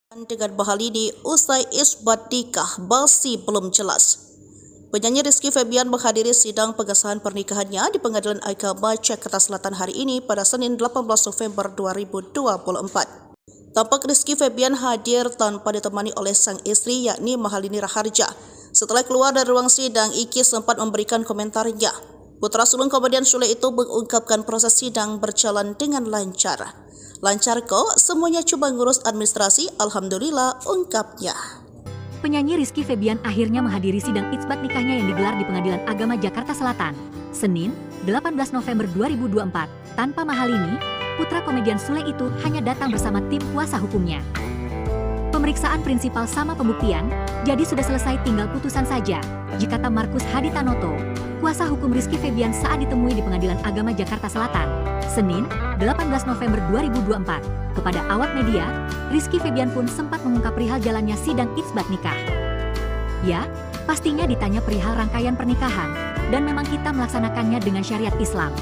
Dengan Bahalini usai isbat nikah masih belum jelas. Penyanyi Rizky Febian menghadiri sidang pengesahan pernikahannya di Pengadilan Agama Jakarta Selatan hari ini pada Senin 18 November 2024. Tampak Rizky Febian hadir tanpa ditemani oleh sang istri yakni Mahalini Raharja. Setelah keluar dari ruang sidang, Iki sempat memberikan komentarnya. Putra sulung komedian Sule itu mengungkapkan proses sidang berjalan dengan lancar. Lancar kok, semuanya cuma ngurus administrasi, alhamdulillah, ungkapnya. Penyanyi Rizky Febian akhirnya menghadiri sidang itsbat nikahnya yang digelar di Pengadilan Agama Jakarta Selatan, Senin, 18 November 2024. Tanpa Mahalini, putra komedian Sule itu hanya datang bersama tim kuasa hukumnya. Pemeriksaan prinsipal sama pembuktian, jadi sudah selesai tinggal putusan saja, jikata Markus Haditanoto, kuasa hukum Rizky Febian saat ditemui di Pengadilan Agama Jakarta Selatan, Senin, 18 November 2024. Kepada awak media, Rizky Febian pun sempat mengungkap perihal jalannya sidang itsbat nikah. Ya, pastinya ditanya perihal rangkaian pernikahan, dan memang kita melaksanakannya dengan syariat Islam.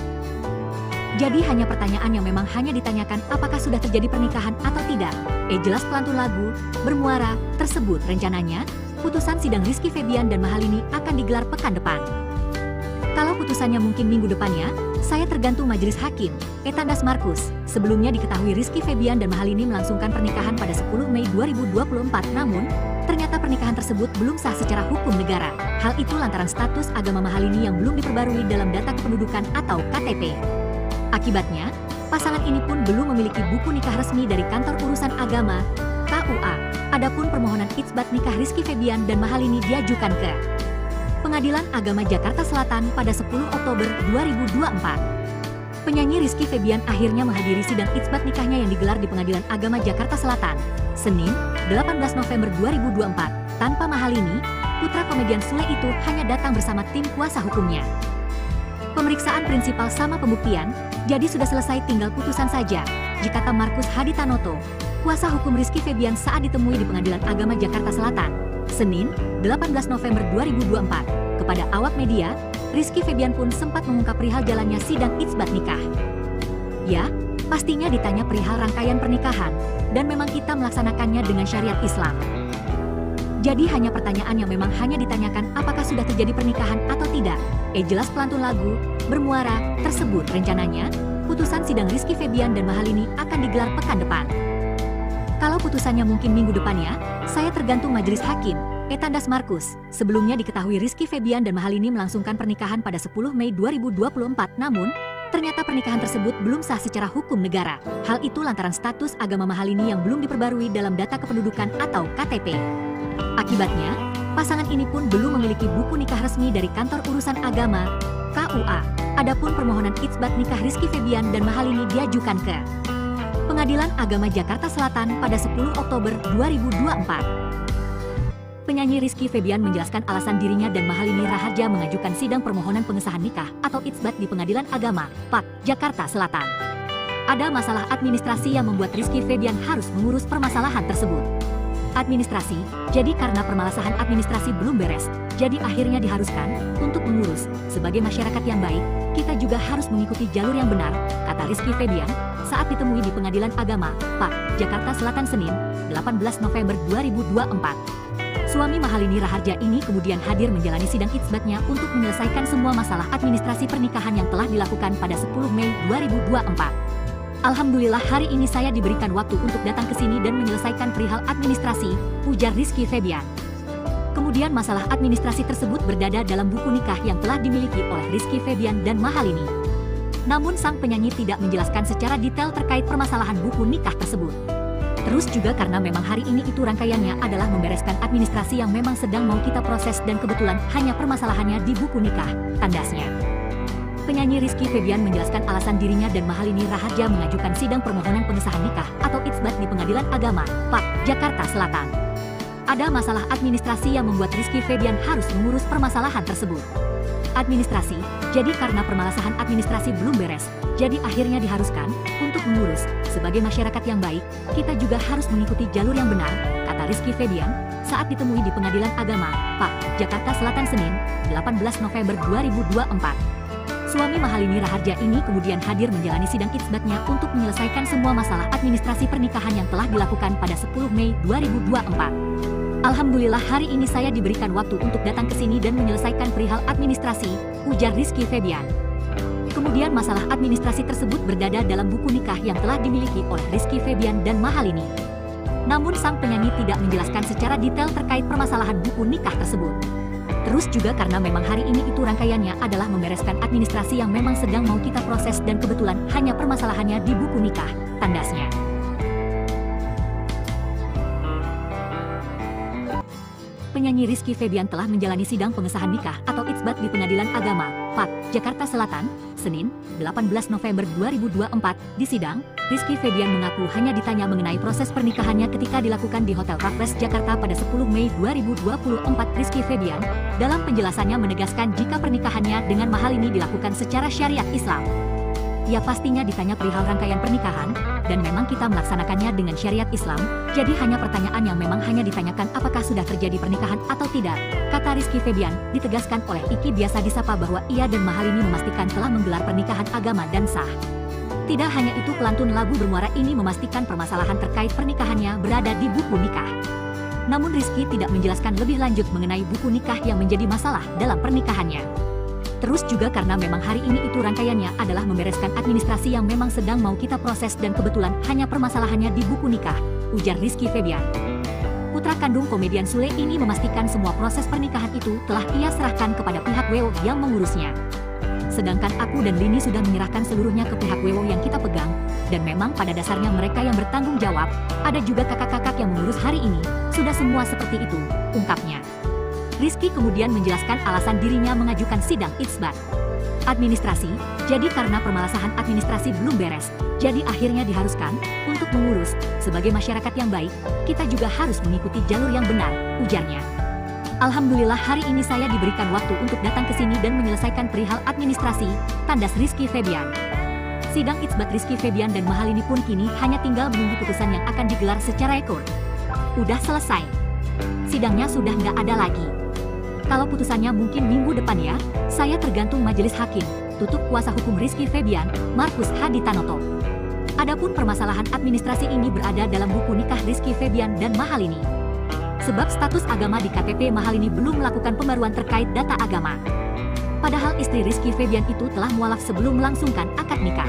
Jadi hanya pertanyaan yang memang hanya ditanyakan apakah sudah terjadi pernikahan atau tidak. Jelas pelantun lagu, bermuara, tersebut rencananya, putusan sidang Rizky Febian dan Mahalini akan digelar pekan depan. Kalau putusannya mungkin minggu depannya, saya tergantung majelis hakim, Etandas Markus. Sebelumnya diketahui Rizky Febian dan Mahalini melangsungkan pernikahan pada 10 Mei 2024, namun ternyata pernikahan tersebut belum sah secara hukum negara. Hal itu lantaran status agama Mahalini yang belum diperbarui dalam data kependudukan atau KTP. Akibatnya, pasangan ini pun belum memiliki buku nikah resmi dari Kantor Urusan Agama, KUA. Adapun permohonan itsbat nikah Rizky Febian dan Mahalini diajukan ke Pengadilan Agama Jakarta Selatan pada 10 Oktober 2024. Penyanyi Rizky Febian akhirnya menghadiri sidang itsbat nikahnya yang digelar di Pengadilan Agama Jakarta Selatan, Senin, 18 November 2024. Tanpa Mahalini, putra komedian Sule itu hanya datang bersama tim kuasa hukumnya. Pemeriksaan prinsipal sama pembuktian, jadi sudah selesai tinggal putusan saja, jikata Markus Haditanoto, kuasa hukum Rizky Febian saat ditemui di Pengadilan Agama Jakarta Selatan, Senin, 18 November 2024. Kepada awak media, Rizky Febian pun sempat mengungkap perihal jalannya sidang itsbat nikah. Ya, pastinya ditanya perihal rangkaian pernikahan, dan memang kita melaksanakannya dengan syariat Islam. Jadi hanya pertanyaan yang memang hanya ditanyakan apakah sudah terjadi pernikahan atau tidak. Jelas pelantun lagu, bermuara, tersebut rencananya, putusan sidang Rizky Febian dan Mahalini akan digelar pekan depan. Kalau putusannya mungkin minggu depannya, saya tergantung majelis hakim, Etandas Markus. Sebelumnya diketahui Rizky Febian dan Mahalini melangsungkan pernikahan pada 10 Mei 2024, namun ternyata pernikahan tersebut belum sah secara hukum negara. Hal itu lantaran status agama Mahalini yang belum diperbarui dalam data kependudukan atau KTP. Akibatnya, pasangan ini pun belum memiliki buku nikah resmi dari Kantor Urusan Agama, KUA. Adapun permohonan itsbat nikah Rizky Febian dan Mahalini diajukan ke Pengadilan Agama Jakarta Selatan pada 10 Oktober 2024. Penyanyi Rizky Febian menjelaskan alasan dirinya dan Mahalini Raharja mengajukan sidang permohonan pengesahan nikah atau itsbat di Pengadilan Agama, PAG, Jakarta Selatan. Ada masalah administrasi yang membuat Rizky Febian harus mengurus permasalahan tersebut. Administrasi, jadi karena permasalahan administrasi belum beres, jadi akhirnya diharuskan untuk mengurus. Sebagai masyarakat yang baik, kita juga harus mengikuti jalur yang benar, kata Rizky Febian saat ditemui di Pengadilan Agama, PAG, Jakarta Selatan Senin, 18 November 2024. Suami Mahalini Raharja ini kemudian hadir menjalani sidang itsbatnya untuk menyelesaikan semua masalah administrasi pernikahan yang telah dilakukan pada 10 Mei 2024. Alhamdulillah hari ini saya diberikan waktu untuk datang ke sini dan menyelesaikan perihal administrasi, ujar Rizky Febian. Kemudian masalah administrasi tersebut berdada dalam buku nikah yang telah dimiliki oleh Rizky Febian dan Mahalini. Namun sang penyanyi tidak menjelaskan secara detail terkait permasalahan buku nikah tersebut. Terus juga karena memang hari ini itu rangkaiannya adalah membereskan administrasi yang memang sedang mau kita proses dan kebetulan hanya permasalahannya di buku nikah, tandasnya. Penyanyi Rizky Febian menjelaskan alasan dirinya dan Mahalini Raharja mengajukan sidang permohonan pengesahan nikah atau itsbat di Pengadilan Agama, PAG, Jakarta Selatan. Ada masalah administrasi yang membuat Rizky Febian harus mengurus permasalahan tersebut. Administrasi, jadi karena permasalahan administrasi belum beres, jadi akhirnya diharuskan untuk mengurus. Sebagai masyarakat yang baik, kita juga harus mengikuti jalur yang benar, kata Rizky Febian saat ditemui di Pengadilan Agama, PAG, Jakarta Selatan Senin, 18 November 2024. Suami Mahalini Raharja ini kemudian hadir menjalani sidang itsbatnya untuk menyelesaikan semua masalah administrasi pernikahan yang telah dilakukan pada 10 Mei 2024. Alhamdulillah hari ini saya diberikan waktu untuk datang ke sini dan menyelesaikan perihal administrasi, ujar Rizky Febian. Kemudian masalah administrasi tersebut berdada dalam buku nikah yang telah dimiliki oleh Rizky Febian dan Mahalini. Namun sang penyanyi tidak menjelaskan secara detail terkait permasalahan buku nikah tersebut. Terus juga karena memang hari ini itu rangkaiannya adalah membereskan administrasi yang memang sedang mau kita proses dan kebetulan hanya permasalahannya di buku nikah, tandasnya. Penyanyi Rizky Febian telah menjalani sidang pengesahan nikah atau itsbat di Pengadilan Agama, PAT, Jakarta Selatan, Senin, 18 November 2024. Di sidang, Rizky Febian mengaku hanya ditanya mengenai proses pernikahannya ketika dilakukan di Hotel Raffles Jakarta pada 10 Mei 2024. Rizky Febian, dalam penjelasannya menegaskan jika pernikahannya dengan Mahalini dilakukan secara syariat Islam. Ya pastinya ditanya perihal rangkaian pernikahan, dan memang kita melaksanakannya dengan syariat Islam, jadi hanya pertanyaan yang memang hanya ditanyakan apakah sudah terjadi pernikahan atau tidak, kata Rizky Febian. Ditegaskan oleh Iki biasa disapa bahwa ia dan Mahalini memastikan telah menggelar pernikahan agama dan sah. Tidak hanya itu, pelantun lagu bermuara ini memastikan permasalahan terkait pernikahannya berada di buku nikah. Namun Rizky tidak menjelaskan lebih lanjut mengenai buku nikah yang menjadi masalah dalam pernikahannya. Terus juga karena memang hari ini itu rangkaiannya adalah membereskan administrasi yang memang sedang mau kita proses dan kebetulan hanya permasalahannya di buku nikah, ujar Rizky Febian. Putra kandung komedian Sule ini memastikan semua proses pernikahan itu telah ia serahkan kepada pihak WO yang mengurusnya. Sedangkan aku dan Lini sudah menyerahkan seluruhnya ke pihak WO yang kita pegang, dan memang pada dasarnya mereka yang bertanggung jawab, ada juga kakak-kakak yang mengurus hari ini, sudah semua seperti itu, ungkapnya. Rizky kemudian menjelaskan alasan dirinya mengajukan sidang itsbat administrasi, jadi karena permasalahan administrasi belum beres, jadi akhirnya diharuskan untuk mengurus. Sebagai masyarakat yang baik, kita juga harus mengikuti jalur yang benar, ujarnya. Alhamdulillah hari ini saya diberikan waktu untuk datang ke sini dan menyelesaikan perihal administrasi, tandas Rizky Febian. Sidang itsbat Rizky Febian dan Mahalini pun kini hanya tinggal menunggu putusan yang akan digelar secara ekor. Udah selesai. Sidangnya sudah nggak ada lagi. Kalau putusannya mungkin minggu depan ya, saya tergantung majelis hakim, tutup kuasa hukum Rizky Febian, Markus Haditanoto. Adapun permasalahan administrasi ini berada dalam buku nikah Rizky Febian dan Mahalini. Sebab status agama di KTP Mahalini belum melakukan pembaruan terkait data agama. Padahal istri Rizky Febian itu telah mualaf sebelum melangsungkan akad nikah.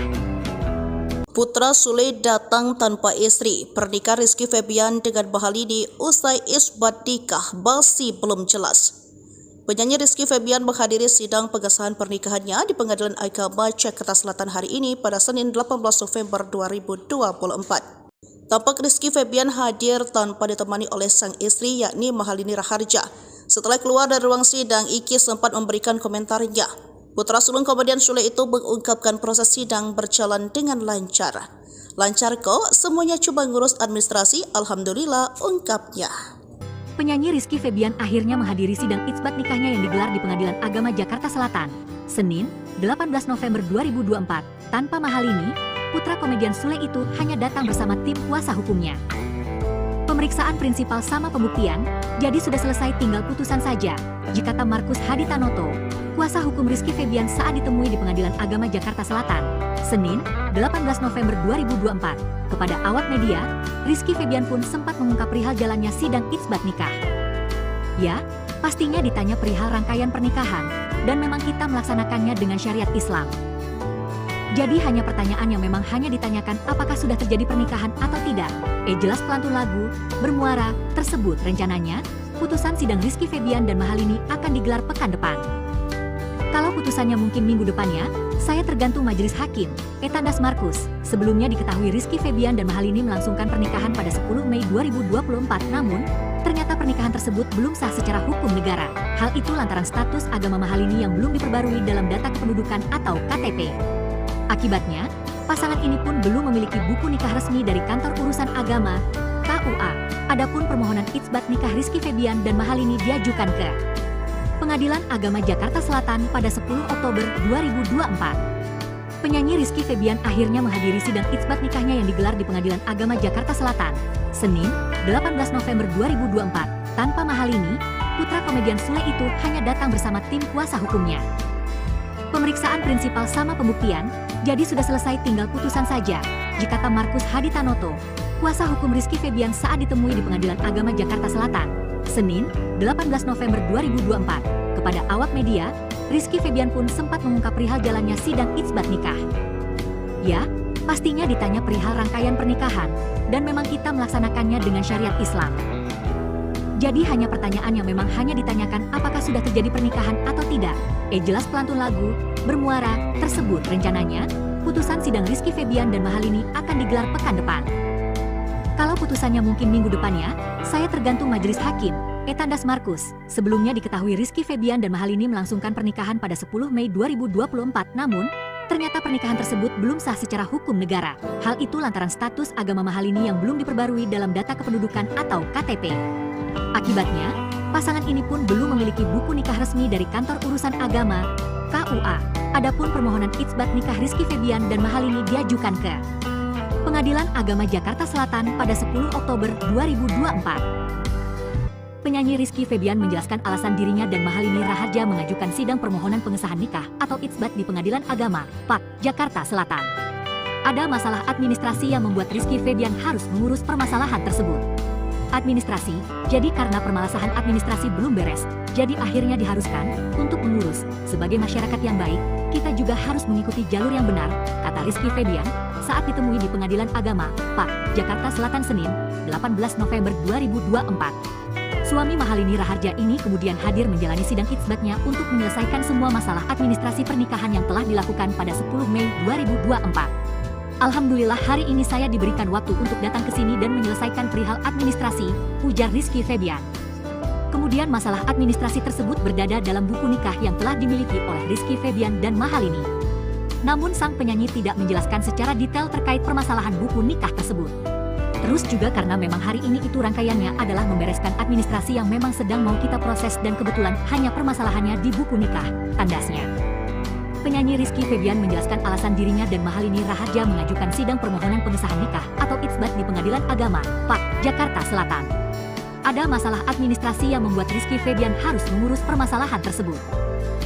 Putra Sule datang tanpa istri. Pernikahan Rizky Febian dengan Mahalini usai isbat nikah masih belum jelas. Penyanyi Rizky Febian menghadiri sidang pengesahan pernikahannya di Pengadilan Agama Jakarta Selatan hari ini pada Senin 18 November 2024. Tampak Rizky Febian hadir tanpa ditemani oleh sang istri yakni Mahalini Raharja. Setelah keluar dari ruang sidang, Iki sempat memberikan komentarnya. Putra sulung komedian Sule itu mengungkapkan proses sidang berjalan dengan lancar. Lancar kok, semuanya cuma ngurus administrasi, alhamdulillah, ungkapnya. Penyanyi Rizky Febian akhirnya menghadiri sidang itsbat nikahnya yang digelar di Pengadilan Agama Jakarta Selatan, Senin, 18 November 2024. Tanpa Mahalini, putra komedian Sule itu hanya datang bersama tim kuasa hukumnya. Pemeriksaan prinsipal sama pembuktian, jadi sudah selesai tinggal putusan saja, kata Markus Haditanoto, kuasa hukum Rizky Febian saat ditemui di Pengadilan Agama Jakarta Selatan, Senin, 18 November 2024. Kepada awak media, Rizky Febian pun sempat mengungkap perihal jalannya sidang itsbat nikah. Ya, pastinya ditanya perihal rangkaian pernikahan, dan memang kita melaksanakannya dengan syariat Islam. Jadi hanya pertanyaan yang memang hanya ditanyakan apakah sudah terjadi pernikahan atau tidak. Jelas pelantun lagu bermuara tersebut rencananya, putusan sidang Rizky Febian dan Mahalini akan digelar pekan depan. Kalau putusannya mungkin minggu depannya, saya tergantung majelis hakim, tandas Markus. Sebelumnya diketahui Rizky Febian dan Mahalini melangsungkan pernikahan pada 10 Mei 2024, namun ternyata pernikahan tersebut belum sah secara hukum negara. Hal itu lantaran status agama Mahalini yang belum diperbarui dalam data kependudukan atau KTP. Akibatnya, pasangan ini pun belum memiliki buku nikah resmi dari Kantor Urusan Agama, KUA. Adapun permohonan itsbat nikah Rizky Febian dan Mahalini diajukan ke Pengadilan Agama Jakarta Selatan pada 10 Oktober 2024. Penyanyi Rizky Febian akhirnya menghadiri sidang itsbat nikahnya yang digelar di Pengadilan Agama Jakarta Selatan, Senin, 18 November 2024. Tanpa Mahalini, putra komedian Sule itu hanya datang bersama tim kuasa hukumnya. Pemeriksaan prinsipal sama pembuktian, jadi sudah selesai tinggal putusan saja, kata Markus Hadi Tanoto, kuasa hukum Rizky Febian saat ditemui di Pengadilan Agama Jakarta Selatan, Senin, 18 November 2024. Kepada awak media, Rizky Febian pun sempat mengungkap perihal jalannya sidang itsbat nikah. Ya, pastinya ditanya perihal rangkaian pernikahan, dan memang kita melaksanakannya dengan syariat Islam. Jadi hanya pertanyaan yang memang hanya ditanyakan apakah sudah terjadi pernikahan atau tidak. Jelas pelantun lagu, bermuara, tersebut rencananya, putusan sidang Rizky Febian dan Mahalini akan digelar pekan depan. Kalau putusannya mungkin minggu depannya, saya tergantung majelis hakim, tandas Markus. Sebelumnya diketahui Rizky Febian dan Mahalini melangsungkan pernikahan pada 10 Mei 2024, namun, ternyata pernikahan tersebut belum sah secara hukum negara. Hal itu lantaran status agama Mahalini yang belum diperbarui dalam data kependudukan atau KTP. Akibatnya, pasangan ini pun belum memiliki buku nikah resmi dari Kantor Urusan Agama, KUA. Adapun permohonan itsbat nikah Rizky Febian dan Mahalini diajukan ke Pengadilan Agama Jakarta Selatan pada 10 Oktober 2024. Penyanyi Rizky Febian menjelaskan alasan dirinya dan Mahalini Raharja mengajukan sidang permohonan pengesahan nikah atau itsbat di Pengadilan Agama, PAK, Jakarta Selatan. Ada masalah administrasi yang membuat Rizky Febian harus mengurus permasalahan tersebut. Administrasi, jadi karena permasalahan administrasi belum beres, jadi akhirnya diharuskan untuk mengurus. Sebagai masyarakat yang baik, kita juga harus mengikuti jalur yang benar, kata Rizky Febian saat ditemui di Pengadilan Agama, PAK, Jakarta Selatan Senin, 18 November 2024. Suami Mahalini Raharja ini kemudian hadir menjalani sidang itsbatnya untuk menyelesaikan semua masalah administrasi pernikahan yang telah dilakukan pada 10 Mei 2024. Alhamdulillah hari ini saya diberikan waktu untuk datang ke sini dan menyelesaikan perihal administrasi, ujar Rizky Febian. Kemudian masalah administrasi tersebut berdada dalam buku nikah yang telah dimiliki oleh Rizky Febian dan Mahalini. Namun sang penyanyi tidak menjelaskan secara detail terkait permasalahan buku nikah tersebut. Terus juga karena memang hari ini itu rangkaiannya adalah membereskan administrasi yang memang sedang mau kita proses dan kebetulan hanya permasalahannya di buku nikah, tandasnya. Penyanyi Rizky Febian menjelaskan alasan dirinya dan Mahalini Raharja mengajukan sidang permohonan pengesahan nikah atau itsbat di Pengadilan Agama, PAK, Jakarta Selatan. Ada masalah administrasi yang membuat Rizky Febian harus mengurus permasalahan tersebut.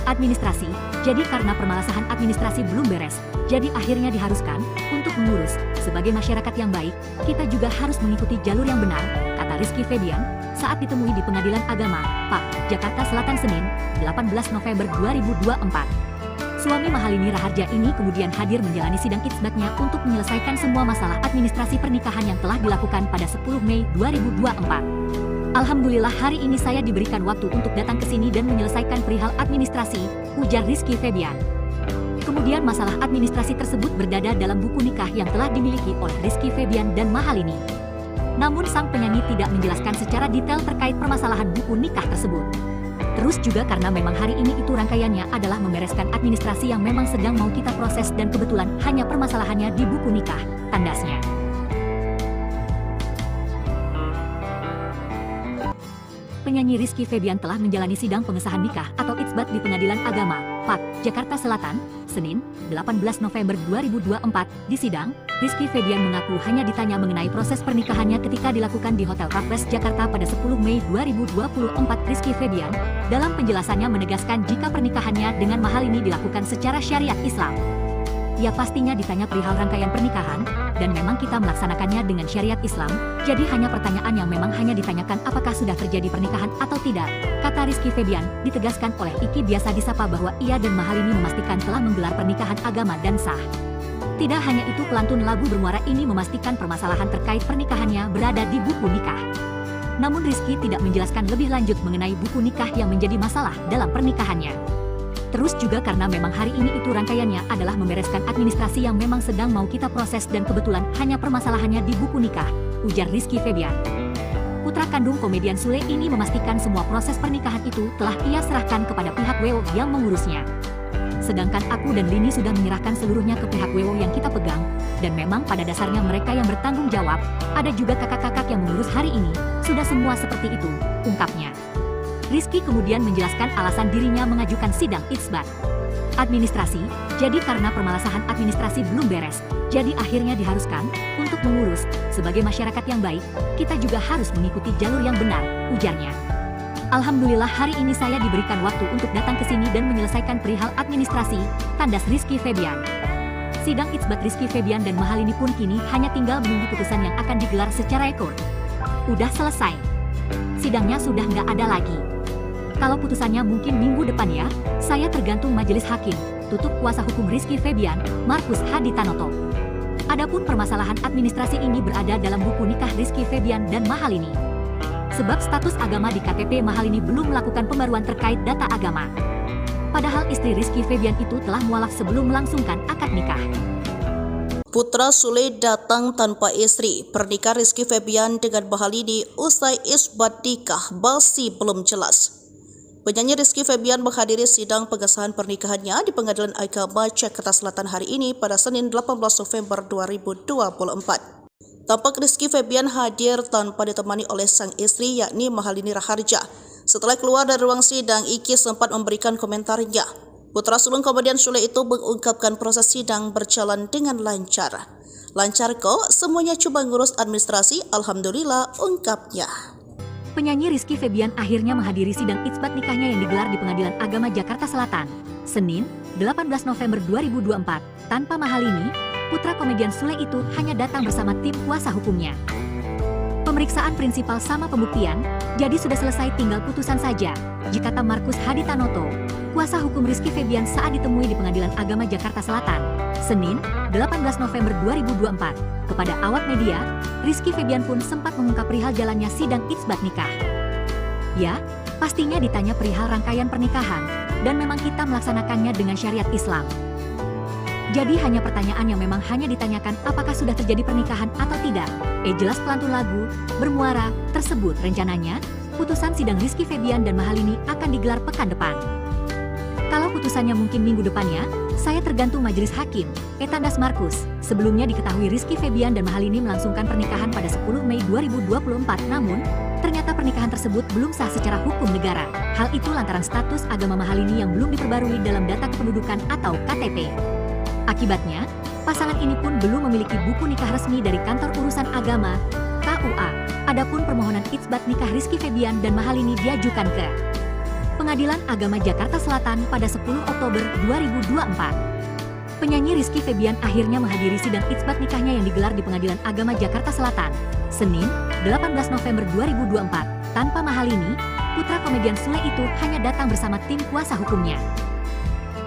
Administrasi, jadi karena permasalahan administrasi belum beres, jadi akhirnya diharuskan untuk mengurus. Sebagai masyarakat yang baik, kita juga harus mengikuti jalur yang benar, kata Rizky Febian saat ditemui di Pengadilan Agama, PAK, Jakarta Selatan Senin, 18 November 2024. Suami Mahalini Raharja ini kemudian hadir menjalani sidang itsbatnya untuk menyelesaikan semua masalah administrasi pernikahan yang telah dilakukan pada 10 Mei 2024. Alhamdulillah hari ini saya diberikan waktu untuk datang ke sini dan menyelesaikan perihal administrasi, ujar Rizky Febian. Kemudian masalah administrasi tersebut berdada dalam buku nikah yang telah dimiliki oleh Rizky Febian dan Mahalini. Namun sang penyanyi tidak menjelaskan secara detail terkait permasalahan buku nikah tersebut. Terus juga karena memang hari ini itu rangkaiannya adalah membereskan administrasi yang memang sedang mau kita proses dan kebetulan hanya permasalahannya di buku nikah, tandasnya. Penyanyi Rizky Febian telah menjalani sidang pengesahan nikah atau itsbat di Pengadilan Agama, PAK, Jakarta Selatan, Senin, 18 November 2024. Di sidang, Rizky Febian mengaku hanya ditanya mengenai proses pernikahannya ketika dilakukan di Hotel Raffles Jakarta pada 10 Mei 2024. Rizky Febian, dalam penjelasannya menegaskan jika pernikahannya dengan Mahalini dilakukan secara syariat Islam. Ya pastinya ditanya perihal rangkaian pernikahan, dan memang kita melaksanakannya dengan syariat Islam, jadi hanya pertanyaan yang memang hanya ditanyakan apakah sudah terjadi pernikahan atau tidak, kata Rizky Febian, ditegaskan oleh Iki biasa disapa bahwa ia dan Mahalini memastikan telah menggelar pernikahan agama dan sah. Tidak hanya itu, pelantun lagu bermuara ini memastikan permasalahan terkait pernikahannya berada di buku nikah. Namun Rizky tidak menjelaskan lebih lanjut mengenai buku nikah yang menjadi masalah dalam pernikahannya. Terus juga karena memang hari ini itu rangkaiannya adalah membereskan administrasi yang memang sedang mau kita proses dan kebetulan hanya permasalahannya di buku nikah, ujar Rizky Febian. Putra kandung komedian Sule ini memastikan semua proses pernikahan itu telah ia serahkan kepada pihak WO yang mengurusnya. Sedangkan aku dan Lini sudah menyerahkan seluruhnya ke pihak WO yang kita pegang, dan memang pada dasarnya mereka yang bertanggung jawab, ada juga kakak-kakak yang mengurus hari ini, sudah semua seperti itu, ungkapnya. Rizky kemudian menjelaskan alasan dirinya mengajukan sidang itsbat. Administrasi, jadi karena permasalahan administrasi belum beres, jadi akhirnya diharuskan untuk mengurus. Sebagai masyarakat yang baik, kita juga harus mengikuti jalur yang benar, ujarnya. Alhamdulillah hari ini saya diberikan waktu untuk datang ke sini dan menyelesaikan perihal administrasi, tandas Rizky Febian. Sidang isbat Rizky Febian dan Mahalini pun kini hanya tinggal menunggu putusan yang akan digelar secara ekor. Udah selesai. Sidangnya sudah nggak ada lagi. Kalau putusannya mungkin minggu depan ya, saya tergantung majelis hakim, tutup kuasa hukum Rizky Febian, Markus Haditanoto. Adapun permasalahan administrasi ini berada dalam buku nikah Rizky Febian dan Mahalini. Sebab status agama di KTP Mahalini belum melakukan pembaruan terkait data agama. Padahal istri Rizky Febian itu telah mualaf sebelum melangsungkan akad nikah. Putra Sule datang tanpa istri. Pernikahan Rizky Febian dengan Mahalini usai isbat nikah masih belum jelas. Penyanyi Rizky Febian menghadiri sidang pengesahan pernikahannya di Pengadilan Agama Jakarta Selatan hari ini pada Senin 18 November 2024. Tampak Rizky Febian hadir tanpa ditemani oleh sang istri yakni Mahalini Raharja. Setelah keluar dari ruang sidang, Iki sempat memberikan komentarnya. Putra sulung komedian Sule itu mengungkapkan proses sidang berjalan dengan lancar. Lancar kok, semuanya cuma ngurus administrasi, alhamdulillah, ungkapnya. Penyanyi Rizky Febian akhirnya menghadiri sidang isbat nikahnya yang digelar di Pengadilan Agama Jakarta Selatan, Senin, 18 November 2024, tanpa Mahalini. Putra komedian Sule itu hanya datang bersama tim kuasa hukumnya. Pemeriksaan prinsipal sama pembuktian, jadi sudah selesai tinggal putusan saja, jikata Markus Haditanoto, kuasa hukum Rizky Febian saat ditemui di Pengadilan Agama Jakarta Selatan, Senin, 18 November 2024. Kepada awak media, Rizky Febian pun sempat mengungkap perihal jalannya sidang isbat nikah. Ya, pastinya ditanya perihal rangkaian pernikahan, dan memang kita melaksanakannya dengan syariat Islam. Jadi hanya pertanyaan yang memang hanya ditanyakan apakah sudah terjadi pernikahan atau tidak. Jelas pelantun lagu, bermuara, tersebut rencananya, putusan sidang Rizky Febian dan Mahalini akan digelar pekan depan. Kalau putusannya mungkin minggu depannya, saya tergantung majelis hakim, tandas Markus. Sebelumnya diketahui Rizky Febian dan Mahalini melangsungkan pernikahan pada 10 Mei 2024, namun, ternyata pernikahan tersebut belum sah secara hukum negara. Hal itu lantaran status agama Mahalini yang belum diperbarui dalam data kependudukan atau KTP. Akibatnya, pasangan ini pun belum memiliki buku nikah resmi dari Kantor Urusan Agama, KUA. Adapun permohonan isbat nikah Rizky Febian dan Mahalini diajukan ke Pengadilan Agama Jakarta Selatan pada 10 Oktober 2024. Penyanyi Rizky Febian akhirnya menghadiri sidang isbat nikahnya yang digelar di Pengadilan Agama Jakarta Selatan, Senin, 18 November 2024. Tanpa Mahalini, putra komedian Sule itu hanya datang bersama tim kuasa hukumnya.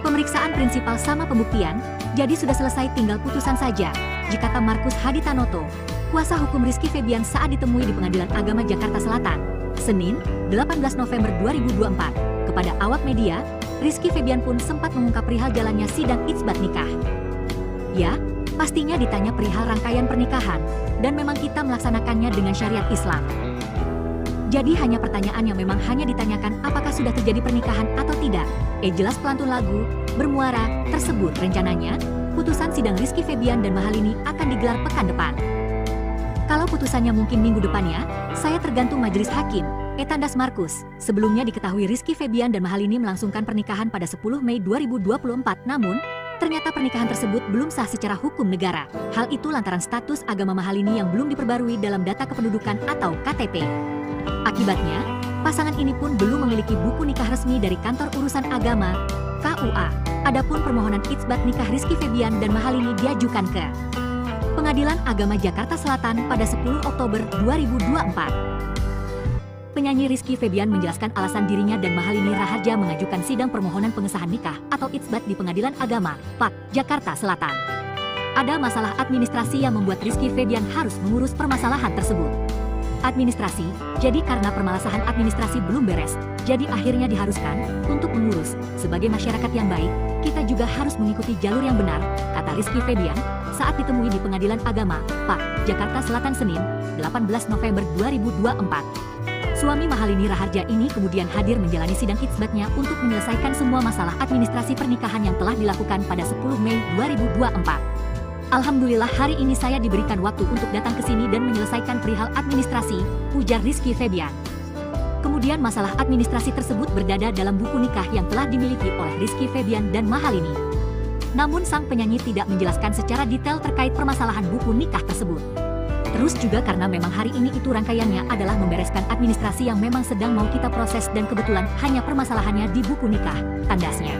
Pemeriksaan prinsipal sama pembuktian, jadi sudah selesai tinggal putusan saja, jikata Markus Haditanoto, kuasa hukum Rizky Febian saat ditemui di Pengadilan Agama Jakarta Selatan, Senin, 18 November 2024. Kepada awak media, Rizky Febian pun sempat mengungkap perihal jalannya sidang isbat nikah. Ya, pastinya ditanya perihal rangkaian pernikahan, dan memang kita melaksanakannya dengan syariat Islam. Jadi hanya pertanyaan yang memang hanya ditanyakan apakah sudah terjadi pernikahan atau tidak. Jelas pelantun lagu, bermuara, tersebut rencananya, putusan sidang Rizky Febian dan Mahalini akan digelar pekan depan. Kalau putusannya mungkin minggu depannya, saya tergantung majelis hakim, tandas Markus. Sebelumnya diketahui Rizky Febian dan Mahalini melangsungkan pernikahan pada 10 Mei 2024, namun, ternyata pernikahan tersebut belum sah secara hukum negara. Hal itu lantaran status agama Mahalini yang belum diperbarui dalam data kependudukan atau KTP. Akibatnya, pasangan ini pun belum memiliki buku nikah resmi dari Kantor Urusan Agama, KUA. Adapun permohonan isbat nikah Rizky Febian dan Mahalini diajukan ke Pengadilan Agama Jakarta Selatan pada 10 Oktober 2024. Penyanyi Rizky Febian menjelaskan alasan dirinya dan Mahalini Raharja mengajukan sidang permohonan pengesahan nikah atau isbat di Pengadilan Agama, PAK, Jakarta Selatan. Ada masalah administrasi yang membuat Rizky Febian harus mengurus permasalahan tersebut. Administrasi, jadi karena permasalahan administrasi belum beres, jadi akhirnya diharuskan untuk mengurus. Sebagai masyarakat yang baik, kita juga harus mengikuti jalur yang benar, kata Rizky Febian saat ditemui di Pengadilan Agama, PAK, Jakarta Selatan Senin, 18 November 2024. Suami Mahalini Raharja ini kemudian hadir menjalani sidang isbatnya untuk menyelesaikan semua masalah administrasi pernikahan yang telah dilakukan pada 10 Mei 2024. Alhamdulillah hari ini saya diberikan waktu untuk datang ke sini dan menyelesaikan perihal administrasi, ujar Rizky Febian. Kemudian masalah administrasi tersebut berdada dalam buku nikah yang telah dimiliki oleh Rizky Febian dan Mahalini. Namun sang penyanyi tidak menjelaskan secara detail terkait permasalahan buku nikah tersebut. Terus juga karena memang hari ini itu rangkaiannya adalah membereskan administrasi yang memang sedang mau kita proses dan kebetulan hanya permasalahannya di buku nikah, tandasnya.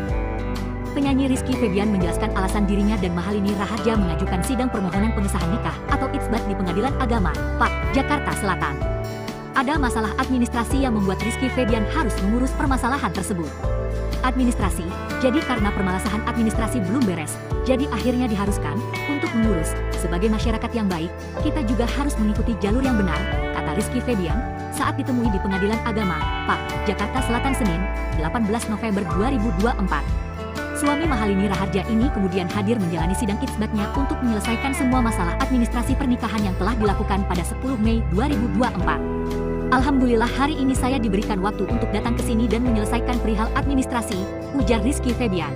Penyanyi Rizky Febian menjelaskan alasan dirinya dan Mahalini Raharja mengajukan sidang permohonan pengesahan nikah atau itsbat di Pengadilan Agama, PAK, Jakarta Selatan. Ada masalah administrasi yang membuat Rizky Febian harus mengurus permasalahan tersebut. Administrasi, jadi karena permasalahan administrasi belum beres, jadi akhirnya diharuskan untuk mengurus. Sebagai masyarakat yang baik, kita juga harus mengikuti jalur yang benar, kata Rizky Febian saat ditemui di Pengadilan Agama, PAK, Jakarta Selatan Senin, 18 November 2024. Suami Mahalini Raharja ini kemudian hadir menjalani sidang itsbatnya untuk menyelesaikan semua masalah administrasi pernikahan yang telah dilakukan pada 10 Mei 2024. Alhamdulillah hari ini saya diberikan waktu untuk datang ke sini dan menyelesaikan perihal administrasi, ujar Rizky Febian.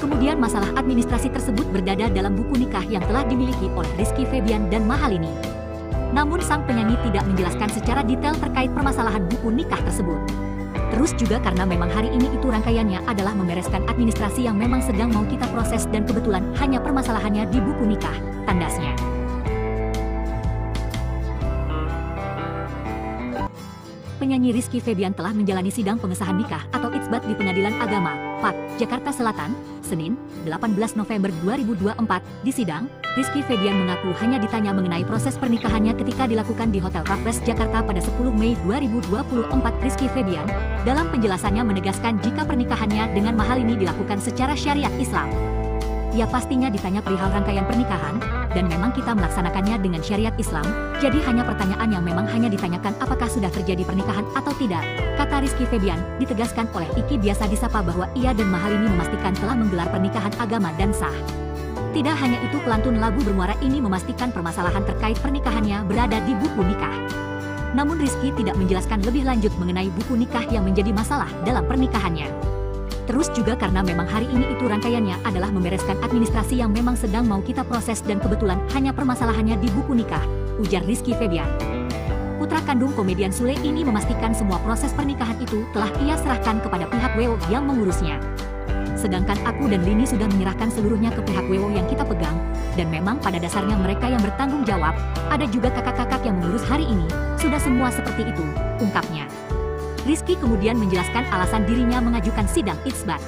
Kemudian masalah administrasi tersebut berdada dalam buku nikah yang telah dimiliki oleh Rizky Febian dan Mahalini. Namun sang penyanyi tidak menjelaskan secara detail terkait permasalahan buku nikah tersebut. Terus juga karena memang hari ini itu rangkaiannya adalah membereskan administrasi yang memang sedang mau kita proses dan kebetulan hanya permasalahannya di buku nikah, tandasnya. Penyanyi Rizky Febian telah menjalani sidang pengesahan nikah atau itsbat di Pengadilan Agama, PAK, Jakarta Selatan, Senin, 18 November 2024. Di sidang, Rizky Febian mengaku hanya ditanya mengenai proses pernikahannya ketika dilakukan di Hotel Raffles Jakarta pada 10 Mei 2024. Rizky Febian, dalam penjelasannya menegaskan jika pernikahannya dengan Mahalini dilakukan secara syariat Islam. Ya pastinya ditanya perihal rangkaian pernikahan, dan memang kita melaksanakannya dengan syariat Islam, jadi hanya pertanyaan yang memang hanya ditanyakan apakah sudah terjadi pernikahan atau tidak, kata Rizky Febian. Ditegaskan oleh Iki biasa disapa bahwa ia dan Mahalini memastikan telah menggelar pernikahan agama dan sah. Tidak hanya itu, pelantun lagu bermuara ini memastikan permasalahan terkait pernikahannya berada di buku nikah. Namun Rizky tidak menjelaskan lebih lanjut mengenai buku nikah yang menjadi masalah dalam pernikahannya. Terus juga karena memang hari ini itu rangkaiannya adalah membereskan administrasi yang memang sedang mau kita proses dan kebetulan hanya permasalahannya di buku nikah, ujar Rizky Febian. Putra kandung komedian Sule ini memastikan semua proses pernikahan itu telah ia serahkan kepada pihak WO yang mengurusnya. Sedangkan aku dan Lini sudah menyerahkan seluruhnya ke pihak WO yang kita pegang, dan memang pada dasarnya mereka yang bertanggung jawab, ada juga kakak-kakak yang mengurus hari ini, sudah semua seperti itu, ungkapnya. Rizky kemudian menjelaskan alasan dirinya mengajukan sidang itsbat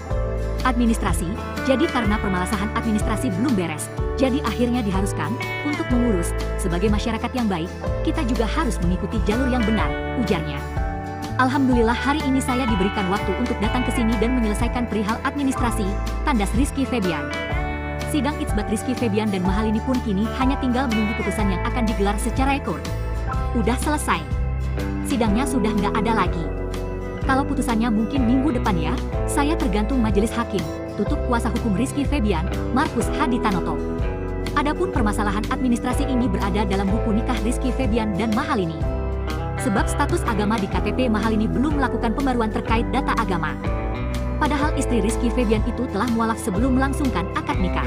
administrasi, jadi karena permasalahan administrasi belum beres, jadi akhirnya diharuskan untuk mengurus. Sebagai masyarakat yang baik, kita juga harus mengikuti jalur yang benar, ujarnya. Alhamdulillah hari ini saya diberikan waktu untuk datang ke sini dan menyelesaikan perihal administrasi, tandas Rizky Febian. Sidang itsbat Rizky Febian dan Mahalini pun kini hanya tinggal menunggu putusan yang akan digelar secara ekor. Udah selesai. Sidangnya sudah nggak ada lagi. Kalau putusannya mungkin minggu depan ya, saya tergantung majelis hakim, tutup kuasa hukum Rizky Febian, Markus Haditanoto. Adapun permasalahan administrasi ini berada dalam buku nikah Rizky Febian dan Mahalini. Sebab status agama di KTP Mahalini belum melakukan pembaruan terkait data agama. Padahal istri Rizky Febian itu telah mualaf sebelum melangsungkan akad nikah.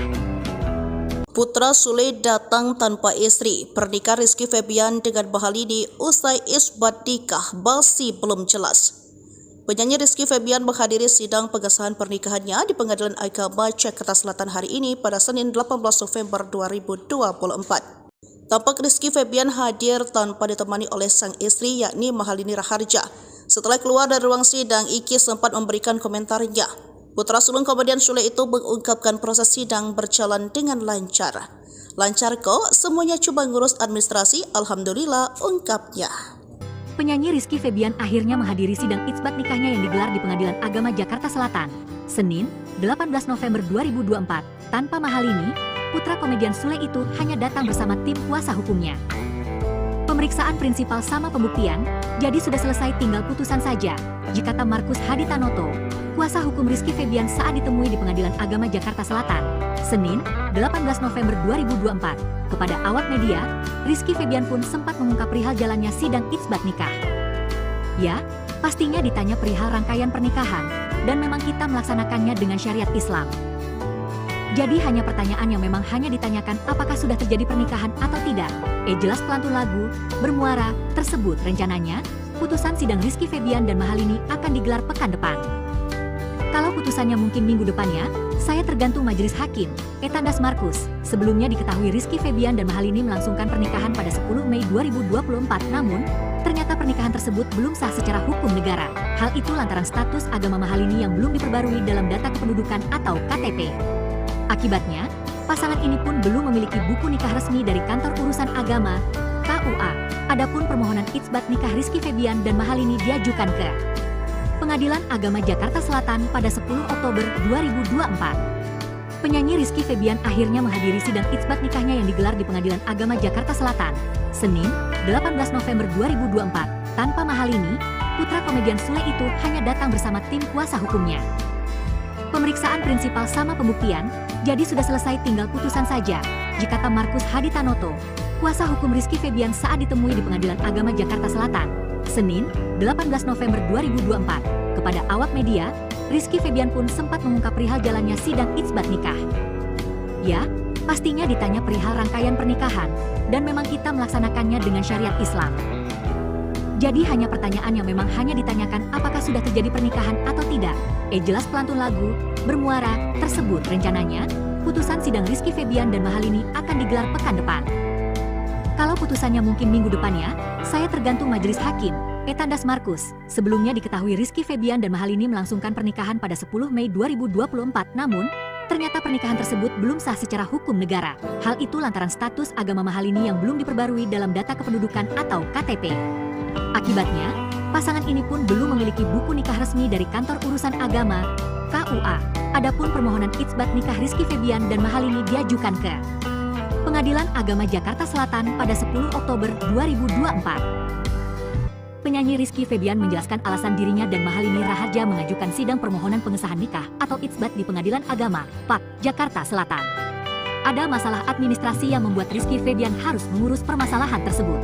Putra Sule datang tanpa istri. Pernikahan Rizky Febian dengan Mahalini usai isbat nikah masih belum jelas. Penyanyi Rizky Febian menghadiri sidang pengesahan pernikahannya di Pengadilan Agama Jakarta Selatan hari ini pada Senin 18 November 2024. Tampak Rizky Febian hadir tanpa ditemani oleh sang istri yakni Mahalini Raharja. Setelah keluar dari ruang sidang, Iki sempat memberikan komentarnya. Putra sulung komedian Sule itu mengungkapkan proses sidang berjalan dengan lancar. Lancar kok, semuanya cuma ngurus administrasi, alhamdulillah, ungkapnya. Penyanyi Rizky Febian akhirnya menghadiri sidang itsbat nikahnya yang digelar di Pengadilan Agama Jakarta Selatan, Senin, 18 November 2024. Tanpa Mahalini, putra komedian Sule itu hanya datang bersama tim kuasa hukumnya. Pemeriksaan prinsipal sama pembuktian, jadi sudah selesai tinggal putusan saja, kata Markus Haditanoto, kuasa hukum Rizky Febian saat ditemui di Pengadilan Agama Jakarta Selatan, Senin, 18 November 2024. Kepada awak media, Rizky Febian pun sempat mengungkap perihal jalannya sidang itsbat nikah. Ya, pastinya ditanya perihal rangkaian pernikahan, dan memang kita melaksanakannya dengan syariat Islam. Jadi hanya pertanyaan yang memang hanya ditanyakan apakah sudah terjadi pernikahan atau tidak. Jelas pelantun lagu bermuara tersebut rencananya, putusan sidang Rizky Febian dan Mahalini akan digelar pekan depan. Kalau putusannya mungkin minggu depannya, saya tergantung majelis hakim. Etandas Markus, sebelumnya diketahui Rizky Febian dan Mahalini melangsungkan pernikahan pada 10 Mei 2024, namun ternyata pernikahan tersebut belum sah secara hukum negara. Hal itu lantaran status agama Mahalini yang belum diperbarui dalam data kependudukan atau KTP. Akibatnya, pasangan ini pun belum memiliki buku nikah resmi dari Kantor Urusan Agama, KUA. Adapun permohonan itsbat nikah Rizky Febian dan Mahalini diajukan ke Pengadilan Agama Jakarta Selatan pada 10 Oktober 2024. Penyanyi Rizky Febian akhirnya menghadiri sidang itsbat nikahnya yang digelar di Pengadilan Agama Jakarta Selatan, Senin, 18 November 2024. Tanpa Mahalini, putra komedian Sule itu hanya datang bersama tim kuasa hukumnya. Pemeriksaan prinsipal sama pembuktian, jadi sudah selesai tinggal putusan saja, jika Markus Haditanoto, kuasa hukum Rizky Febian saat ditemui di Pengadilan Agama Jakarta Selatan, Senin, 18 November 2024. Kepada awak media, Rizky Febian pun sempat mengungkap perihal jalannya sidang itsbat nikah. Ya, pastinya ditanya perihal rangkaian pernikahan, dan memang kita melaksanakannya dengan syariat Islam. Jadi hanya pertanyaan yang memang hanya ditanyakan apakah sudah terjadi pernikahan atau tidak. Jelas pelantun lagu, bermuara, tersebut rencananya, putusan sidang Rizky Febian dan Mahalini akan digelar pekan depan. Kalau putusannya mungkin minggu depannya, saya tergantung majelis hakim. Etandas Markus, sebelumnya diketahui Rizky Febian dan Mahalini melangsungkan pernikahan pada 10 Mei 2024, namun ternyata pernikahan tersebut belum sah secara hukum negara. Hal itu lantaran status agama Mahalini yang belum diperbarui dalam data kependudukan atau KTP. Akibatnya, pasangan ini pun belum memiliki buku nikah resmi dari Kantor Urusan Agama, KUA. Adapun permohonan itsbat nikah Rizky Febian dan Mahalini diajukan ke Pengadilan Agama Jakarta Selatan pada 10 Oktober 2024. Penyanyi Rizky Febian menjelaskan alasan dirinya dan Mahalini Raharja mengajukan sidang permohonan pengesahan nikah atau itsbat di Pengadilan Agama, PAK, Jakarta Selatan. Ada masalah administrasi yang membuat Rizky Febian harus mengurus permasalahan tersebut.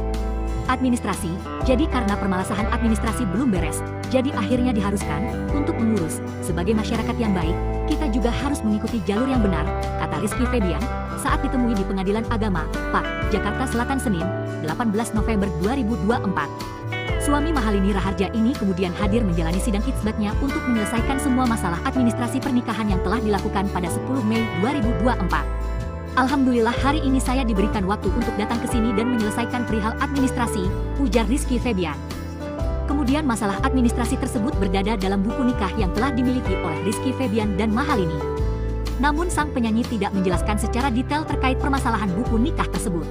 Administrasi, jadi karena permasalahan administrasi belum beres, jadi akhirnya diharuskan untuk mengurus. Sebagai masyarakat yang baik, kita juga harus mengikuti jalur yang benar, kata Rizky Febian saat ditemui di Pengadilan Agama, PAK, Jakarta Selatan Senin, 18 November 2024. Suami Mahalini Raharja ini kemudian hadir menjalani sidang itsbatnya untuk menyelesaikan semua masalah administrasi pernikahan yang telah dilakukan pada 10 Mei 2024. Alhamdulillah hari ini saya diberikan waktu untuk datang ke sini dan menyelesaikan perihal administrasi, ujar Rizky Febian. Kemudian masalah administrasi tersebut berdada dalam buku nikah yang telah dimiliki oleh Rizky Febian dan Mahalini. Namun sang penyanyi tidak menjelaskan secara detail terkait permasalahan buku nikah tersebut.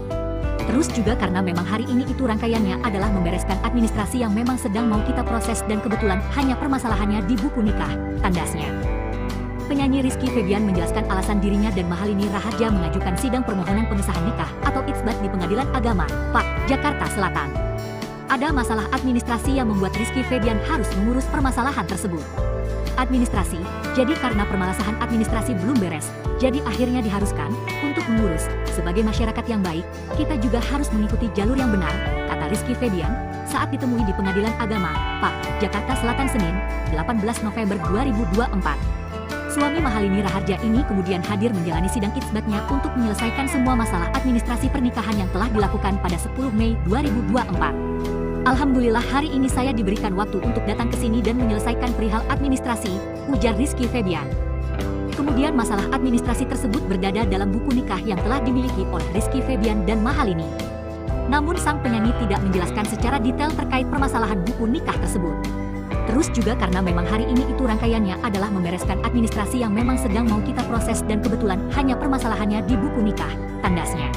Terus juga karena memang hari ini itu rangkaiannya adalah membereskan administrasi yang memang sedang mau kita proses dan kebetulan hanya permasalahannya di buku nikah, tandasnya. Penyanyi Rizky Febian menjelaskan alasan dirinya dan Mahalini Raharja mengajukan sidang permohonan pengesahan nikah atau itsbat di Pengadilan Agama, PAK, Jakarta Selatan. Ada masalah administrasi yang membuat Rizky Febian harus mengurus permasalahan tersebut. Administrasi, jadi karena permasalahan administrasi belum beres, jadi akhirnya diharuskan untuk mengurus. Sebagai masyarakat yang baik, kita juga harus mengikuti jalur yang benar, kata Rizky Febian saat ditemui di Pengadilan Agama, PAK, Jakarta Selatan Senin, 18 November 2024. Suami Mahalini Raharja ini kemudian hadir menjalani sidang itsbatnya untuk menyelesaikan semua masalah administrasi pernikahan yang telah dilakukan pada 10 Mei 2024. Alhamdulillah hari ini saya diberikan waktu untuk datang ke sini dan menyelesaikan perihal administrasi, ujar Rizky Febian. Kemudian masalah administrasi tersebut berdada dalam buku nikah yang telah dimiliki oleh Rizky Febian dan Mahalini. Namun sang penyanyi tidak menjelaskan secara detail terkait permasalahan buku nikah tersebut. Terus juga karena memang hari ini itu rangkaiannya adalah membereskan administrasi yang memang sedang mau kita proses dan kebetulan hanya permasalahannya di buku nikah, tandasnya.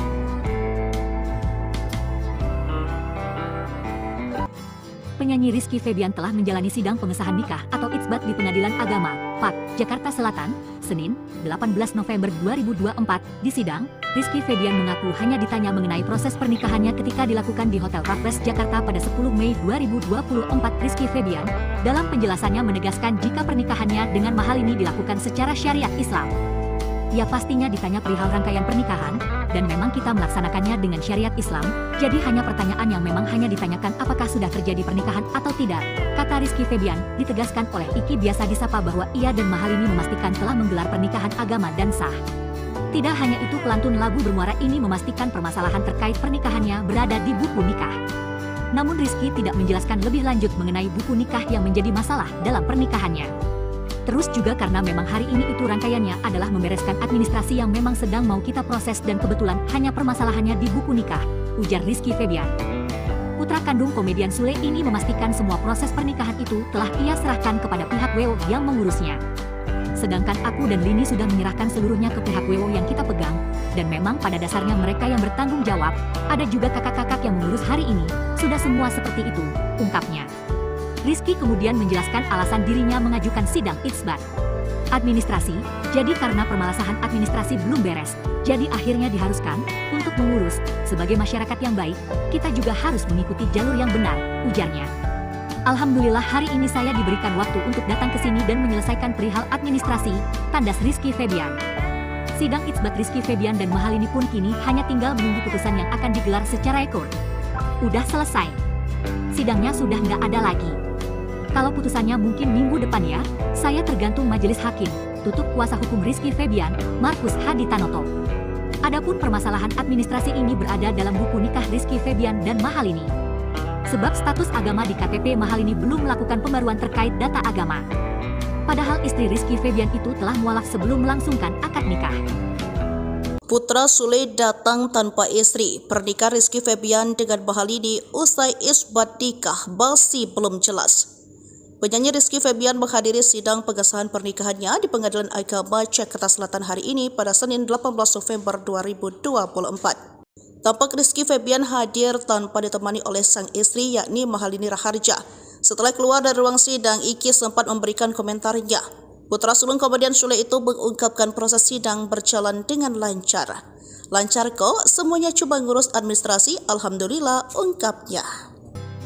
Penyanyi Rizky Febian telah menjalani sidang pengesahan nikah atau itsbat di Pengadilan Agama, PAK, Jakarta Selatan, Senin, 18 November 2024. Di sidang, Rizky Febian mengaku hanya ditanya mengenai proses pernikahannya ketika dilakukan di Hotel Raffles Jakarta pada 10 Mei 2024. Rizky Febian, dalam penjelasannya menegaskan jika pernikahannya dengan Mahalini dilakukan secara syariat Islam. Ya pastinya ditanya perihal rangkaian pernikahan, dan memang kita melaksanakannya dengan syariat Islam, jadi hanya pertanyaan yang memang hanya ditanyakan apakah sudah terjadi pernikahan atau tidak, kata Rizky Febian, ditegaskan oleh Iki biasa disapa bahwa ia dan Mahalini memastikan telah menggelar pernikahan agama dan sah. Tidak hanya itu, pelantun lagu bermuara ini memastikan permasalahan terkait pernikahannya berada di buku nikah. Namun Rizky tidak menjelaskan lebih lanjut mengenai buku nikah yang menjadi masalah dalam pernikahannya. Terus juga karena memang hari ini itu rangkaiannya adalah membereskan administrasi yang memang sedang mau kita proses dan kebetulan hanya permasalahannya di buku nikah, ujar Rizky Febian. Putra kandung komedian Sule ini memastikan semua proses pernikahan itu telah ia serahkan kepada pihak WO yang mengurusnya. Sedangkan aku dan Lini sudah menyerahkan seluruhnya ke pihak WO yang kita pegang, dan memang pada dasarnya mereka yang bertanggung jawab, ada juga kakak-kakak yang mengurus hari ini, sudah semua seperti itu, ungkapnya. Rizky kemudian menjelaskan alasan dirinya mengajukan sidang isbat administrasi, jadi karena permasalahan administrasi belum beres, jadi akhirnya diharuskan untuk mengurus. Sebagai masyarakat yang baik, kita juga harus mengikuti jalur yang benar, ujarnya. Alhamdulillah hari ini saya diberikan waktu untuk datang ke sini dan menyelesaikan perihal administrasi, tandas Rizky Febian. Sidang isbat Rizky Febian dan Mahalini pun kini hanya tinggal menunggu putusan yang akan digelar secara ekor. Udah selesai. Sidangnya sudah nggak ada lagi. Kalau putusannya mungkin minggu depan ya, saya tergantung majelis hakim, tutup kuasa hukum Rizky Febian, Markus Haditanoto. Adapun permasalahan administrasi ini berada dalam buku nikah Rizky Febian dan Mahalini. Sebab status agama di KTP Mahalini belum melakukan pembaruan terkait data agama. Padahal istri Rizky Febian itu telah mualaf sebelum melangsungkan akad nikah. Putra Sule datang tanpa istri. Pernikahan Rizky Febian dengan Mahalini usai isbat nikah masih belum jelas. Penyanyi Rizky Febian menghadiri sidang pengesahan pernikahannya di Pengadilan Agama Jakarta Selatan hari ini pada Senin 18 November 2024. Tampak Rizky Febian hadir tanpa ditemani oleh sang istri yakni Mahalini Raharja. Setelah keluar dari ruang sidang, Iki sempat memberikan komentarnya. Putra sulung komedian Sule itu mengungkapkan proses sidang berjalan dengan lancar. Lancar kok, semuanya cuma ngurus administrasi, alhamdulillah, ungkapnya.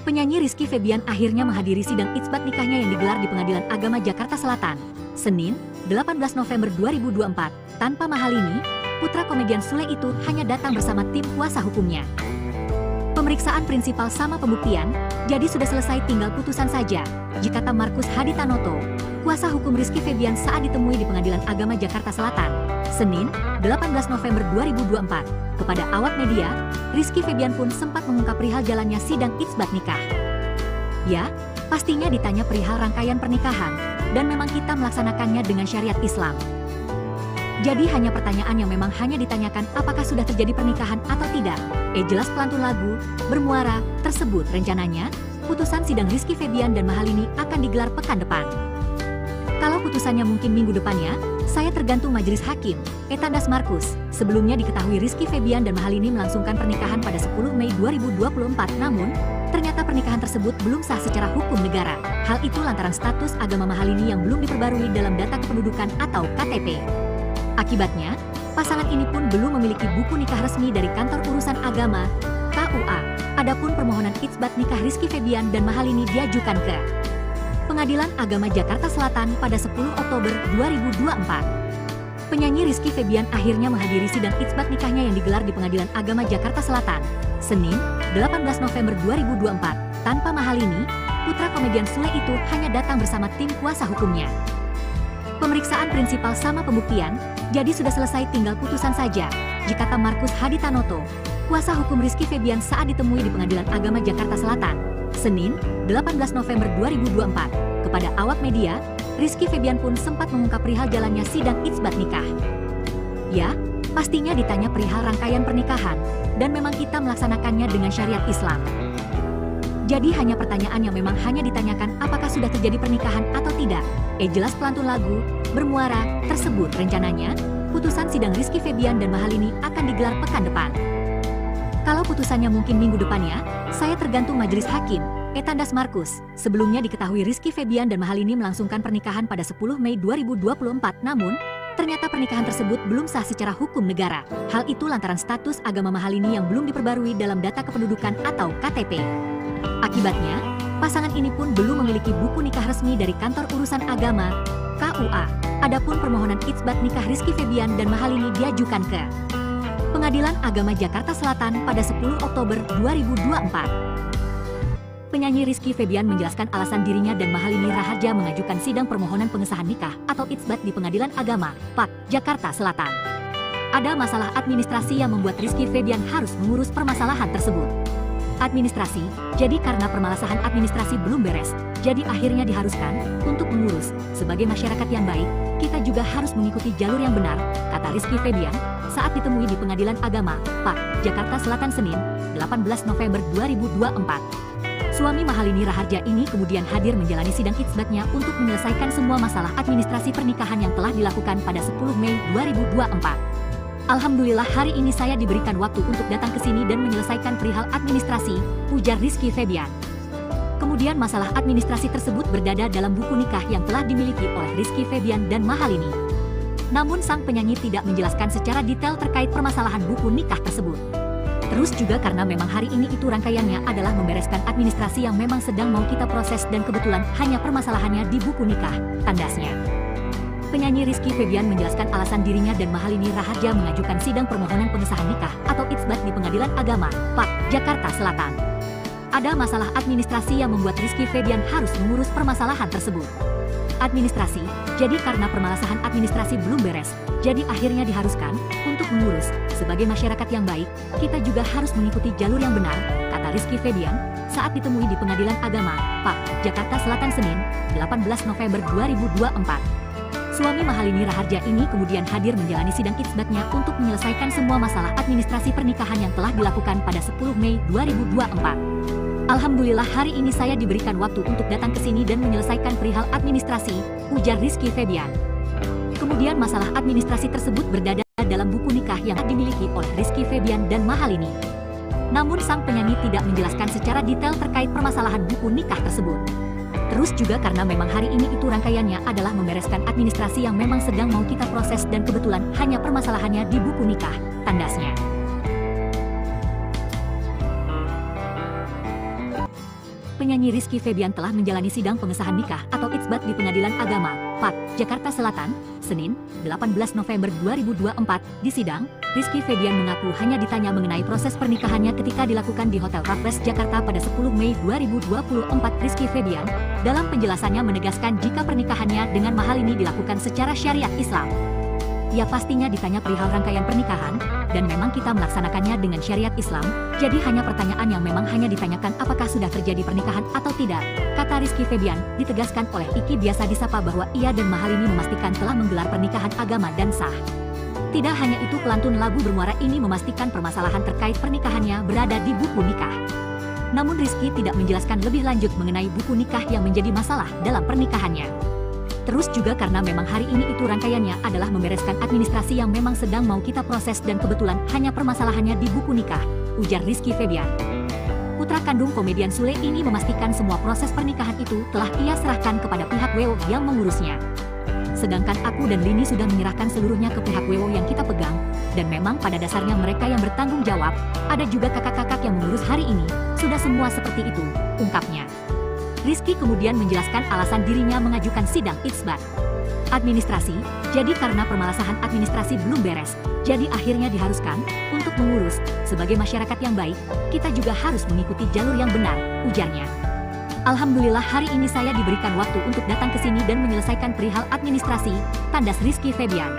Penyanyi Rizky Febian akhirnya menghadiri sidang isbat nikahnya yang digelar di Pengadilan Agama Jakarta Selatan, Senin, 18 November 2024. Tanpa Mahalini, putra komedian Sule itu hanya datang bersama tim kuasa hukumnya. Pemeriksaan prinsipal sama pembuktian, jadi sudah selesai tinggal putusan saja, kata Markus Haditanoto, kuasa hukum Rizky Febian saat ditemui di Pengadilan Agama Jakarta Selatan, Senin, 18 November 2024. Kepada awak media, Rizky Febian pun sempat mengungkap perihal jalannya sidang isbat nikah. Ya, pastinya ditanya perihal rangkaian pernikahan, dan memang kita melaksanakannya dengan syariat Islam. Jadi hanya pertanyaan yang memang hanya ditanyakan apakah sudah terjadi pernikahan atau tidak. Jelas pelantun lagu, bermuara, tersebut rencananya, putusan sidang Rizky Febian dan Mahalini akan digelar pekan depan. Kalau putusannya mungkin minggu depannya, saya tergantung majelis hakim, tandas Markus. Sebelumnya diketahui Rizky Febian dan Mahalini melangsungkan pernikahan pada 10 Mei 2024, namun ternyata pernikahan tersebut belum sah secara hukum negara. Hal itu lantaran status agama Mahalini yang belum diperbarui dalam data kependudukan atau KTP. Akibatnya, pasangan ini pun belum memiliki buku nikah resmi dari Kantor Urusan Agama, KUA. Adapun permohonan isbat nikah Rizky Febian dan Mahalini diajukan ke Pengadilan Agama Jakarta Selatan pada 10 Oktober 2024. Penyanyi Rizky Febian akhirnya menghadiri sidang isbat nikahnya yang digelar di Pengadilan Agama Jakarta Selatan, Senin, 18 November 2024. Tanpa Mahalini, putra komedian Sule itu hanya datang bersama tim kuasa hukumnya. Pemeriksaan prinsipal sama pembuktian, jadi sudah selesai tinggal putusan saja, kata Markus Haditanoto, kuasa hukum Rizky Febian saat ditemui di Pengadilan Agama Jakarta Selatan, Senin, 18 November 2024. Kepada awak media, Rizky Febian pun sempat mengungkap perihal jalannya sidang isbat nikah. Ya, pastinya ditanya perihal rangkaian pernikahan, dan memang kita melaksanakannya dengan syariat Islam. Jadi hanya pertanyaan yang memang hanya ditanyakan apakah sudah terjadi pernikahan atau tidak. Jelas pelantun lagu, bermuara, tersebut rencananya, putusan sidang Rizky Febian dan Mahalini akan digelar pekan depan. Kalau putusannya mungkin minggu depannya, saya tergantung majelis hakim, tandas Markus. Sebelumnya diketahui Rizky Febian dan Mahalini melangsungkan pernikahan pada 10 Mei 2024, namun ternyata pernikahan tersebut belum sah secara hukum negara. Hal itu lantaran status agama Mahalini yang belum diperbarui dalam data kependudukan atau KTP. Akibatnya, pasangan ini pun belum memiliki buku nikah resmi dari Kantor Urusan Agama, KUA. Adapun permohonan isbat nikah Rizky Febian dan Mahalini diajukan ke Pengadilan Agama Jakarta Selatan pada 10 Oktober 2024. Penyanyi Rizky Febian menjelaskan alasan dirinya dan Mahalini Raharja mengajukan sidang permohonan pengesahan nikah atau isbat di Pengadilan Agama, PAK, Jakarta Selatan. Ada masalah administrasi yang membuat Rizky Febian harus mengurus permasalahan tersebut. Administrasi, jadi karena permasalahan administrasi belum beres, jadi akhirnya diharuskan untuk mengurus. Sebagai masyarakat yang baik, kita juga harus mengikuti jalur yang benar, kata Rizky Febian saat ditemui di Pengadilan Agama, PAK, Jakarta Selatan Senin, 18 November 2024. Suami Mahalini Raharja ini kemudian hadir menjalani sidang itsbatnya untuk menyelesaikan semua masalah administrasi pernikahan yang telah dilakukan pada 10 Mei 2024. Alhamdulillah hari ini saya diberikan waktu untuk datang ke sini dan menyelesaikan perihal administrasi, ujar Rizky Febian. Kemudian masalah administrasi tersebut berdada dalam buku nikah yang telah dimiliki oleh Rizky Febian dan Mahalini. Namun sang penyanyi tidak menjelaskan secara detail terkait permasalahan buku nikah tersebut. Terus juga karena memang hari ini itu rangkaiannya adalah membereskan administrasi yang memang sedang mau kita proses dan kebetulan hanya permasalahannya di buku nikah, tandasnya. Penyanyi Rizky Febian menjelaskan alasan dirinya dan Mahalini Raharja mengajukan sidang permohonan pengesahan nikah atau itsbat di Pengadilan Agama, PAK, Jakarta Selatan. Ada masalah administrasi yang membuat Rizky Febian harus mengurus permasalahan tersebut. Administrasi, jadi karena permasalahan administrasi belum beres, jadi akhirnya diharuskan untuk mengurus. Sebagai masyarakat yang baik, kita juga harus mengikuti jalur yang benar, kata Rizky Febian saat ditemui di Pengadilan Agama, PAK, Jakarta Selatan Senin, 18 November 2024. Suami Mahalini Raharja ini kemudian hadir menjalani sidang itsbatnya untuk menyelesaikan semua masalah administrasi pernikahan yang telah dilakukan pada 10 Mei 2024. Alhamdulillah hari ini saya diberikan waktu untuk datang ke sini dan menyelesaikan perihal administrasi, ujar Rizky Febian. Kemudian masalah administrasi tersebut berdada dalam buku nikah yang dimiliki oleh Rizky Febian dan Mahalini. Namun sang penyanyi tidak menjelaskan secara detail terkait permasalahan buku nikah tersebut. Terus juga karena memang hari ini itu rangkaiannya adalah membereskan administrasi yang memang sedang mau kita proses dan kebetulan hanya permasalahannya di buku nikah, tandasnya. Penyanyi Rizky Febian telah menjalani sidang pengesahan nikah atau itsbat di Pengadilan Agama, PAK, Jakarta Selatan, Senin, 18 November 2024. Di sidang, Rizky Febian mengaku hanya ditanya mengenai proses pernikahannya ketika dilakukan di Hotel Raffles Jakarta pada 10 Mei 2024. Rizky Febian dalam penjelasannya menegaskan jika pernikahannya dengan Mahalini dilakukan secara syariat Islam. Ya pastinya ditanya perihal rangkaian pernikahan, dan memang kita melaksanakannya dengan syariat Islam, jadi hanya pertanyaan yang memang hanya ditanyakan apakah sudah terjadi pernikahan atau tidak, kata Rizky Febian. Ditegaskan oleh Iki biasa disapa bahwa ia dan Mahalini memastikan telah menggelar pernikahan agama dan sah. Tidak hanya itu, pelantun lagu bermuara ini memastikan permasalahan terkait pernikahannya berada di buku nikah. Namun Rizky tidak menjelaskan lebih lanjut mengenai buku nikah yang menjadi masalah dalam pernikahannya. Terus juga karena memang hari ini itu rangkaiannya adalah membereskan administrasi yang memang sedang mau kita proses dan kebetulan hanya permasalahannya di buku nikah, ujar Rizky Febian. Putra kandung komedian Sule ini memastikan semua proses pernikahan itu telah ia serahkan kepada pihak WO yang mengurusnya. Sedangkan aku dan Lini sudah menyerahkan seluruhnya ke pihak WO yang kita pegang, dan memang pada dasarnya mereka yang bertanggung jawab, ada juga kakak-kakak yang mengurus hari ini, sudah semua seperti itu, ungkapnya. Rizky kemudian menjelaskan alasan dirinya mengajukan sidang itsbat. Administrasi, jadi karena permasalahan administrasi belum beres, jadi akhirnya diharuskan untuk mengurus. Sebagai masyarakat yang baik, kita juga harus mengikuti jalur yang benar, ujarnya. Alhamdulillah hari ini saya diberikan waktu untuk datang ke sini dan menyelesaikan perihal administrasi, tandas Rizky Febian.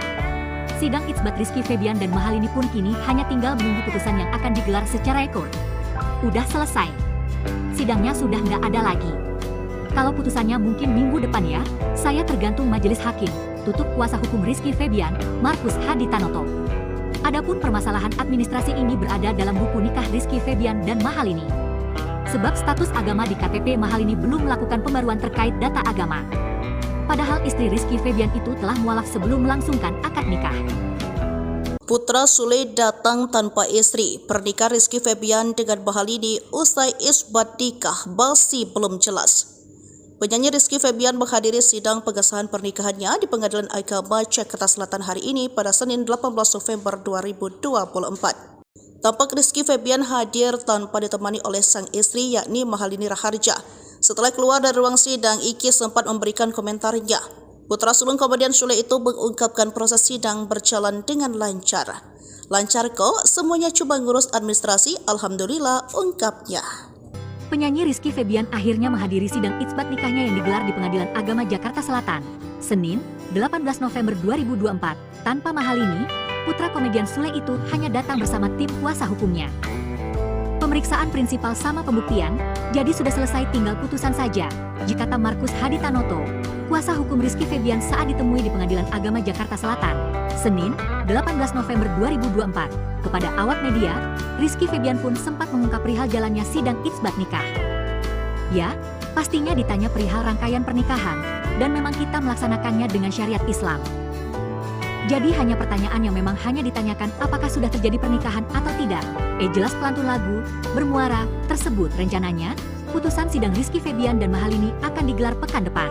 Sidang itsbat Rizky Febian dan Mahalini pun kini hanya tinggal menunggu putusan yang akan digelar secara ekor. Udah selesai. Sidangnya sudah nggak ada lagi. Kalau putusannya mungkin minggu depan ya, saya tergantung majelis hakim, tutup kuasa hukum Rizky Febian, Markus Hadi Tanoto. Adapun permasalahan administrasi ini berada dalam buku nikah Rizky Febian dan Mahalini. Sebab status agama di KTP Mahalini belum melakukan pembaruan terkait data agama. Padahal istri Rizky Febian itu telah mualaf sebelum melangsungkan akad nikah. Putra Sule datang tanpa istri. Pernikahan Rizky Febian dengan Mahalini usai isbat nikah masih belum jelas. Penyanyi Rizky Febian menghadiri sidang pengesahan pernikahannya di Pengadilan Agama Jakarta Selatan hari ini pada Senin 18 November 2024. Tampak Rizky Febian hadir tanpa ditemani oleh sang istri yakni Mahalini Raharja. Setelah keluar dari ruang sidang, Iki sempat memberikan komentarnya. Putra sulung komedian Sule itu mengungkapkan proses sidang berjalan dengan lancar. Lancar kok, semuanya cuma ngurus administrasi, alhamdulillah, ungkapnya. Penyanyi Rizky Febian akhirnya menghadiri sidang itsbat nikahnya yang digelar di Pengadilan Agama Jakarta Selatan, Senin, 18 November 2024. Tanpa Mahalini, putra komedian Sule itu hanya datang bersama tim kuasa hukumnya. Pemeriksaan prinsipal sama pembuktian, jadi sudah selesai tinggal putusan saja, kata Markus Haditanoto, kuasa hukum Rizky Febian saat ditemui di Pengadilan Agama Jakarta Selatan, Senin, 18 November 2024. Kepada awak media, Rizky Febian pun sempat mengungkap perihal jalannya sidang itsbat nikah. Ya, pastinya ditanya perihal rangkaian pernikahan, dan memang kita melaksanakannya dengan syariat Islam. Jadi hanya pertanyaan yang memang hanya ditanyakan apakah sudah terjadi pernikahan atau tidak. Jelas pelantun lagu, bermuara, tersebut rencananya, putusan sidang Rizky Febian dan Mahalini akan digelar pekan depan.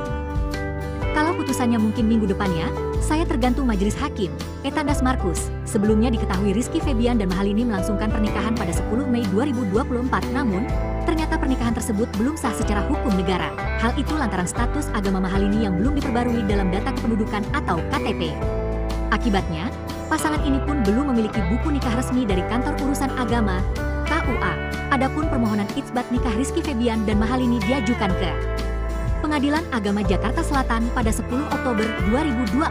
Kalau putusannya mungkin minggu depannya, saya tergantung majelis hakim, tandas Markus. Sebelumnya diketahui Rizky Febian dan Mahalini melangsungkan pernikahan pada 10 Mei 2024, namun, ternyata pernikahan tersebut belum sah secara hukum negara. Hal itu lantaran status agama Mahalini yang belum diperbarui dalam data kependudukan atau KTP. Akibatnya, pasangan ini pun belum memiliki buku nikah resmi dari Kantor Urusan Agama, KUA. Adapun permohonan itsbat nikah Rizky Febian dan Mahalini diajukan ke Pengadilan Agama Jakarta Selatan pada 10 Oktober 2024.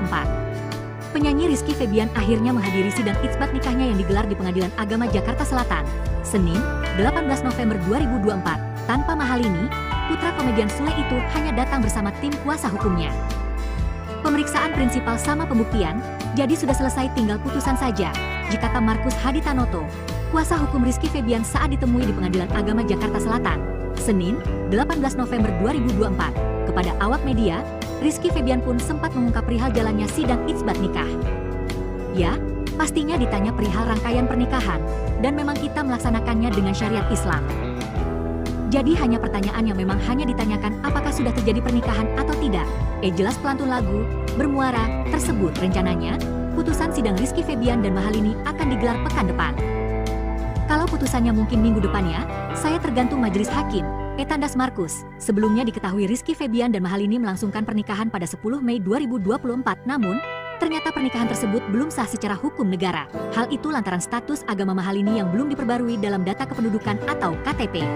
Penyanyi Rizky Febian akhirnya menghadiri sidang itsbat nikahnya yang digelar di Pengadilan Agama Jakarta Selatan, Senin, 18 November 2024. Tanpa Mahalini, putra komedian Sule itu hanya datang bersama tim kuasa hukumnya. Pemeriksaan prinsipal sama pembuktian, jadi sudah selesai tinggal putusan saja, kata Markus Haditanoto, kuasa hukum Rizky Febian saat ditemui di Pengadilan Agama Jakarta Selatan, Senin, 18 November 2024. Kepada awak media, Rizky Febian pun sempat mengungkap perihal jalannya sidang itsbat nikah. Ya, pastinya ditanya perihal rangkaian pernikahan, dan memang kita melaksanakannya dengan syariat Islam. Jadi hanya pertanyaan yang memang hanya ditanyakan apakah sudah terjadi pernikahan atau tidak. Jelas pelantun lagu, bermuara, tersebut rencananya, putusan sidang Rizky Febian dan Mahalini akan digelar pekan depan. Kalau putusannya mungkin minggu depannya, saya tergantung majelis hakim, tandas Markus. Sebelumnya diketahui Rizky Febian dan Mahalini melangsungkan pernikahan pada 10 Mei 2024, namun, ternyata pernikahan tersebut belum sah secara hukum negara. Hal itu lantaran status agama Mahalini yang belum diperbarui dalam data kependudukan atau KTP.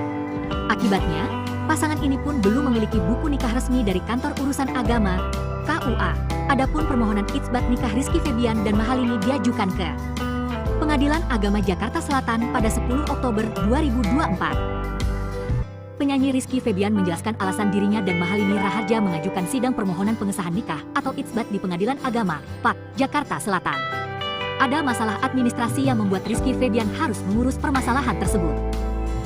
Akibatnya, pasangan ini pun belum memiliki buku nikah resmi dari Kantor Urusan Agama, KUA. Adapun permohonan itsbat nikah Rizky Febian dan Mahalini diajukan ke Pengadilan Agama Jakarta Selatan pada 10 Oktober 2024. Penyanyi Rizky Febian menjelaskan alasan dirinya dan Mahalini Raharja mengajukan sidang permohonan pengesahan nikah atau itsbat di Pengadilan Agama, PAK, Jakarta Selatan. Ada masalah administrasi yang membuat Rizky Febian harus mengurus permasalahan tersebut.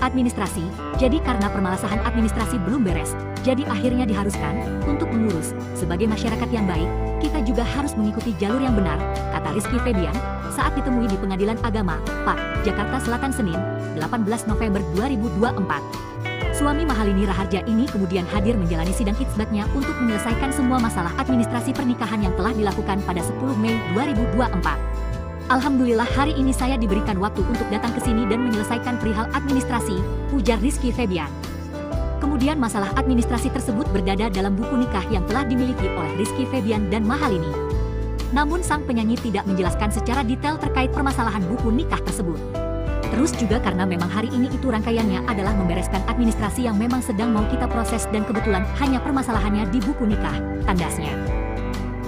Administrasi, jadi karena permasalahan administrasi belum beres, jadi akhirnya diharuskan untuk mengurus. Sebagai masyarakat yang baik, kita juga harus mengikuti jalur yang benar, kata Rizky Febian saat ditemui di Pengadilan Agama, PAK, Jakarta Selatan Senin, 18 November 2024. Suami Mahalini Raharja ini kemudian hadir menjalani sidang itsbatnya untuk menyelesaikan semua masalah administrasi pernikahan yang telah dilakukan pada 10 Mei 2024. Alhamdulillah hari ini saya diberikan waktu untuk datang ke sini dan menyelesaikan perihal administrasi, ujar Rizky Febian. Kemudian masalah administrasi tersebut berdada dalam buku nikah yang telah dimiliki oleh Rizky Febian dan Mahalini. Namun sang penyanyi tidak menjelaskan secara detail terkait permasalahan buku nikah tersebut. Terus juga karena memang hari ini itu rangkaiannya adalah membereskan administrasi yang memang sedang mau kita proses dan kebetulan hanya permasalahannya di buku nikah, tandasnya.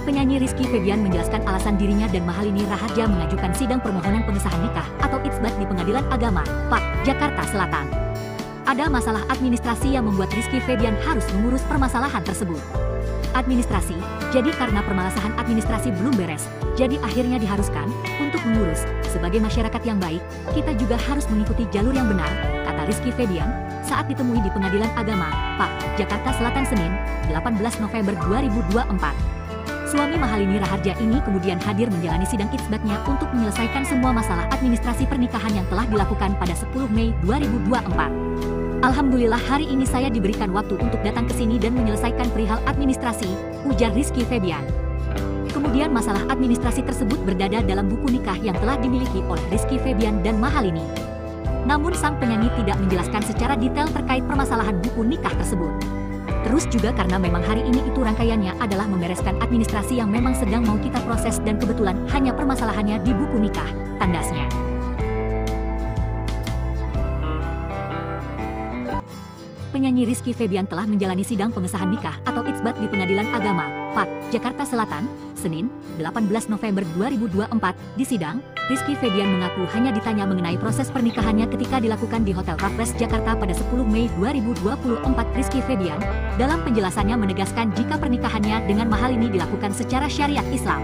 Penyanyi Rizky Febian menjelaskan alasan dirinya dan Mahalini Raharja mengajukan sidang permohonan pengesahan nikah atau itsbat di Pengadilan Agama, PAK, Jakarta Selatan. Ada masalah administrasi yang membuat Rizky Febian harus mengurus permasalahan tersebut. Administrasi, jadi karena permasalahan administrasi belum beres, jadi akhirnya diharuskan untuk mengurus. Sebagai masyarakat yang baik, kita juga harus mengikuti jalur yang benar, kata Rizky Febian saat ditemui di Pengadilan Agama, PAK, Jakarta Selatan Senin, 18 November 2024. Suami Mahalini Raharja ini kemudian hadir menjalani sidang itsbatnya untuk menyelesaikan semua masalah administrasi pernikahan yang telah dilakukan pada 10 Mei 2024. Alhamdulillah hari ini saya diberikan waktu untuk datang ke sini dan menyelesaikan perihal administrasi, ujar Rizky Febian. Kemudian masalah administrasi tersebut berdada dalam buku nikah yang telah dimiliki oleh Rizky Febian dan Mahalini. Namun sang penyanyi tidak menjelaskan secara detail terkait permasalahan buku nikah tersebut. Terus juga karena memang hari ini itu rangkaiannya adalah membereskan administrasi yang memang sedang mau kita proses dan kebetulan hanya permasalahannya di buku nikah, tandasnya. Penyanyi Rizky Febian telah menjalani sidang pengesahan nikah atau itsbat di Pengadilan Agama, PAK, Jakarta Selatan, Senin, 18 November 2024. Di sidang, Rizky Febian mengaku hanya ditanya mengenai proses pernikahannya ketika dilakukan di Hotel Raffles Jakarta pada 10 Mei 2024. Rizky Febian dalam penjelasannya menegaskan jika pernikahannya dengan mahal ini dilakukan secara syariat Islam.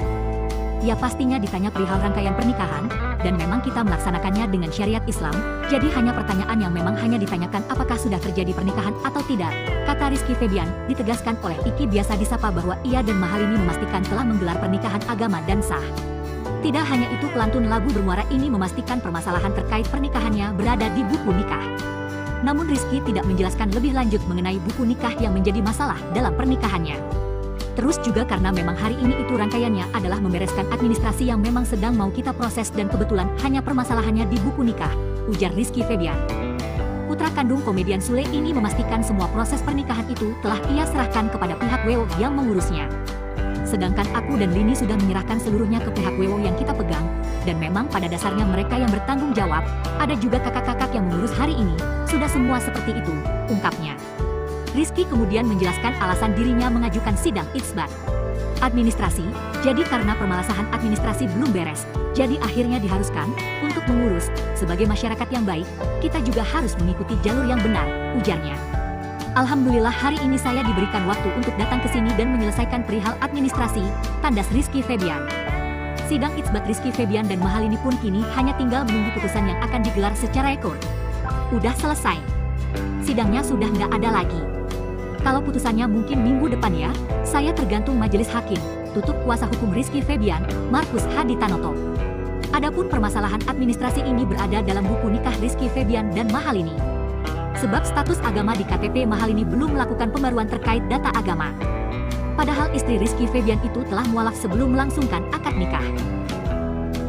Ya, pastinya ditanya perihal rangkaian pernikahan, dan memang kita melaksanakannya dengan syariat Islam, jadi hanya pertanyaan yang memang hanya ditanyakan apakah sudah terjadi pernikahan atau tidak, kata Rizky Febian. Ditegaskan oleh Iki biasa disapa bahwa ia dan mahal ini memastikan telah menggelar pernikahan agama dan sah. Tidak hanya itu, pelantun lagu bermuara ini memastikan permasalahan terkait pernikahannya berada di buku nikah. Namun Rizky tidak menjelaskan lebih lanjut mengenai buku nikah yang menjadi masalah dalam pernikahannya. Terus juga karena memang hari ini itu rangkaiannya adalah membereskan administrasi yang memang sedang mau kita proses dan kebetulan hanya permasalahannya di buku nikah, ujar Rizky Febian. Putra kandung komedian Sule ini memastikan semua proses pernikahan itu telah ia serahkan kepada pihak WO yang mengurusnya. Sedangkan aku dan Lini sudah menyerahkan seluruhnya ke pihak WO yang kita pegang, dan memang pada dasarnya mereka yang bertanggung jawab, ada juga kakak-kakak yang mengurus hari ini, sudah semua seperti itu, ungkapnya. Rizky kemudian menjelaskan alasan dirinya mengajukan sidang isbat administrasi, jadi karena permasalahan administrasi belum beres, jadi akhirnya diharuskan untuk mengurus. Sebagai masyarakat yang baik, kita juga harus mengikuti jalur yang benar, ujarnya. Alhamdulillah hari ini saya diberikan waktu untuk datang ke sini dan menyelesaikan perihal administrasi, tandas Rizky Febian. Sidang isbat Rizky Febian dan mahal ini pun kini hanya tinggal menunggu putusan yang akan digelar secara ekor. Udah selesai. Sidangnya sudah nggak ada lagi. Kalau putusannya mungkin minggu depan ya, saya tergantung majelis hakim, tutup kuasa hukum Rizky Febian, Markus Haditanoto. Adapun permasalahan administrasi ini berada dalam buku nikah Rizky Febian dan mahal ini. Sebab status agama di KTP mahal ini belum melakukan pembaruan terkait data agama. Padahal istri Rizky Febian itu telah mualaf sebelum melangsungkan akad nikah.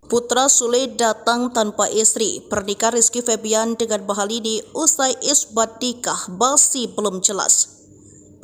Putra Sule datang tanpa istri. Pernikahan Rizky Febian dengan mahal ini usai isbat nikah masih belum jelas.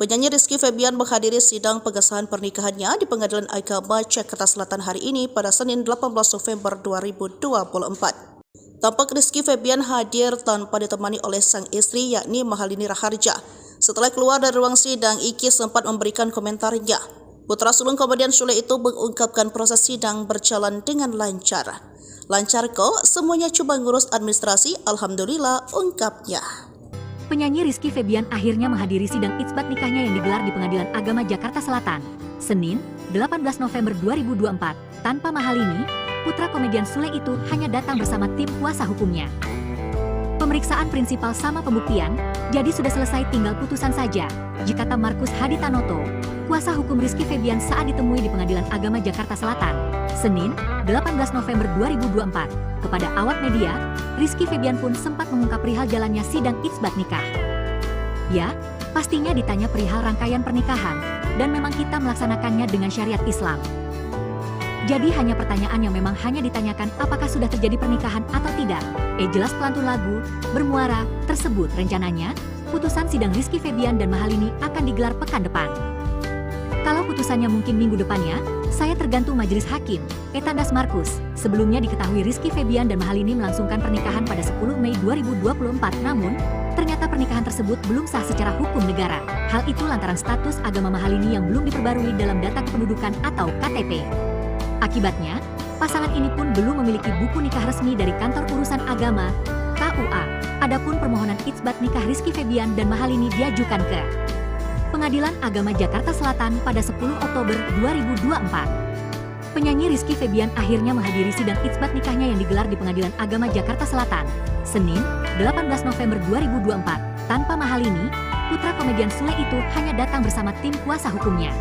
Penyanyi Rizky Febian menghadiri sidang pengesahan pernikahannya di Pengadilan Agama Jakarta Selatan hari ini pada Senin 18 November 2024. Tampak Rizky Febian hadir tanpa ditemani oleh sang istri yakni Mahalini Raharja. Setelah keluar dari ruang sidang, Iki sempat memberikan komentarnya. Putra sulung komedian Sule itu mengungkapkan proses sidang berjalan dengan lancar. Lancar kok, semuanya cuma ngurus administrasi, alhamdulillah, ungkapnya. Penyanyi Rizky Febian akhirnya menghadiri sidang isbat nikahnya yang digelar di Pengadilan Agama Jakarta Selatan, Senin, 18 November 2024. Tanpa Mahalini, putra komedian Sule itu hanya datang bersama tim kuasa hukumnya. Pemeriksaan prinsipal sama pembuktian, jadi sudah selesai tinggal putusan saja, kata Markus Haditanoto, kuasa hukum Rizky Febian saat ditemui di Pengadilan Agama Jakarta Selatan, Senin, 18 November 2024. Kepada awak media, Rizky Febian pun sempat mengungkap perihal jalannya sidang isbat nikah. Ya, pastinya ditanya perihal rangkaian pernikahan, dan memang kita melaksanakannya dengan syariat Islam. Jadi hanya pertanyaan yang memang hanya ditanyakan apakah sudah terjadi pernikahan atau tidak. Jelas pelantun lagu bermuara tersebut rencananya, putusan sidang Rizky Febian dan Mahalini akan digelar pekan depan. Kalau putusannya mungkin minggu depannya, saya tergantung majelis hakim, tandas Markus. Sebelumnya diketahui Rizky Febian dan Mahalini melangsungkan pernikahan pada 10 Mei 2024, namun ternyata pernikahan tersebut belum sah secara hukum negara. Hal itu lantaran status agama Mahalini yang belum diperbarui dalam data kependudukan atau KTP. Akibatnya, pasangan ini pun belum memiliki buku nikah resmi dari Kantor Urusan Agama, KUA. Adapun permohonan isbat nikah Rizky Febian dan Mahalini diajukan ke Pengadilan Agama Jakarta Selatan pada 10 Oktober 2024. Penyanyi Rizky Febian akhirnya menghadiri sidang isbat nikahnya yang digelar di Pengadilan Agama Jakarta Selatan, Senin, 18 November 2024. Tanpa Mahalini, putra komedian Sule itu hanya datang bersama tim kuasa hukumnya.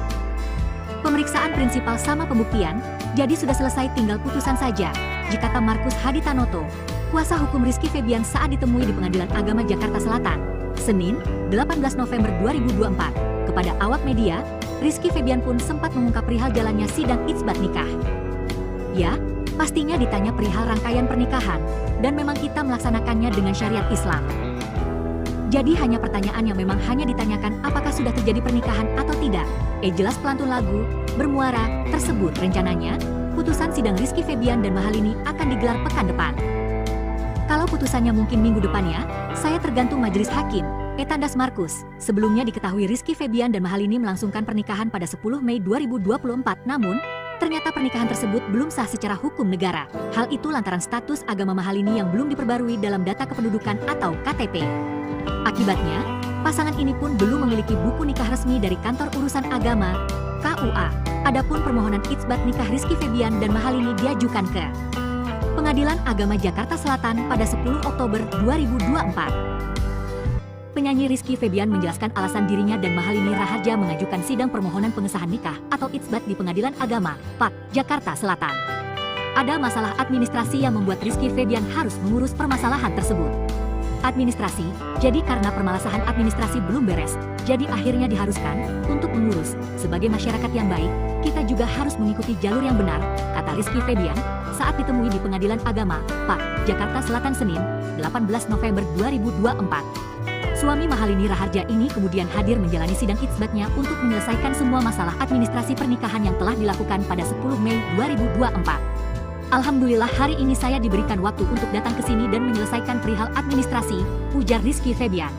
Pemeriksaan prinsipal sama pembuktian, jadi sudah selesai tinggal putusan saja, kata Markus Haditanoto, kuasa hukum Rizky Febian saat ditemui di Pengadilan Agama Jakarta Selatan, Senin, 18 November 2024. Kepada awak media, Rizky Febian pun sempat mengungkap perihal jalannya sidang isbat nikah. Ya, pastinya ditanya perihal rangkaian pernikahan, dan memang kita melaksanakannya dengan syariat Islam. Jadi hanya pertanyaan yang memang hanya ditanyakan apakah sudah terjadi pernikahan atau tidak. Jelas pelantun lagu bermuara tersebut rencananya, putusan sidang Rizky Febian dan Mahalini akan digelar pekan depan. Kalau putusannya mungkin minggu depannya, saya tergantung majelis hakim, tandas Markus. Sebelumnya diketahui Rizky Febian dan Mahalini melangsungkan pernikahan pada 10 Mei 2024, namun Ternyata pernikahan tersebut belum sah secara hukum negara. Hal itu lantaran status agama Mahalini yang belum diperbarui dalam data kependudukan atau KTP. Akibatnya, pasangan ini pun belum memiliki buku nikah resmi dari Kantor Urusan Agama, KUA. Adapun permohonan itsbat nikah Rizky Febian dan Mahalini diajukan ke Pengadilan Agama Jakarta Selatan pada 10 Oktober 2024. Penyanyi Rizky Febian menjelaskan alasan dirinya dan Mahalini Raharja mengajukan sidang permohonan pengesahan nikah atau itsbat di Pengadilan Agama, PAK, Jakarta Selatan. Ada masalah administrasi yang membuat Rizky Febian harus mengurus permasalahan tersebut. Administrasi, jadi karena permasalahan administrasi belum beres, jadi akhirnya diharuskan untuk mengurus. Sebagai masyarakat yang baik, kita juga harus mengikuti jalur yang benar, kata Rizky Febian saat ditemui di Pengadilan Agama, PAK, Jakarta Selatan Senin, 18 November 2024. Suami Mahalini Raharja ini kemudian hadir menjalani sidang itsbatnya untuk menyelesaikan semua masalah administrasi pernikahan yang telah dilakukan pada 10 Mei 2024. Alhamdulillah hari ini saya diberikan waktu untuk datang ke sini dan menyelesaikan perihal administrasi, ujar Rizky Febian.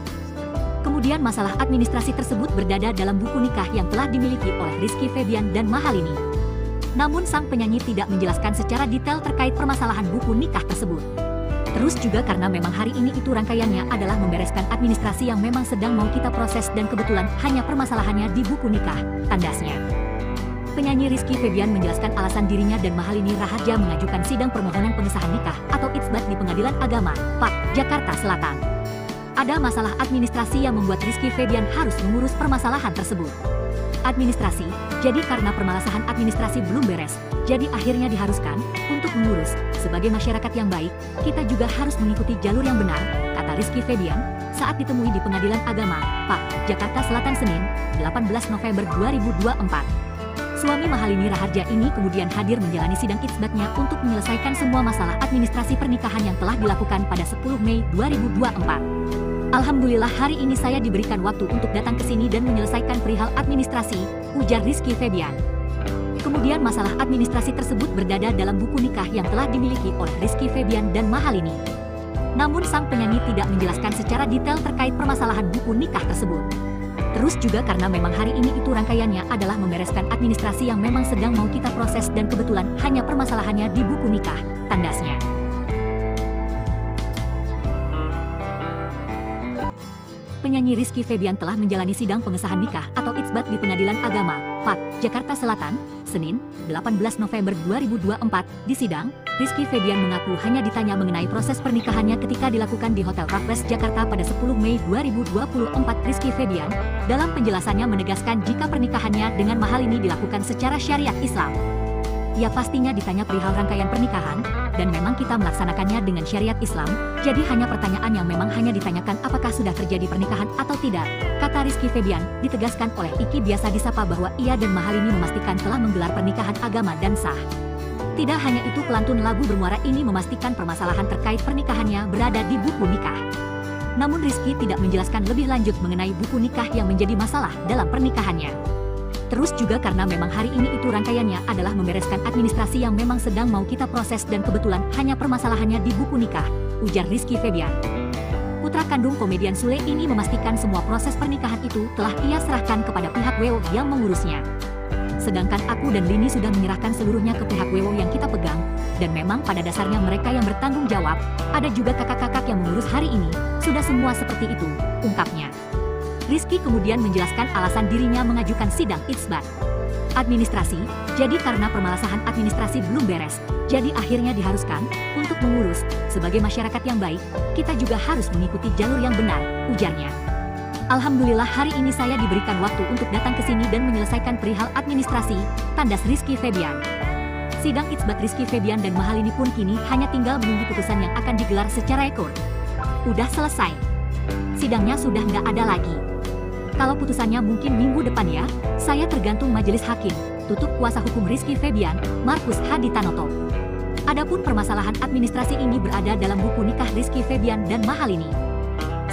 Kemudian masalah administrasi tersebut berdada dalam buku nikah yang telah dimiliki oleh Rizky Febian dan Mahalini. Namun sang penyanyi tidak menjelaskan secara detail terkait permasalahan buku nikah tersebut. Terus juga karena memang hari ini itu rangkaiannya adalah membereskan administrasi yang memang sedang mau kita proses dan kebetulan hanya permasalahannya di buku nikah, tandasnya. Penyanyi Rizky Febian menjelaskan alasan dirinya dan Mahalini Raharja mengajukan sidang permohonan pengesahan nikah atau itsbat di Pengadilan Agama, PAK, Jakarta Selatan. Ada masalah administrasi yang membuat Rizky Febian harus mengurus permasalahan tersebut. Administrasi, jadi karena permasalahan administrasi belum beres, jadi akhirnya diharuskan untuk mengurus. Sebagai masyarakat yang baik, kita juga harus mengikuti jalur yang benar, kata Rizky Febian saat ditemui di Pengadilan Agama, PAK, Jakarta Selatan Senin, 18 November 2024. Suami Mahalini Raharja ini kemudian hadir menjalani sidang itsbatnya untuk menyelesaikan semua masalah administrasi pernikahan yang telah dilakukan pada 10 Mei 2024. Alhamdulillah hari ini saya diberikan waktu untuk datang ke sini dan menyelesaikan perihal administrasi, ujar Rizky Febian. Kemudian masalah administrasi tersebut berdada dalam buku nikah yang telah dimiliki oleh Rizky Febian dan Mahalini. Namun sang penyanyi tidak menjelaskan secara detail terkait permasalahan buku nikah tersebut. Terus juga karena memang hari ini itu rangkaiannya adalah membereskan administrasi yang memang sedang mau kita proses dan kebetulan hanya permasalahannya di buku nikah, tandasnya. Penyanyi Rizky Febian telah menjalani sidang pengesahan nikah atau itsbat di Pengadilan Agama, PAK, Jakarta Selatan, Senin, 18 November 2024. Di sidang, Rizky Febian mengaku hanya ditanya mengenai proses pernikahannya ketika dilakukan di Hotel Raffles Jakarta pada 10 Mei 2024. Rizky Febian dalam penjelasannya menegaskan jika pernikahannya dengan Mahalini dilakukan secara syariat Islam. Ya pastinya ditanya perihal rangkaian pernikahan, dan memang kita melaksanakannya dengan syariat Islam, jadi hanya pertanyaan yang memang hanya ditanyakan apakah sudah terjadi pernikahan atau tidak, kata Rizky Febian. Ditegaskan oleh Iki biasa disapa bahwa ia dan Mahalini memastikan telah menggelar pernikahan agama dan sah. Tidak hanya itu, pelantun lagu bermuara ini memastikan permasalahan terkait pernikahannya berada di buku nikah. Namun Rizky tidak menjelaskan lebih lanjut mengenai buku nikah yang menjadi masalah dalam pernikahannya. Terus juga karena memang hari ini itu rangkaiannya adalah membereskan administrasi yang memang sedang mau kita proses dan kebetulan hanya permasalahannya di buku nikah, ujar Rizky Febian. Putra kandung komedian Sule ini memastikan semua proses pernikahan itu telah ia serahkan kepada pihak WO yang mengurusnya. Sedangkan aku dan Lini sudah menyerahkan seluruhnya ke pihak WO yang kita pegang, dan memang pada dasarnya mereka yang bertanggung jawab, ada juga kakak-kakak yang mengurus hari ini, sudah semua seperti itu, ungkapnya. Rizky kemudian menjelaskan alasan dirinya mengajukan sidang itsbat administrasi, jadi karena permasalahan administrasi belum beres, jadi akhirnya diharuskan untuk mengurus. Sebagai masyarakat yang baik, kita juga harus mengikuti jalur yang benar, ujarnya. Alhamdulillah hari ini saya diberikan waktu untuk datang ke sini dan menyelesaikan perihal administrasi, tandas Rizky Febian. Sidang itsbat Rizky Febian dan Mahalini pun kini hanya tinggal menunggu putusan yang akan digelar secara ekor. Udah selesai. Sidangnya sudah nggak ada lagi. Kalau putusannya mungkin minggu depan ya, saya tergantung majelis hakim, tutup kuasa hukum Rizky Febian, Markus Hadi Tanoto. Adapun permasalahan administrasi ini berada dalam buku nikah Rizky Febian dan Mahalini.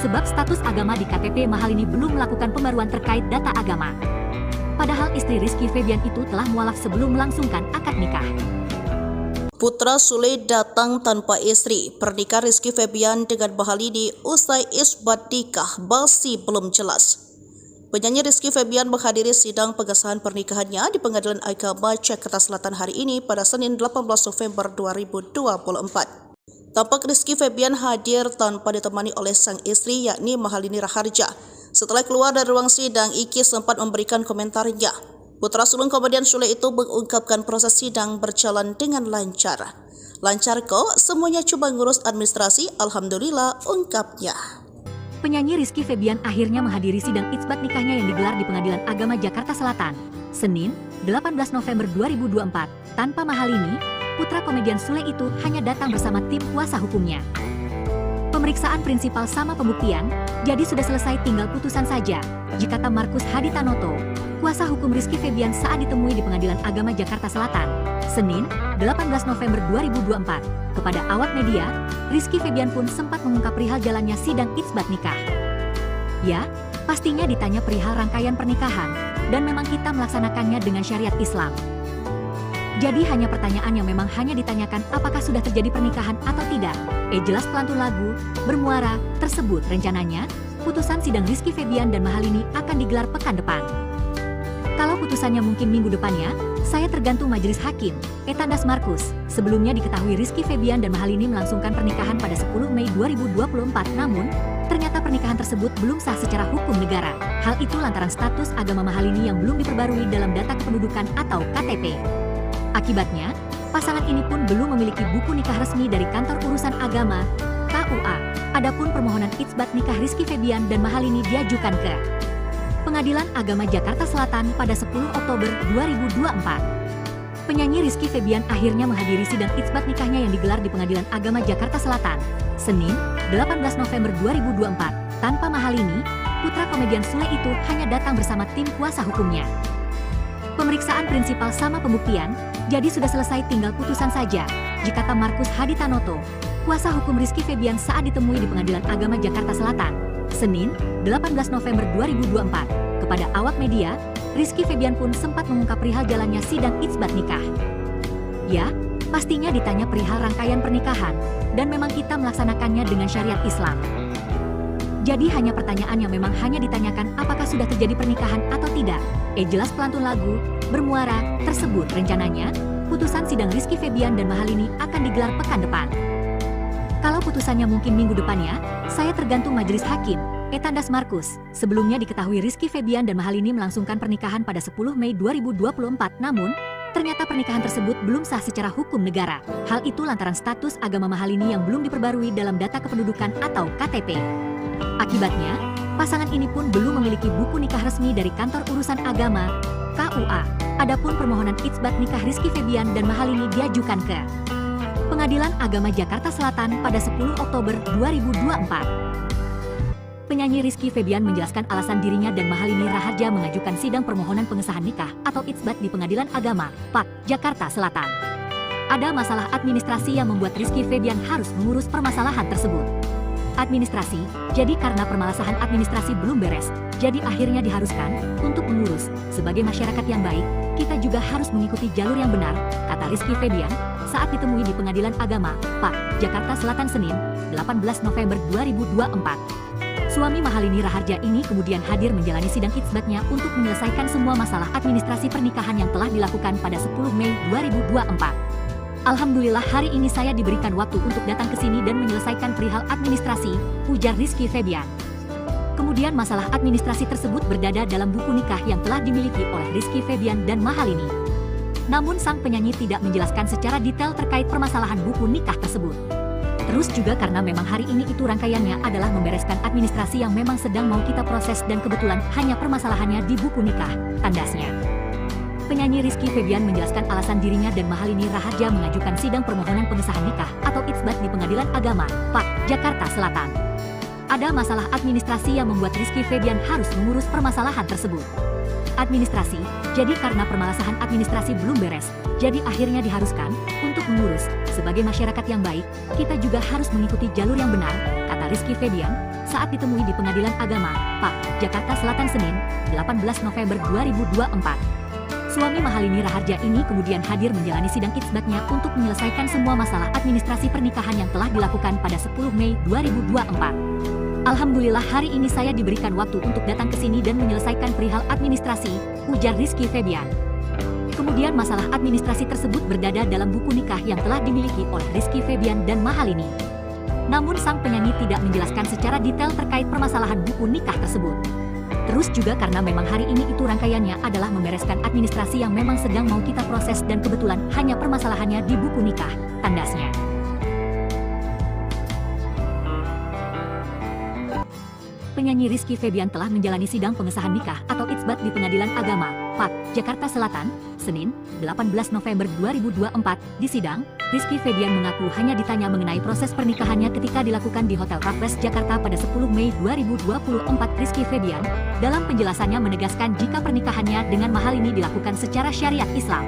Sebab status agama di KTP Mahalini belum melakukan pembaruan terkait data agama. Padahal istri Rizky Febian itu telah mualaf sebelum melangsungkan akad nikah. Putra Sule datang tanpa istri. Pernikahan Rizky Febian dengan Mahalini usai isbat nikah masih belum jelas. Penyanyi Rizky Febian menghadiri sidang pengesahan pernikahannya di Pengadilan Agama Jakarta Selatan hari ini pada Senin 18 November 2024. Tampak Rizky Febian hadir tanpa ditemani oleh sang istri yakni Mahalini Raharja. Setelah keluar dari ruang sidang, Iki sempat memberikan komentarnya. Putra sulung komedian Sule itu mengungkapkan proses sidang berjalan dengan lancar. Lancar kok, semuanya cuma ngurus administrasi, alhamdulillah, ungkapnya. Penyanyi Rizky Febian akhirnya menghadiri sidang itsbat nikahnya yang digelar di Pengadilan Agama Jakarta Selatan, Senin, 18 November 2024. Tanpa Mahalini, putra komedian Sule itu hanya datang bersama tim kuasa hukumnya. Pemeriksaan prinsipal sama pembuktian, jadi sudah selesai tinggal putusan saja, jika kata Markus Haditanoto, kuasa hukum Rizky Febian saat ditemui di Pengadilan Agama Jakarta Selatan, Senin, 18 November 2024. Kepada awak media, Rizky Febian pun sempat mengungkap perihal jalannya sidang itsbat nikah. Ya, pastinya ditanya perihal rangkaian pernikahan, dan memang kita melaksanakannya dengan syariat Islam. Jadi hanya pertanyaan yang memang hanya ditanyakan apakah sudah terjadi pernikahan atau tidak. Jelas pelantun lagu, bermuara, tersebut rencananya, putusan sidang Rizky Febian dan Mahalini akan digelar pekan depan. Kalau putusannya mungkin minggu depannya, saya tergantung majelis hakim, Etandas Markus. Sebelumnya diketahui Rizky Febian dan Mahalini melangsungkan pernikahan pada 10 Mei 2024, namun ternyata pernikahan tersebut belum sah secara hukum negara. Hal itu lantaran status agama Mahalini yang belum diperbarui dalam data kependudukan atau KTP. Akibatnya, pasangan ini pun belum memiliki buku nikah resmi dari Kantor Urusan Agama, KUA. Adapun permohonan itsbat nikah Rizky Febian dan Mahalini diajukan ke Pengadilan Agama Jakarta Selatan pada 10 Oktober 2024. Penyanyi Rizky Febian akhirnya menghadiri sidang itsbat nikahnya yang digelar di Pengadilan Agama Jakarta Selatan, Senin, 18 November 2024. Tanpa Mahalini, putra komedian Sule itu hanya datang bersama tim kuasa hukumnya. Pemeriksaan prinsipal sama pembuktian, jadi sudah selesai tinggal putusan saja, jika kata Markus Haditanoto, kuasa hukum Rizky Febian saat ditemui di Pengadilan Agama Jakarta Selatan, Senin, 18 November 2024. Kepada awak media, Rizky Febian pun sempat mengungkap perihal jalannya sidang itsbat nikah. Ya, pastinya ditanya perihal rangkaian pernikahan, dan memang kita melaksanakannya dengan syariat Islam. Jadi hanya pertanyaan yang memang hanya ditanyakan apakah sudah terjadi pernikahan atau tidak. Jelas pelantun lagu, bermuara, tersebut rencananya, putusan sidang Rizky Febian dan Mahalini akan digelar pekan depan. Kalau putusannya mungkin minggu depannya, saya tergantung majelis hakim, Etandas Markus. Sebelumnya diketahui Rizky Febian dan Mahalini melangsungkan pernikahan pada 10 Mei 2024, namun ternyata pernikahan tersebut belum sah secara hukum negara. Hal itu lantaran status agama Mahalini yang belum diperbarui dalam data kependudukan atau KTP. Akibatnya, pasangan ini pun belum memiliki buku nikah resmi dari Kantor Urusan Agama, KUA. Adapun permohonan itsbat nikah Rizky Febian dan Mahalini diajukan ke Pengadilan Agama Jakarta Selatan pada 10 Oktober 2024. Penyanyi Rizky Febian menjelaskan alasan dirinya dan Mahalini Raharja mengajukan sidang permohonan pengesahan nikah atau itsbat di Pengadilan Agama, PAK, Jakarta Selatan. Ada masalah administrasi yang membuat Rizky Febian harus mengurus permasalahan tersebut. Administrasi, jadi karena permasalahan administrasi belum beres, jadi akhirnya diharuskan untuk mengurus. Sebagai masyarakat yang baik, kita juga harus mengikuti jalur yang benar, kata Rizky Febian saat ditemui di Pengadilan Agama, PAK, Jakarta Selatan Senin, 18 November 2024. Suami Mahalini Raharja ini kemudian hadir menjalani sidang itsbatnya untuk menyelesaikan semua masalah administrasi pernikahan yang telah dilakukan pada 10 Mei 2024. Alhamdulillah hari ini saya diberikan waktu untuk datang ke sini dan menyelesaikan perihal administrasi, ujar Rizky Febian. Kemudian masalah administrasi tersebut berdada dalam buku nikah yang telah dimiliki oleh Rizky Febian dan Mahalini. Namun sang penyanyi tidak menjelaskan secara detail terkait permasalahan buku nikah tersebut. Terus juga karena memang hari ini itu rangkaiannya adalah membereskan administrasi yang memang sedang mau kita proses dan kebetulan hanya permasalahannya di buku nikah, tandasnya. Penyanyi Rizky Febian menjelaskan alasan dirinya dan Mahalini Raharja mengajukan sidang permohonan pengesahan nikah atau itsbat di Pengadilan Agama, PAK, Jakarta Selatan. Ada masalah administrasi yang membuat Rizky Febian harus mengurus permasalahan tersebut. Administrasi, jadi karena permasalahan administrasi belum beres, jadi akhirnya diharuskan untuk mengurus. Sebagai masyarakat yang baik, kita juga harus mengikuti jalur yang benar, kata Rizky Febian saat ditemui di Pengadilan Agama, PAK, Jakarta Selatan Senin, 18 November 2024. Suami Mahalini Raharja ini kemudian hadir menjalani sidang itsbatnya untuk menyelesaikan semua masalah administrasi pernikahan yang telah dilakukan pada 10 Mei 2024. Alhamdulillah hari ini saya diberikan waktu untuk datang ke sini dan menyelesaikan perihal administrasi, ujar Rizky Febian. Kemudian masalah administrasi tersebut berdada dalam buku nikah yang telah dimiliki oleh Rizky Febian dan Mahalini. Namun sang penyanyi tidak menjelaskan secara detail terkait permasalahan buku nikah tersebut. Terus juga karena memang hari ini itu rangkaiannya adalah membereskan administrasi yang memang sedang mau kita proses dan kebetulan hanya permasalahannya di buku nikah, tandasnya. Penyanyi Rizky Febian telah menjalani sidang pengesahan nikah atau itsbat di Pengadilan Agama, PAT, Jakarta Selatan, Senin, 18 November 2024. Di sidang, Rizky Febian mengaku hanya ditanya mengenai proses pernikahannya ketika dilakukan di Hotel Raffles Jakarta pada 10 Mei 2024. Rizky Febian, dalam penjelasannya menegaskan jika pernikahannya dengan Mahalini dilakukan secara syariat Islam.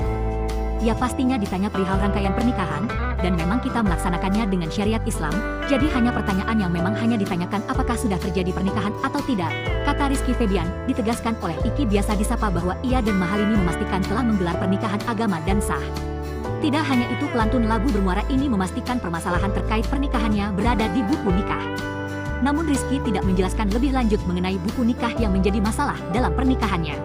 Ya pastinya ditanya perihal rangkaian pernikahan, dan memang kita melaksanakannya dengan syariat Islam, jadi hanya pertanyaan yang memang hanya ditanyakan apakah sudah terjadi pernikahan atau tidak, kata Rizky Febian. Ditegaskan oleh Iki biasa disapa bahwa ia dan Mahalini memastikan telah menggelar pernikahan agama dan sah. Tidak hanya itu, pelantun lagu bermuara ini memastikan permasalahan terkait pernikahannya berada di buku nikah. Namun Rizky tidak menjelaskan lebih lanjut mengenai buku nikah yang menjadi masalah dalam pernikahannya.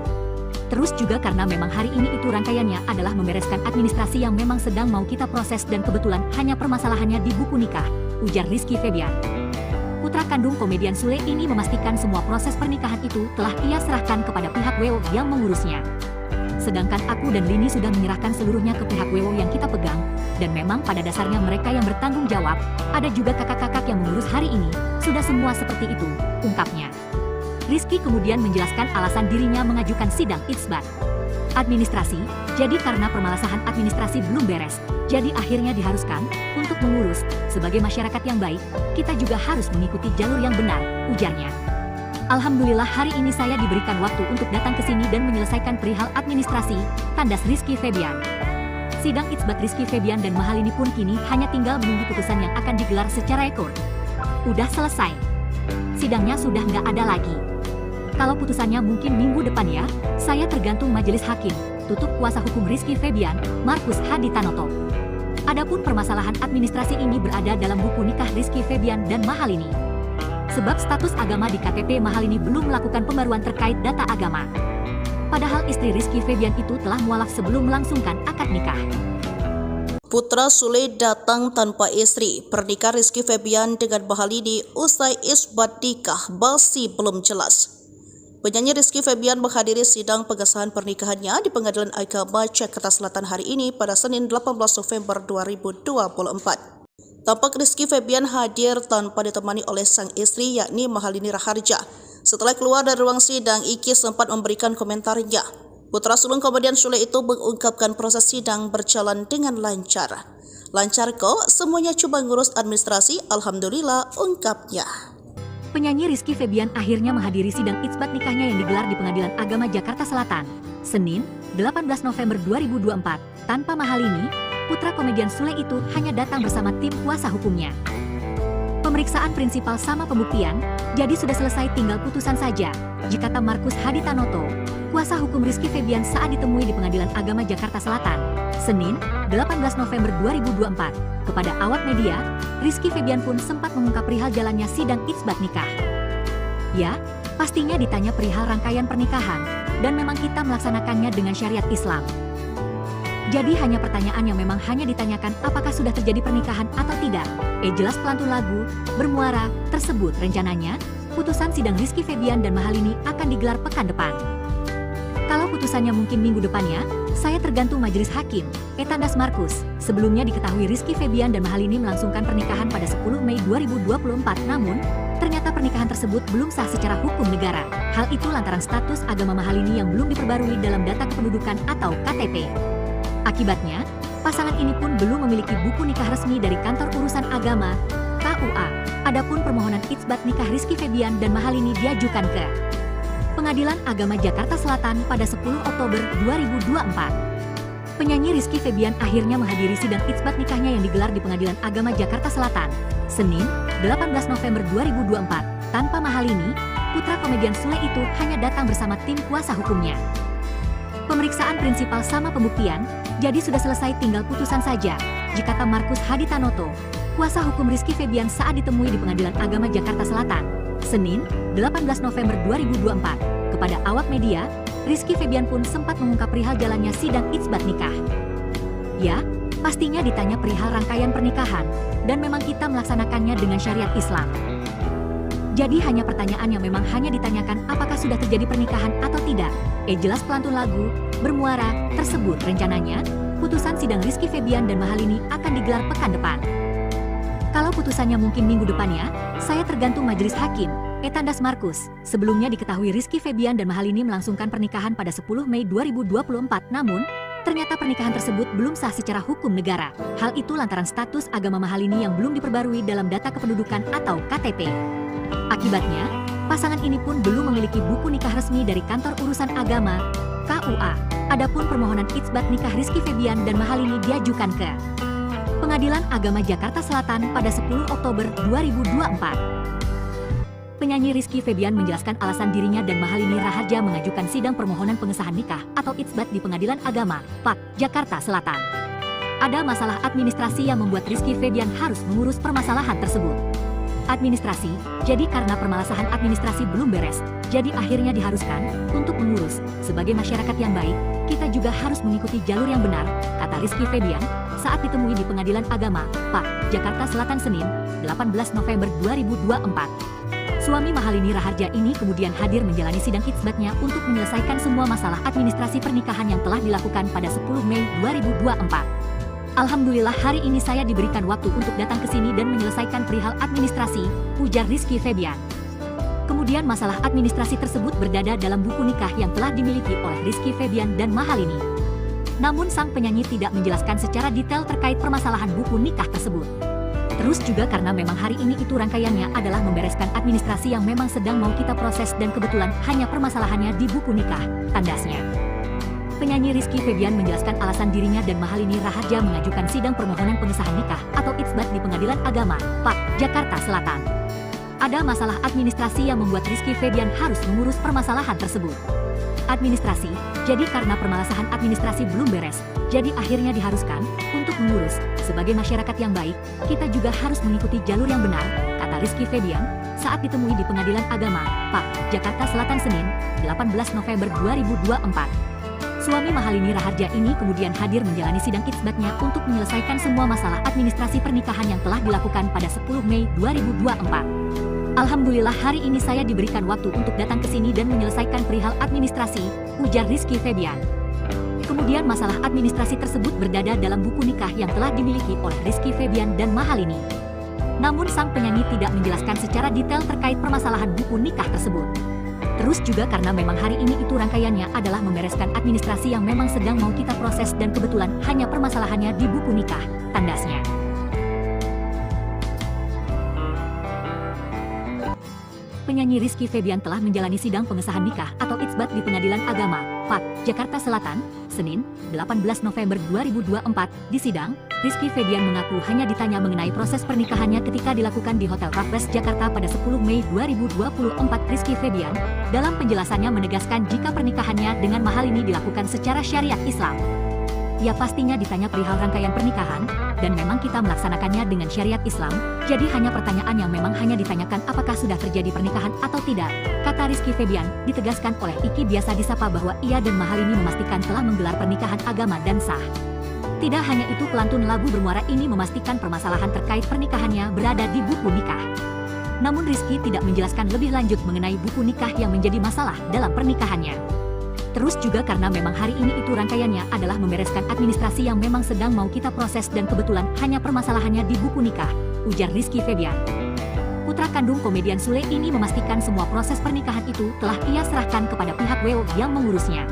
Terus juga karena memang hari ini itu rangkaiannya adalah membereskan administrasi yang memang sedang mau kita proses dan kebetulan hanya permasalahannya di buku nikah, ujar Rizky Febian. Putra kandung komedian Sule ini memastikan semua proses pernikahan itu telah ia serahkan kepada pihak WO yang mengurusnya. Sedangkan aku dan Lini sudah menyerahkan seluruhnya ke pihak WO yang kita pegang, dan memang pada dasarnya mereka yang bertanggung jawab, ada juga kakak-kakak yang mengurus hari ini, sudah semua seperti itu, ungkapnya. Rizky kemudian menjelaskan alasan dirinya mengajukan sidang itsbat administrasi, jadi karena permasalahan administrasi belum beres, jadi akhirnya diharuskan untuk mengurus. Sebagai masyarakat yang baik, kita juga harus mengikuti jalur yang benar, ujarnya. Alhamdulillah hari ini saya diberikan waktu untuk datang ke sini dan menyelesaikan perihal administrasi, tandas Rizky Febian. Sidang itsbat Rizky Febian dan Mahalini pun kini hanya tinggal menunggu putusan yang akan digelar secara ekor. Udah selesai. Sidangnya sudah nggak ada lagi. Kalau putusannya mungkin minggu depan ya, saya tergantung majelis hakim, tutup kuasa hukum Rizky Febian, Markus Haditanoto. Adapun permasalahan administrasi ini berada dalam buku nikah Rizky Febian dan Mahalini. Sebab status agama di KTP Mahalini belum melakukan pembaruan terkait data agama. Padahal istri Rizky Febian itu telah mualaf sebelum melangsungkan akad nikah. Putra Sule datang tanpa istri. Pernikahan Rizky Febian dengan Mahalini usai isbat nikah masih belum jelas. Penyanyi Rizky Febian menghadiri sidang pengesahan pernikahannya di Pengadilan Agama Jakarta Selatan hari ini pada Senin 18 November 2024. Tampak Rizky Febian hadir tanpa ditemani oleh sang istri yakni Mahalini Raharja. Setelah keluar dari ruang sidang, Iki sempat memberikan komentarnya. Putra sulung komedian Sule itu mengungkapkan proses sidang berjalan dengan lancar. Lancar kok, semuanya cuma ngurus administrasi, alhamdulillah, ungkapnya. Penyanyi Rizky Febian akhirnya menghadiri sidang itsbat nikahnya yang digelar di Pengadilan Agama Jakarta Selatan, Senin, 18 November 2024. Tanpa Mahalini, putra komedian Sule itu hanya datang bersama tim kuasa hukumnya. Pemeriksaan prinsipal sama pembuktian, jadi sudah selesai tinggal putusan saja, kata Markus Haditanoto, kuasa hukum Rizky Febian saat ditemui di Pengadilan Agama Jakarta Selatan, Senin, 18 November 2024. Kepada awak media, Rizky Febian pun sempat mengungkap perihal jalannya sidang itsbat nikah. Ya, pastinya ditanya perihal rangkaian pernikahan, dan memang kita melaksanakannya dengan syariat Islam. Jadi hanya pertanyaan yang memang hanya ditanyakan apakah sudah terjadi pernikahan atau tidak. Jelas pelantun lagu bermuara tersebut rencananya, putusan sidang Rizky Febian dan Mahalini akan digelar pekan depan. Kalau putusannya mungkin minggu depannya, saya tergantung majelis hakim, tandas Markus. Sebelumnya diketahui Rizky Febian dan Mahalini melangsungkan pernikahan pada 10 Mei 2024, namun ternyata pernikahan tersebut belum sah secara hukum negara. Hal itu lantaran status agama Mahalini yang belum diperbarui dalam data kependudukan atau KTP. Akibatnya, pasangan ini pun belum memiliki buku nikah resmi dari Kantor Urusan Agama, KUA. Adapun permohonan itsbat nikah Rizky Febian dan Mahalini diajukan ke Pengadilan Agama Jakarta Selatan pada 10 Oktober 2024. Penyanyi Rizky Febian akhirnya menghadiri sidang itsbat nikahnya yang digelar di Pengadilan Agama Jakarta Selatan, Senin, 18 November 2024. Tanpa Mahalini, putra komedian Sule itu hanya datang bersama tim kuasa hukumnya. Pemeriksaan prinsipal sama pembuktian, jadi sudah selesai tinggal putusan saja, kata Markus Haditanoto, kuasa hukum Rizky Febian saat ditemui di Pengadilan Agama Jakarta Selatan, Senin, 18 November 2024. Kepada awak media, Rizky Febian pun sempat mengungkap perihal jalannya sidang itsbat nikah. Ya, pastinya ditanya perihal rangkaian pernikahan, dan memang kita melaksanakannya dengan syariat Islam. Jadi hanya pertanyaan yang memang hanya ditanyakan apakah sudah terjadi pernikahan atau tidak. Jelas pelantun lagu, bermuara, tersebut rencananya, putusan sidang Rizky Febian dan Mahalini akan digelar pekan depan. Kalau putusannya mungkin minggu depannya, saya tergantung majelis hakim, Etandas Markus. Sebelumnya diketahui Rizky Febian dan Mahalini melangsungkan pernikahan pada 10 Mei 2024, namun ternyata pernikahan tersebut belum sah secara hukum negara. Hal itu lantaran status agama Mahalini yang belum diperbarui dalam data kependudukan atau KTP. Akibatnya, pasangan ini pun belum memiliki buku nikah resmi dari Kantor Urusan Agama, KUA. Adapun permohonan itsbat nikah Rizky Febian dan Mahalini diajukan ke Pengadilan Agama Jakarta Selatan pada 10 Oktober 2024. Penyanyi Rizky Febian menjelaskan alasan dirinya dan Mahalini Raharja mengajukan sidang permohonan pengesahan nikah atau itsbat di Pengadilan Agama, PAK, Jakarta Selatan. Ada masalah administrasi yang membuat Rizky Febian harus mengurus permasalahan tersebut. Administrasi, jadi karena permasalahan administrasi belum beres, jadi akhirnya diharuskan untuk mengurus. Sebagai masyarakat yang baik, kita juga harus mengikuti jalur yang benar, kata Rizky Febian saat ditemui di Pengadilan Agama, PAK, Jakarta Selatan Senin, 18 November 2024. Suami Mahalini Raharja ini kemudian hadir menjalani sidang itsbatnya untuk menyelesaikan semua masalah administrasi pernikahan yang telah dilakukan pada 10 Mei 2024. Alhamdulillah hari ini saya diberikan waktu untuk datang ke sini dan menyelesaikan perihal administrasi, ujar Rizky Febian. Kemudian masalah administrasi tersebut berdada dalam buku nikah yang telah dimiliki oleh Rizky Febian dan Mahalini. Namun sang penyanyi tidak menjelaskan secara detail terkait permasalahan buku nikah tersebut. Terus juga karena memang hari ini itu rangkaiannya adalah membereskan administrasi yang memang sedang mau kita proses dan kebetulan hanya permasalahannya di buku nikah, tandasnya. Penyanyi Rizky Febian menjelaskan alasan dirinya dan Mahalini Raharja mengajukan sidang permohonan pengesahan nikah atau itsbat di Pengadilan Agama, PAK, Jakarta Selatan. Ada masalah administrasi yang membuat Rizky Febian harus mengurus permasalahan tersebut. Administrasi, jadi karena permasalahan administrasi belum beres, jadi akhirnya diharuskan untuk mengurus. Sebagai masyarakat yang baik, kita juga harus mengikuti jalur yang benar, kata Rizky Febian saat ditemui di Pengadilan Agama, PAK, Jakarta Selatan Senin, 18 November 2024. Suami Mahalini Raharja ini kemudian hadir menjalani sidang itsbatnya untuk menyelesaikan semua masalah administrasi pernikahan yang telah dilakukan pada 10 Mei 2024. Alhamdulillah hari ini saya diberikan waktu untuk datang ke sini dan menyelesaikan perihal administrasi, ujar Rizky Febian. Kemudian masalah administrasi tersebut berdada dalam buku nikah yang telah dimiliki oleh Rizky Febian dan Mahalini. Namun sang penyanyi tidak menjelaskan secara detail terkait permasalahan buku nikah tersebut. Terus juga karena memang hari ini itu rangkaiannya adalah membereskan administrasi yang memang sedang mau kita proses dan kebetulan hanya permasalahannya di buku nikah, tandasnya. Penyanyi Rizky Febian telah menjalani sidang pengesahan nikah atau itsbat di Pengadilan Agama, PAK, Jakarta Selatan, Senin, 18 November 2024. Di sidang, Rizky Febian mengaku hanya ditanya mengenai proses pernikahannya ketika dilakukan di Hotel Raffles Jakarta pada 10 Mei 2024. Rizky Febian dalam penjelasannya menegaskan jika pernikahannya dengan Mahalini dilakukan secara syariat Islam. Ya pastinya ditanya perihal rangkaian pernikahan, dan memang kita melaksanakannya dengan syariat Islam, jadi hanya pertanyaan yang memang hanya ditanyakan apakah sudah terjadi pernikahan atau tidak, kata Rizky Febian. Ditegaskan oleh Iki biasa disapa bahwa ia dan Mahalini memastikan telah menggelar pernikahan agama dan sah. Tidak hanya itu, pelantun lagu bermuara ini memastikan permasalahan terkait pernikahannya berada di buku nikah. Namun Rizky tidak menjelaskan lebih lanjut mengenai buku nikah yang menjadi masalah dalam pernikahannya. Terus juga karena memang hari ini itu rangkaiannya adalah membereskan administrasi yang memang sedang mau kita proses dan kebetulan hanya permasalahannya di buku nikah, ujar Rizky Febian. Putra kandung komedian Sule ini memastikan semua proses pernikahan itu telah ia serahkan kepada pihak WO yang mengurusnya.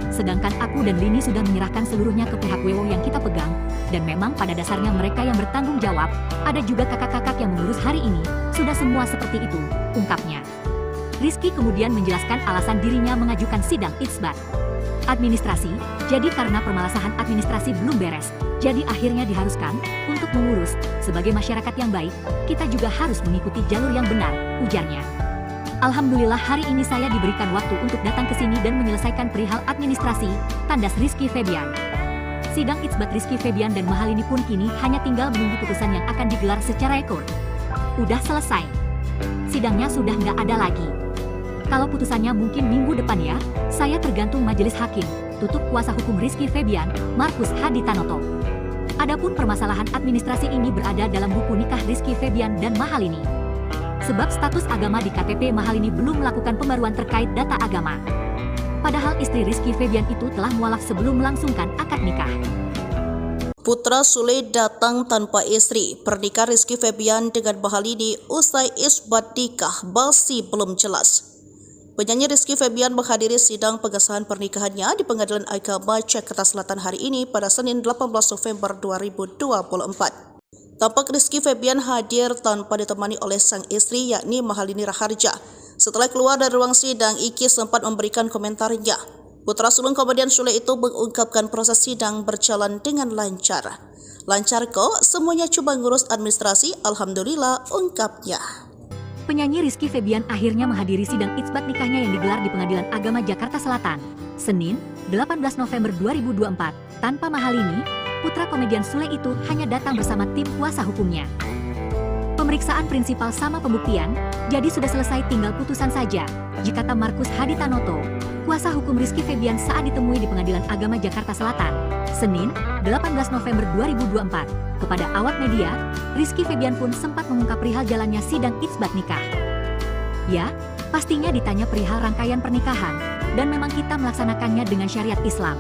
Sedangkan aku dan Lini sudah menyerahkan seluruhnya ke pihak WO yang kita pegang, dan memang pada dasarnya mereka yang bertanggung jawab, ada juga kakak-kakak yang mengurus hari ini, sudah semua seperti itu, ungkapnya. Rizky kemudian menjelaskan alasan dirinya mengajukan sidang itsbat administrasi, jadi karena permasalahan administrasi belum beres, jadi akhirnya diharuskan untuk mengurus. Sebagai masyarakat yang baik, kita juga harus mengikuti jalur yang benar, ujarnya. Alhamdulillah hari ini saya diberikan waktu untuk datang ke sini dan menyelesaikan perihal administrasi, tandas Rizky Febian. Sidang itsbat Rizky Febian dan Mahalini pun kini hanya tinggal menunggu putusan yang akan digelar secara ekor. Udah selesai. sidangnya sudah nggak ada lagi. Kalau putusannya mungkin minggu depan ya, saya tergantung majelis hakim, tutup kuasa hukum Rizky Febian, Markus Haditanoto. Adapun permasalahan administrasi ini berada dalam buku nikah Rizky Febian dan Mahalini. Sebab status agama di KTP Mahalini belum melakukan pembaruan terkait data agama. Padahal istri Rizky Febian itu telah mualaf sebelum melangsungkan akad nikah. Putra Sule datang tanpa istri. Pernikahan Rizky Febian dengan Mahalini usai isbat nikah masih belum jelas. Penyanyi Rizky Febian menghadiri sidang pengesahan pernikahannya di Pengadilan Agama Jakarta Selatan hari ini pada Senin 18 November 2024. Tampak Rizky Febian hadir tanpa ditemani oleh sang istri yakni Mahalini Raharja. Setelah keluar dari ruang sidang, Iki sempat memberikan komentarnya. Putra sulung komedian Sule itu mengungkapkan proses sidang berjalan dengan lancar. Lancar kok, semuanya cuma ngurus administrasi, alhamdulillah, ungkapnya. Penyanyi Rizky Febian akhirnya menghadiri sidang itsbat nikahnya yang digelar di Pengadilan Agama Jakarta Selatan, Senin, 18 November 2024. Tanpa Mahalini, putra komedian Sule itu hanya datang bersama tim kuasa hukumnya. Pemeriksaan prinsipal sama pembuktian, jadi sudah selesai tinggal putusan saja, jika kata Markus Haditanoto, kuasa hukum Rizky Febian saat ditemui di Pengadilan Agama Jakarta Selatan, Senin, 18 November 2024. Kepada awak media, Rizky Febian pun sempat mengungkap perihal jalannya sidang itsbat nikah. Ya, pastinya ditanya perihal rangkaian pernikahan, dan memang kita melaksanakannya dengan syariat Islam.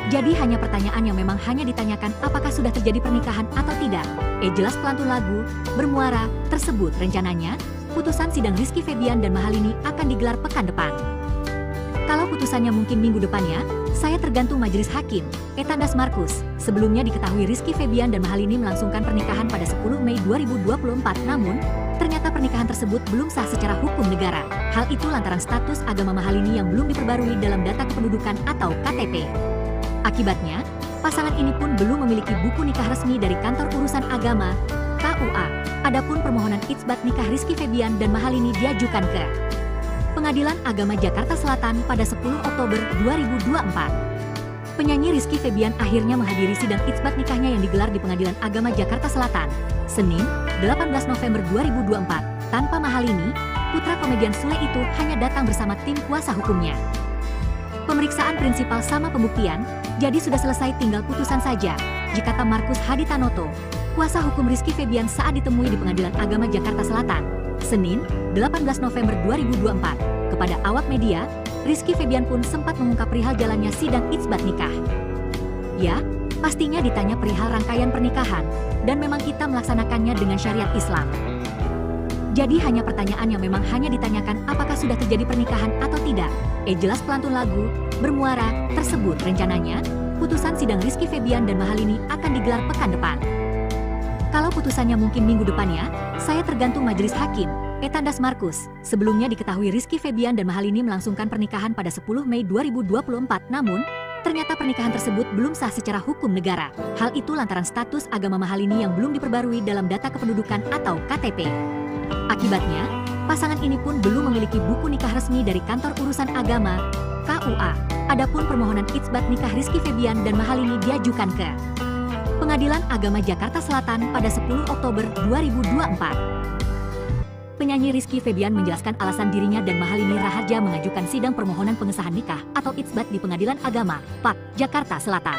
Jadi hanya pertanyaan yang memang hanya ditanyakan apakah sudah terjadi pernikahan atau tidak. Jelas pelantun lagu, bermuara, tersebut rencananya, putusan sidang Rizky Febian dan Mahalini akan digelar pekan depan. Kalau putusannya mungkin minggu depannya, saya tergantung majelis hakim, Tandas Markus. Sebelumnya diketahui Rizky Febian dan Mahalini melangsungkan pernikahan pada 10 Mei 2024, namun ternyata pernikahan tersebut belum sah secara hukum negara. Hal itu lantaran status agama Mahalini yang belum diperbarui dalam data kependudukan atau KTP. Akibatnya, pasangan ini pun belum memiliki buku nikah resmi dari Kantor Urusan Agama, KUA. Adapun permohonan itsbat nikah Rizky Febian dan Mahalini diajukan ke Pengadilan Agama Jakarta Selatan pada 10 Oktober 2024. Penyanyi Rizky Febian akhirnya menghadiri sidang itsbat nikahnya yang digelar di Pengadilan Agama Jakarta Selatan, Senin, 18 November 2024. Tanpa Mahalini, putra komedian Sule itu hanya datang bersama tim kuasa hukumnya. Pemeriksaan prinsipal sama pembuktian, jadi sudah selesai tinggal putusan saja, jika kata Markus Haditanoto, kuasa hukum Rizky Febian saat ditemui di Pengadilan Agama Jakarta Selatan, Senin, 18 November 2024. Kepada awak media, Rizky Febian pun sempat mengungkap perihal jalannya sidang itsbat nikah. Ya, pastinya ditanya perihal rangkaian pernikahan, dan memang kita melaksanakannya dengan syariat Islam. Jadi hanya pertanyaan yang memang hanya ditanyakan apakah sudah terjadi pernikahan atau tidak. Jelas pelantun lagu, bermuara, tersebut rencananya, putusan sidang Rizky Febian dan Mahalini akan digelar pekan depan. Kalau putusannya mungkin minggu depannya, saya tergantung majelis hakim, Tandas Markus. Sebelumnya diketahui Rizky Febian dan Mahalini melangsungkan pernikahan pada 10 Mei 2024, namun ternyata pernikahan tersebut belum sah secara hukum negara. Hal itu lantaran status agama Mahalini yang belum diperbarui dalam data kependudukan atau KTP. Akibatnya, pasangan ini pun belum memiliki buku nikah resmi dari Kantor Urusan Agama, KUA. Adapun permohonan itsbat nikah Rizky Febian dan Mahalini diajukan ke Pengadilan Agama Jakarta Selatan pada 10 Oktober 2024. Penyanyi Rizky Febian menjelaskan alasan dirinya dan Mahalini Raharja mengajukan sidang permohonan pengesahan nikah atau itsbat di Pengadilan Agama, PAK, Jakarta Selatan.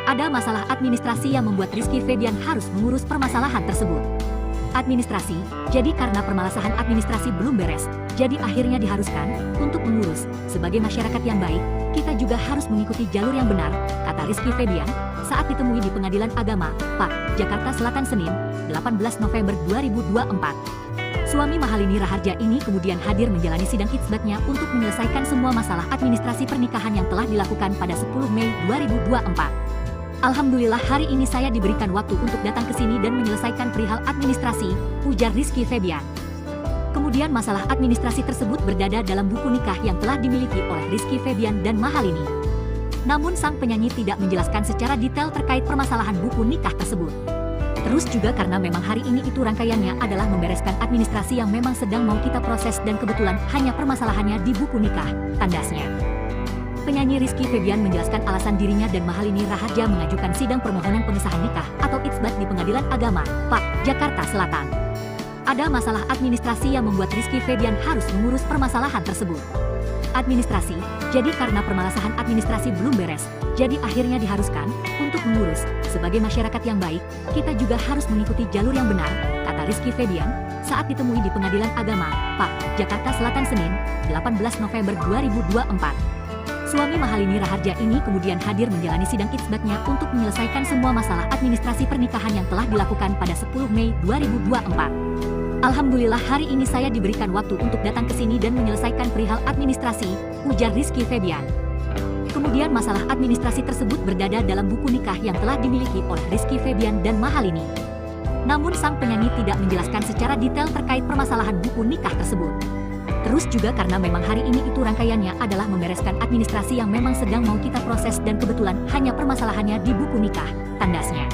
Ada masalah administrasi yang membuat Rizky Febian harus mengurus permasalahan tersebut. Administrasi, jadi karena permasalahan administrasi belum beres, jadi akhirnya diharuskan untuk mengurus. Sebagai masyarakat yang baik, kita juga harus mengikuti jalur yang benar, kata Rizky Febian saat ditemui di Pengadilan Agama, PAK, Jakarta Selatan Senin, 18 November 2024. Suami Mahalini Raharja ini kemudian hadir menjalani sidang itsbatnya untuk menyelesaikan semua masalah administrasi pernikahan yang telah dilakukan pada 10 Mei 2024. Alhamdulillah hari ini saya diberikan waktu untuk datang ke sini dan menyelesaikan perihal administrasi, ujar Rizky Febian. Kemudian masalah administrasi tersebut berdada dalam buku nikah yang telah dimiliki oleh Rizky Febian dan Mahalini. Namun sang penyanyi tidak menjelaskan secara detail terkait permasalahan buku nikah tersebut. Terus juga karena memang hari ini itu rangkaiannya adalah membereskan administrasi yang memang sedang mau kita proses dan kebetulan hanya permasalahannya di buku nikah, tandasnya. Penyanyi Rizky Febian menjelaskan alasan dirinya dan Mahalini Raharja mengajukan sidang permohonan pengesahan nikah atau itsbat di Pengadilan Agama, PAK, Jakarta Selatan. ada masalah administrasi yang membuat Rizky Febian harus mengurus permasalahan tersebut. Administrasi, jadi karena permasalahan administrasi belum beres, jadi akhirnya diharuskan untuk mengurus. Sebagai masyarakat yang baik, kita juga harus mengikuti jalur yang benar, kata Rizky Febian saat ditemui di Pengadilan Agama, PAK, Jakarta Selatan Senin, 18 November 2024. Suami Mahalini Raharja ini kemudian hadir menjalani sidang itsbatnya untuk menyelesaikan semua masalah administrasi pernikahan yang telah dilakukan pada 10 Mei 2024. Alhamdulillah hari ini saya diberikan waktu untuk datang ke sini dan menyelesaikan perihal administrasi, ujar Rizky Febian. Kemudian masalah administrasi tersebut berdada dalam buku nikah yang telah dimiliki oleh Rizky Febian dan Mahalini. Namun sang penyanyi tidak menjelaskan secara detail terkait permasalahan buku nikah tersebut. Terus juga karena memang hari ini itu rangkaiannya adalah membereskan administrasi yang memang sedang mau kita proses dan kebetulan hanya permasalahannya di buku nikah, tandasnya.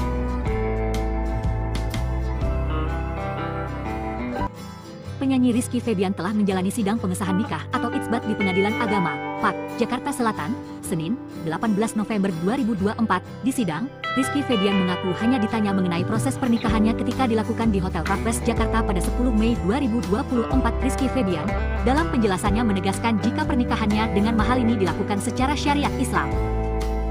Penyanyi Rizky Febian telah menjalani sidang pengesahan nikah atau itsbat di Pengadilan Agama, PAK, Jakarta Selatan, Senin, 18 November 2024. Di sidang, Rizky Febian mengaku hanya ditanya mengenai proses pernikahannya ketika dilakukan di Hotel Raffles Jakarta pada 10 Mei 2024. Rizky Febian, dalam penjelasannya menegaskan jika pernikahannya dengan Mahalini dilakukan secara syariat Islam.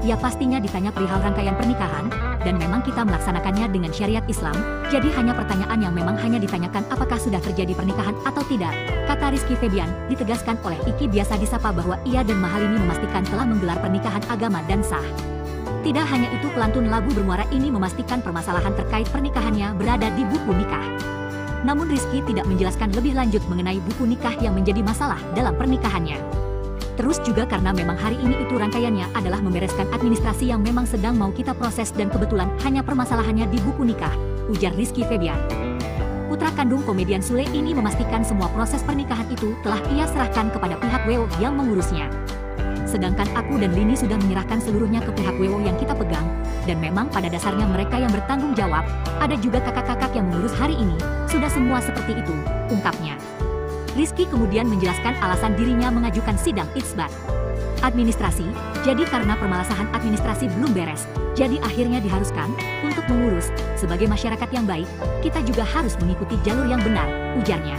Ya pastinya ditanya perihal rangkaian pernikahan, dan memang kita melaksanakannya dengan syariat Islam, jadi hanya pertanyaan yang memang hanya ditanyakan apakah sudah terjadi pernikahan atau tidak, kata Rizky Febian, ditegaskan oleh Iki biasa disapa bahwa ia dan Mahalini memastikan telah menggelar pernikahan agama dan sah. Tidak hanya itu, pelantun lagu bermuara ini memastikan permasalahan terkait pernikahannya berada di buku nikah. Namun Rizky tidak menjelaskan lebih lanjut mengenai buku nikah yang menjadi masalah dalam pernikahannya. Terus juga karena memang hari ini itu rangkaiannya adalah membereskan administrasi yang memang sedang mau kita proses dan kebetulan hanya permasalahannya di buku nikah, ujar Rizky Febian. Putra kandung komedian Sule ini memastikan semua proses pernikahan itu telah ia serahkan kepada pihak WO yang mengurusnya. Sedangkan aku dan Lini sudah menyerahkan seluruhnya ke pihak WO yang kita pegang, dan memang pada dasarnya mereka yang bertanggung jawab, ada juga kakak-kakak yang mengurus hari ini, sudah semua seperti itu, ungkapnya. Rizky kemudian menjelaskan alasan dirinya mengajukan sidang itsbat administrasi, jadi karena permasalahan administrasi belum beres, jadi akhirnya diharuskan untuk mengurus. Sebagai masyarakat yang baik, kita juga harus mengikuti jalur yang benar, ujarnya.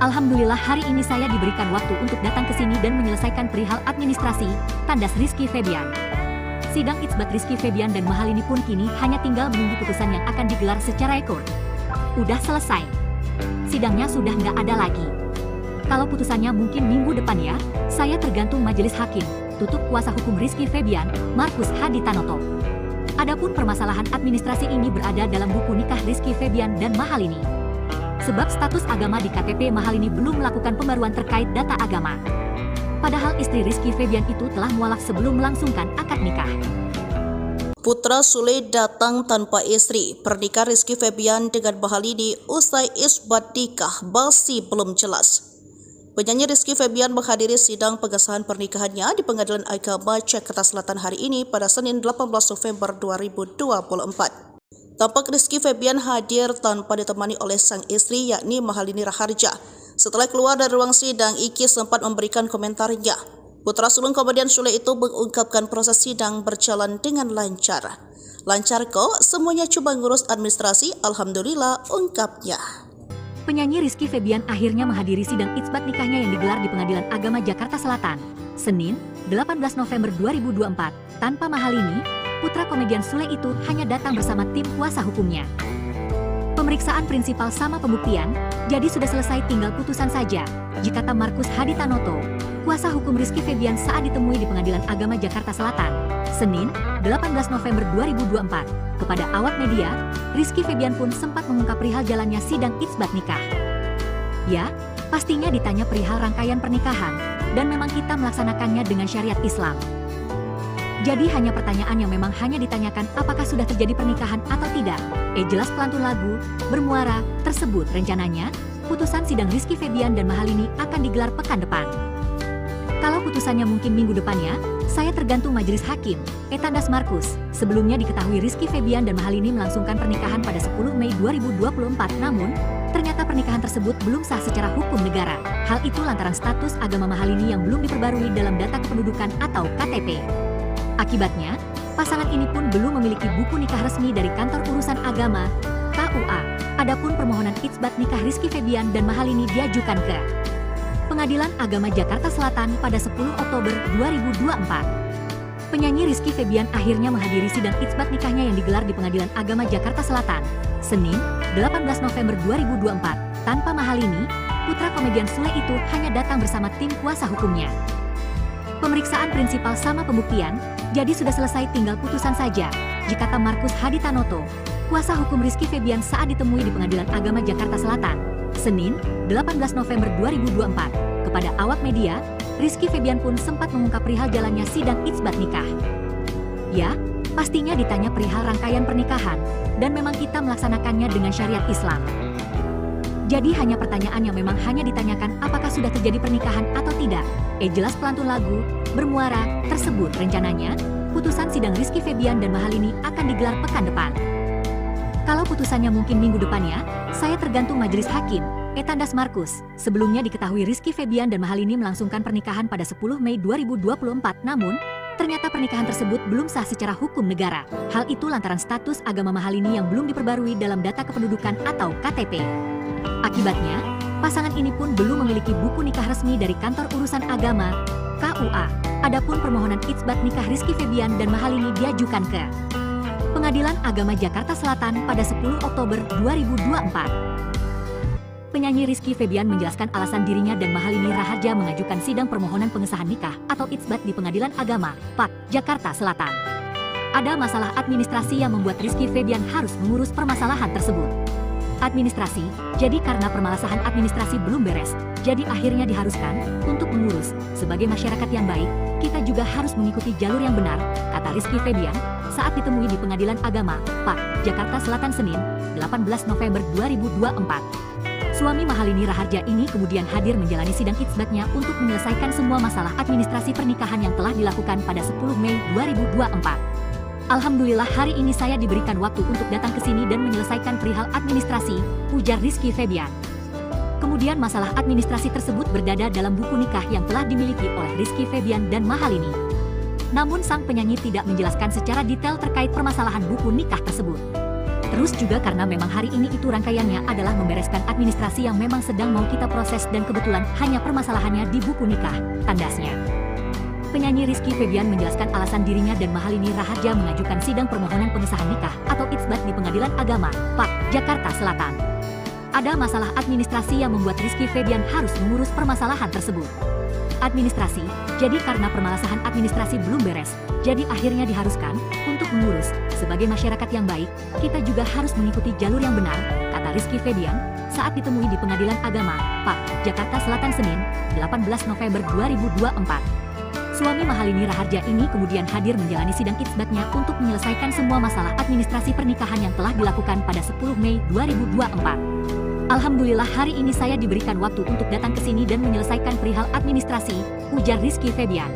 Alhamdulillah hari ini saya diberikan waktu untuk datang ke sini dan menyelesaikan perihal administrasi, tandas Rizky Febian. Sidang itsbat Rizky Febian dan Mahalini pun kini hanya tinggal menunggu putusan yang akan digelar secara ekor. Udah selesai. Sidangnya sudah nggak ada lagi. Kalau putusannya mungkin minggu depan ya, saya tergantung majelis hakim, tutup kuasa hukum Rizky Febian, Markus Haditanoto. Adapun permasalahan administrasi ini berada dalam buku nikah Rizky Febian dan Mahalini. Sebab status agama di KTP Mahalini belum melakukan pembaruan terkait data agama. Padahal istri Rizky Febian itu telah mualaf sebelum melangsungkan akad nikah. Putra Sule datang tanpa istri. Pernikahan Rizky Febian dengan Mahalini usai isbat nikah masih belum jelas. Penyanyi Rizky Febian menghadiri sidang pengesahan pernikahannya di Pengadilan Agama Jakarta Selatan hari ini pada Senin 18 November 2024. Tampak Rizky Febian hadir tanpa ditemani oleh sang istri yakni Mahalini Raharja. Setelah keluar dari ruang sidang, Iki sempat memberikan komentarnya. Putra sulung komedian Sule itu mengungkapkan proses sidang berjalan dengan lancar. Lancar kok, semuanya cuma ngurus administrasi, alhamdulillah, ungkapnya. Penyanyi Rizky Febian akhirnya menghadiri sidang itsbat nikahnya yang digelar di Pengadilan Agama Jakarta Selatan, Senin, 18 November 2024. Tanpa Mahalini, putra komedian Sule itu hanya datang bersama tim kuasa hukumnya. Pemeriksaan prinsipal sama pembuktian, jadi sudah selesai tinggal putusan saja, kata Markus Haditanoto, kuasa hukum Rizky Febian saat ditemui di Pengadilan Agama Jakarta Selatan, Senin, 18 November 2024. Kepada awak media, Rizky Febian pun sempat mengungkap perihal jalannya sidang itsbat nikah. Ya, pastinya ditanya perihal rangkaian pernikahan, dan memang kita melaksanakannya dengan syariat Islam. Jadi hanya pertanyaan yang memang hanya ditanyakan apakah sudah terjadi pernikahan atau tidak. Jelas pelantun lagu bermuara tersebut rencananya, putusan sidang Rizky Febian dan Mahalini akan digelar pekan depan. Kalau putusannya mungkin minggu depannya, saya tergantung majelis hakim, tandas Markus. Sebelumnya diketahui Rizky Febian dan Mahalini melangsungkan pernikahan pada 10 Mei 2024, namun ternyata pernikahan tersebut belum sah secara hukum negara. Hal itu lantaran status agama Mahalini yang belum diperbarui dalam data kependudukan atau KTP. Akibatnya, pasangan ini pun belum memiliki buku nikah resmi dari kantor urusan agama, KUA. Adapun permohonan itsbat nikah Rizky Febian dan Mahalini diajukan ke Pengadilan Agama Jakarta Selatan pada 10 Oktober 2024. Penyanyi Rizky Febian akhirnya menghadiri sidang itsbat nikahnya yang digelar di Pengadilan Agama Jakarta Selatan, Senin, 18 November 2024. Tanpa Mahalini, putra komedian Sule itu hanya datang bersama tim kuasa hukumnya. Pemeriksaan prinsipal sama pembuktian, jadi sudah selesai tinggal putusan saja, kata Markus Hadi Tanoto, kuasa hukum Rizky Febian saat ditemui di Pengadilan Agama Jakarta Selatan, Senin, 18 November 2024. Kepada awak media, Rizky Febian pun sempat mengungkap perihal jalannya sidang itsbat nikah. Ya, pastinya ditanya perihal rangkaian pernikahan, dan memang kita melaksanakannya dengan syariat Islam. Jadi hanya pertanyaan yang memang hanya ditanyakan apakah sudah terjadi pernikahan atau tidak. Jelas pelantun lagu, bermuara, tersebut rencananya, putusan sidang Rizky Febian dan Mahalini akan digelar pekan depan. Kalau putusannya mungkin minggu depannya, saya tergantung majelis hakim, tandas Markus. Sebelumnya diketahui Rizky Febian dan Mahalini melangsungkan pernikahan pada 10 Mei 2024, namun ternyata pernikahan tersebut belum sah secara hukum negara. Hal itu lantaran status agama Mahalini yang belum diperbarui dalam data kependudukan atau KTP. Akibatnya, pasangan ini pun belum memiliki buku nikah resmi dari Kantor Urusan Agama, KUA. Adapun permohonan itsbat nikah Rizky Febian dan Mahalini diajukan ke Pengadilan Agama Jakarta Selatan pada 10 Oktober 2024. Penyanyi Rizky Febian menjelaskan alasan dirinya dan Mahalini Raharja mengajukan sidang permohonan pengesahan nikah atau itsbat di Pengadilan Agama, PAK, Jakarta Selatan. Ada masalah administrasi yang membuat Rizky Febian harus mengurus permasalahan tersebut. Administrasi, jadi karena permasalahan administrasi belum beres, jadi akhirnya diharuskan untuk mengurus. Sebagai masyarakat yang baik, kita juga harus mengikuti jalur yang benar, kata Rizky Febian saat ditemui di Pengadilan Agama, PAK, Jakarta Selatan Senin, 18 November 2024. Suami Mahalini Raharja ini kemudian hadir menjalani sidang itsbatnya untuk menyelesaikan semua masalah administrasi pernikahan yang telah dilakukan pada 10 Mei 2024. Alhamdulillah hari ini saya diberikan waktu untuk datang ke sini dan menyelesaikan perihal administrasi, ujar Rizky Febian. Kemudian masalah administrasi tersebut berdada dalam buku nikah yang telah dimiliki oleh Rizky Febian dan Mahalini. Namun sang penyanyi tidak menjelaskan secara detail terkait permasalahan buku nikah tersebut. Terus juga karena memang hari ini itu rangkaiannya adalah membereskan administrasi yang memang sedang mau kita proses dan kebetulan hanya permasalahannya di buku nikah, tandasnya. Penyanyi Rizky Febian menjelaskan alasan dirinya dan Mahalini Raharja mengajukan sidang permohonan pengesahan nikah atau itsbat di Pengadilan Agama, PAK, Jakarta Selatan. Ada masalah administrasi yang membuat Rizky Febian harus mengurus permasalahan tersebut. Administrasi, jadi karena permasalahan administrasi belum beres, jadi akhirnya diharuskan untuk mengurus. Sebagai masyarakat yang baik, kita juga harus mengikuti jalur yang benar, kata Rizky Febian saat ditemui di Pengadilan Agama, PAK, Jakarta Selatan Senin, 18 November 2024. Suami Mahalini Raharja ini kemudian hadir menjalani sidang itsbatnya untuk menyelesaikan semua masalah administrasi pernikahan yang telah dilakukan pada 10 Mei 2024. Alhamdulillah hari ini saya diberikan waktu untuk datang ke sini dan menyelesaikan perihal administrasi, ujar Rizky Febian.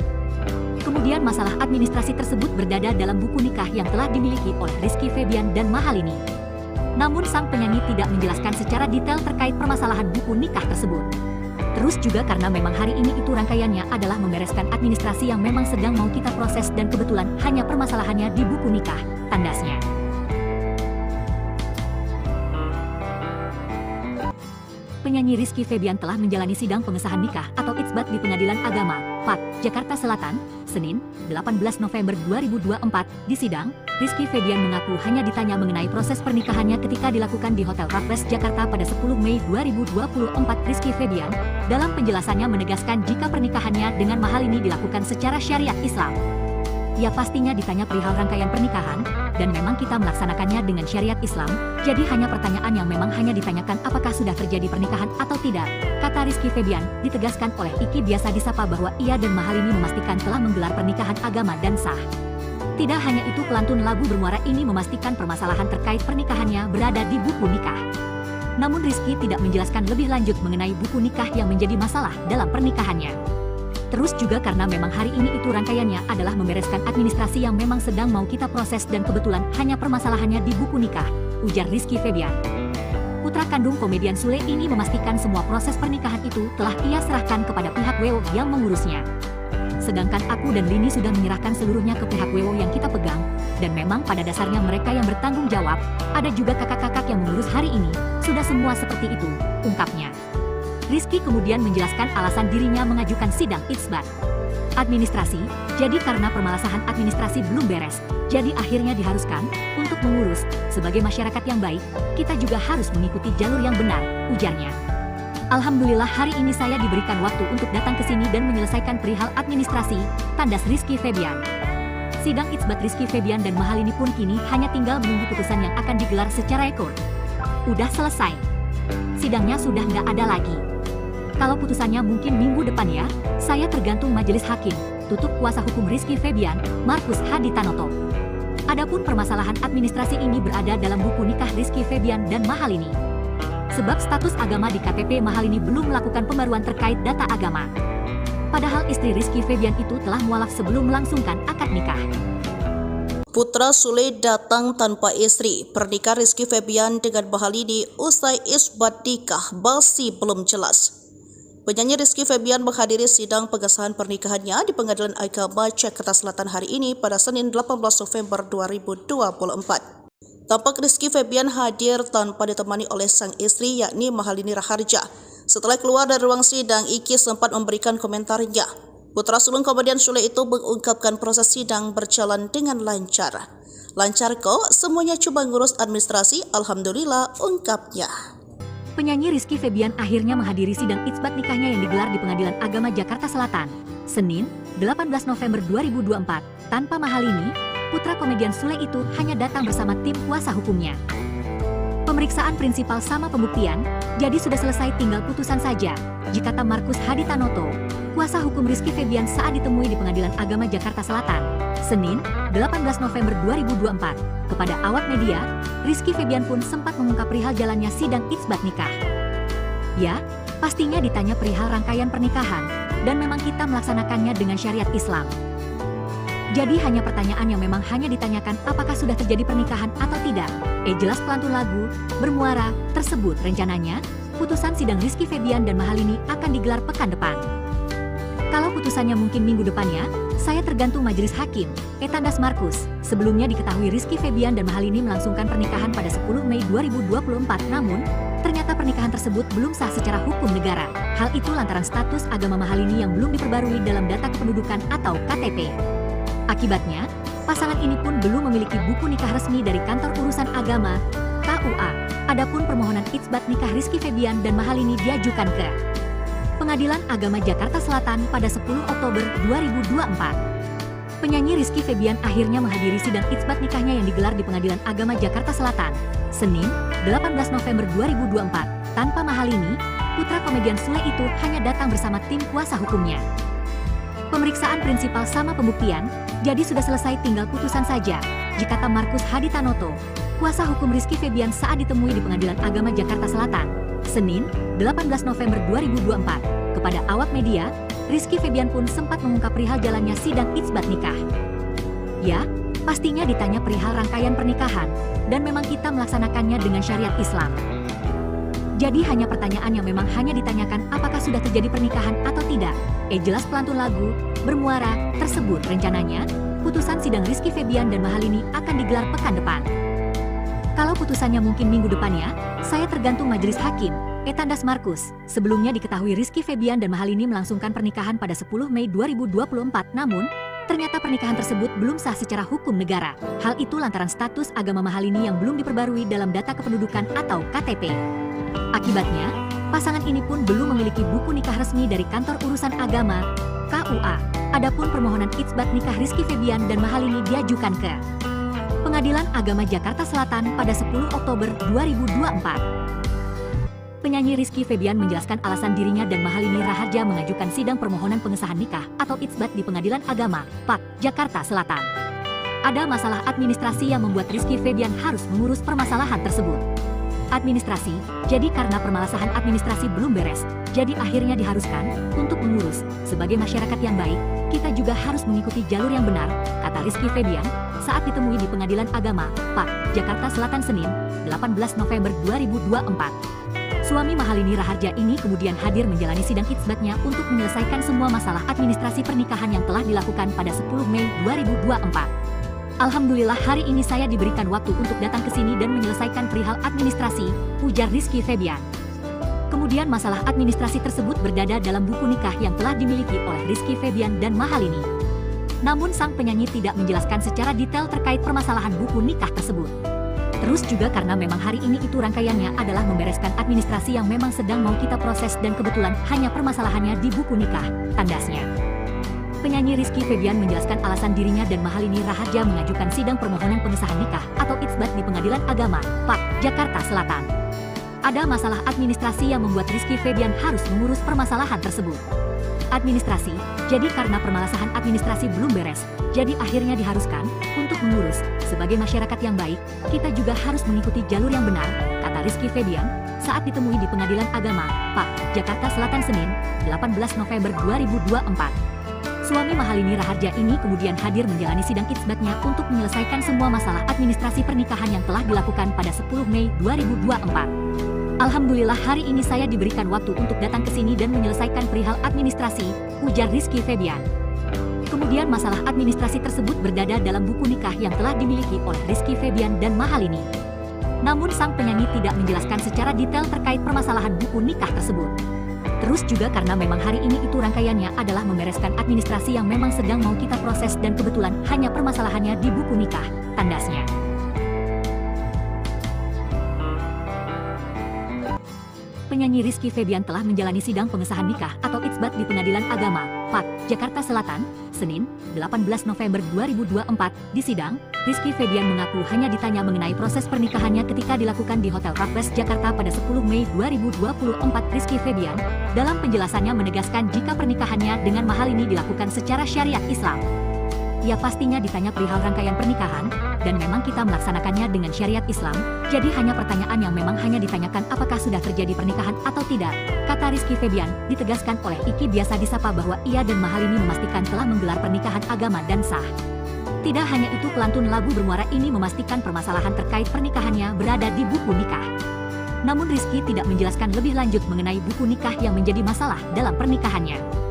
Kemudian masalah administrasi tersebut berdada dalam buku nikah yang telah dimiliki oleh Rizky Febian dan Mahalini. Namun sang penyanyi tidak menjelaskan secara detail terkait permasalahan buku nikah tersebut. Terus juga karena memang hari ini itu rangkaiannya adalah membereskan administrasi yang memang sedang mau kita proses dan kebetulan hanya permasalahannya di buku nikah, tandasnya. Penyanyi Rizky Febian telah menjalani sidang pengesahan nikah atau itsbat di Pengadilan Agama, PAK, Jakarta Selatan, Senin, 18 November 2024. Di sidang, Rizky Febian mengaku hanya ditanya mengenai proses pernikahannya ketika dilakukan di Hotel Raffles Jakarta pada 10 Mei 2024. Rizky Febian dalam penjelasannya menegaskan jika pernikahannya dengan Mahalini dilakukan secara syariat Islam. Ya pastinya ditanya perihal rangkaian pernikahan, dan memang kita melaksanakannya dengan syariat Islam, jadi hanya pertanyaan yang memang hanya ditanyakan apakah sudah terjadi pernikahan atau tidak, kata Rizky Febian. Ditegaskan oleh Iki biasa disapa bahwa ia dan Mahalini memastikan telah menggelar pernikahan agama dan sah. Tidak hanya itu, pelantun lagu bermuara ini memastikan permasalahan terkait pernikahannya berada di buku nikah. Namun Rizky tidak menjelaskan lebih lanjut mengenai buku nikah yang menjadi masalah dalam pernikahannya. Terus juga karena memang hari ini itu rangkaiannya adalah membereskan administrasi yang memang sedang mau kita proses dan kebetulan hanya permasalahannya di buku nikah, ujar Rizky Febian. Putra kandung komedian Sule ini memastikan semua proses pernikahan itu telah ia serahkan kepada pihak WO yang mengurusnya. sedangkan aku dan Lini sudah menyerahkan seluruhnya ke pihak Wewo yang kita pegang, dan memang pada dasarnya mereka yang bertanggung jawab, ada juga kakak-kakak yang mengurus hari ini, sudah semua seperti itu, ungkapnya. Rizky kemudian menjelaskan alasan dirinya mengajukan sidang isbat administrasi, jadi karena permasalahan administrasi belum beres, jadi akhirnya diharuskan untuk mengurus. Sebagai masyarakat yang baik, kita juga harus mengikuti jalur yang benar, ujarnya. Alhamdulillah hari ini saya diberikan waktu untuk datang ke sini dan menyelesaikan perihal administrasi, tandas Rizky Febian. Sidang isbat Rizky Febian dan Mahalini pun kini hanya tinggal menunggu putusan yang akan digelar secara ekor. Udah selesai. Sidangnya sudah nggak ada lagi. Kalau putusannya mungkin minggu depan ya, saya tergantung majelis hakim, tutup kuasa hukum Rizky Febian, Markus Haditanoto. Adapun permasalahan administrasi ini berada dalam buku nikah Rizky Febian dan Mahalini. Sebab status agama di KTP Mahalini belum melakukan pembaruan terkait data agama. Padahal istri Rizky Febian itu telah mualaf sebelum melangsungkan akad nikah. Putra Sule datang tanpa istri. Pernikahan Rizky Febian dengan Mahalini usai isbat nikah masih belum jelas. Penyanyi Rizky Febian menghadiri sidang pengesahan pernikahannya di Pengadilan Agama Jakarta Selatan hari ini pada Senin 18 November 2024. Tampak Rizky Febian hadir tanpa ditemani oleh sang istri yakni Mahalini Raharja. Setelah keluar dari ruang sidang, Iki sempat memberikan komentarnya. Putra sulung komedian Sule itu mengungkapkan proses sidang berjalan dengan lancar. Lancar kok, semuanya cuma ngurus administrasi, alhamdulillah, ungkapnya. Penyanyi Rizky Febian akhirnya menghadiri sidang isbat nikahnya yang digelar di Pengadilan Agama Jakarta Selatan, Senin, 18 November 2024. Tanpa Mahalini, putra komedian Sule itu hanya datang bersama tim kuasa hukumnya. Pemeriksaan prinsipal sama pembuktian, jadi sudah selesai tinggal putusan saja, jikata Markus Haditanoto, kuasa hukum Rizky Febian saat ditemui di Pengadilan Agama Jakarta Selatan, Senin, 18 November 2024. Kepada awak media, Rizky Febian pun sempat mengungkap perihal jalannya sidang isbat nikah. Ya, pastinya ditanya perihal rangkaian pernikahan, dan memang kita melaksanakannya dengan syariat Islam. Jadi hanya pertanyaan yang memang hanya ditanyakan apakah sudah terjadi pernikahan atau tidak. Jelas pelantun lagu, bermuara, tersebut rencananya, putusan sidang Rizky Febian dan Mahalini akan digelar pekan depan. Kalau putusannya mungkin minggu depannya, saya tergantung majelis hakim, tandas Markus. Sebelumnya diketahui Rizky Febian dan Mahalini melangsungkan pernikahan pada 10 Mei 2024, namun ternyata pernikahan tersebut belum sah secara hukum negara. Hal itu lantaran status agama Mahalini yang belum diperbarui dalam data kependudukan atau KTP. Akibatnya, pasangan ini pun belum memiliki buku nikah resmi dari Kantor Urusan Agama, KUA. Adapun permohonan isbat nikah Rizky Febian dan Mahalini diajukan ke Pengadilan Agama Jakarta Selatan pada 10 Oktober 2024. Penyanyi Rizky Febian akhirnya menghadiri sidang isbat nikahnya yang digelar di Pengadilan Agama Jakarta Selatan, Senin, 18 November 2024. Tanpa Mahalini, putra komedian Sule itu hanya datang bersama tim kuasa hukumnya. Pemeriksaan prinsipal sama pembuktian, jadi sudah selesai tinggal putusan saja, jikata Markus Haditanoto, kuasa hukum Rizky Febian saat ditemui di Pengadilan Agama Jakarta Selatan, Senin, 18 November 2024. Kepada awak media, Rizky Febian pun sempat mengungkap perihal jalannya sidang isbat nikah. Ya, pastinya ditanya perihal rangkaian pernikahan, dan memang kita melaksanakannya dengan syariat Islam. Jadi hanya pertanyaan yang memang hanya ditanyakan apakah sudah terjadi pernikahan atau tidak. Jelas pelantun lagu, bermuara, tersebut rencananya, putusan sidang Rizky Febian dan Mahalini akan digelar pekan depan. Kalau putusannya mungkin minggu depannya, saya tergantung majelis hakim, tandas Markus. Sebelumnya diketahui Rizky Febian dan Mahalini melangsungkan pernikahan pada 10 Mei 2024, namun ternyata pernikahan tersebut belum sah secara hukum negara. Hal itu lantaran status agama Mahalini yang belum diperbarui dalam data kependudukan atau KTP. Akibatnya, pasangan ini pun belum memiliki buku nikah resmi dari Kantor Urusan Agama, KUA. Adapun permohonan isbat nikah Rizky Febian dan Mahalini diajukan ke Pengadilan Agama Jakarta Selatan pada 10 Oktober 2024. Penyanyi Rizky Febian menjelaskan alasan dirinya dan Mahalini Raharja mengajukan sidang permohonan pengesahan nikah atau isbat di Pengadilan Agama, PAK, Jakarta Selatan. Ada masalah administrasi yang membuat Rizky Febian harus mengurus permasalahan tersebut. Administrasi, jadi karena permasalahan administrasi belum beres, jadi akhirnya diharuskan untuk mengurus. Sebagai masyarakat yang baik, kita juga harus mengikuti jalur yang benar, kata Rizky Febian saat ditemui di Pengadilan Agama, PAK, Jakarta Selatan Senin, 18 November 2024. Suami Mahalini Raharja ini kemudian hadir menjalani sidang itsbatnya untuk menyelesaikan semua masalah administrasi pernikahan yang telah dilakukan pada 10 Mei 2024. Alhamdulillah hari ini saya diberikan waktu untuk datang ke sini dan menyelesaikan perihal administrasi, ujar Rizky Febian. Kemudian masalah administrasi tersebut berdada dalam buku nikah yang telah dimiliki oleh Rizky Febian dan Mahalini. Namun sang penyanyi tidak menjelaskan secara detail terkait permasalahan buku nikah tersebut. Terus juga karena memang hari ini itu rangkaiannya adalah membereskan administrasi yang memang sedang mau kita proses dan kebetulan hanya permasalahannya di buku nikah, tandasnya. Penyanyi Rizky Febian menjelaskan alasan dirinya dan Mahalini Raharja mengajukan sidang permohonan pengesahan nikah atau itsbat di Pengadilan Agama, PAK, Jakarta Selatan. Ada masalah administrasi yang membuat Rizky Febian harus mengurus permasalahan tersebut. Administrasi, jadi karena permasalahan administrasi belum beres, jadi akhirnya diharuskan untuk mengurus. Sebagai masyarakat yang baik, kita juga harus mengikuti jalur yang benar, kata Rizky Febian saat ditemui di Pengadilan Agama, PAK, Jakarta Selatan Senin, 18 November 2024. Suami Mahalini Raharja ini kemudian hadir menjalani sidang itsbatnya untuk menyelesaikan semua masalah administrasi pernikahan yang telah dilakukan pada 10 Mei 2024. Alhamdulillah hari ini saya diberikan waktu untuk datang ke sini dan menyelesaikan perihal administrasi, ujar Rizky Febian. Kemudian masalah administrasi tersebut berdada dalam buku nikah yang telah dimiliki oleh Rizky Febian dan Mahalini. Namun sang penyanyi tidak menjelaskan secara detail terkait permasalahan buku nikah tersebut. Terus juga karena memang hari ini itu rangkaiannya adalah membereskan administrasi yang memang sedang mau kita proses dan kebetulan hanya permasalahannya di buku nikah, tandasnya. Penyanyi Rizky Febian telah menjalani sidang pengesahan nikah atau itsbat di Pengadilan Agama, PAK, Jakarta Selatan, Senin, 18 November 2024. Di sidang, Rizky Febian mengaku hanya ditanya mengenai proses pernikahannya ketika dilakukan di Hotel Raffles Jakarta pada 10 Mei 2024. Rizky Febian dalam penjelasannya menegaskan jika pernikahannya dengan Mahalini dilakukan secara syariat Islam. Ya pastinya ditanya perihal rangkaian pernikahan, dan memang kita melaksanakannya dengan syariat Islam, jadi hanya pertanyaan yang memang hanya ditanyakan apakah sudah terjadi pernikahan atau tidak, kata Rizky Febian. Ditegaskan oleh Iki biasa disapa bahwa ia dan Mahalini memastikan telah menggelar pernikahan agama dan sah. Tidak hanya itu, pelantun lagu bermuara ini memastikan permasalahan terkait pernikahannya berada di buku nikah. Namun Rizky tidak menjelaskan lebih lanjut mengenai buku nikah yang menjadi masalah dalam pernikahannya.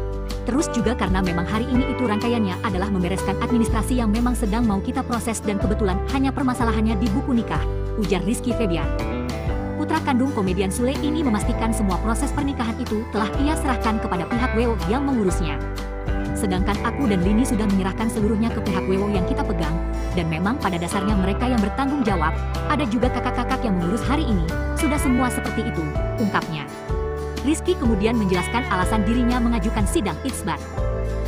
Terus juga karena memang hari ini itu rangkaiannya adalah membereskan administrasi yang memang sedang mau kita proses dan kebetulan hanya permasalahannya di buku nikah, ujar Rizky Febian. Putra kandung komedian Sule ini memastikan semua proses pernikahan itu telah ia serahkan kepada pihak WO yang mengurusnya. Sedangkan aku dan Lini sudah menyerahkan seluruhnya ke pihak WO yang kita pegang, dan memang pada dasarnya mereka yang bertanggung jawab, ada juga kakak-kakak yang mengurus hari ini, sudah semua seperti itu, ungkapnya. Rizky kemudian menjelaskan alasan dirinya mengajukan sidang itsbat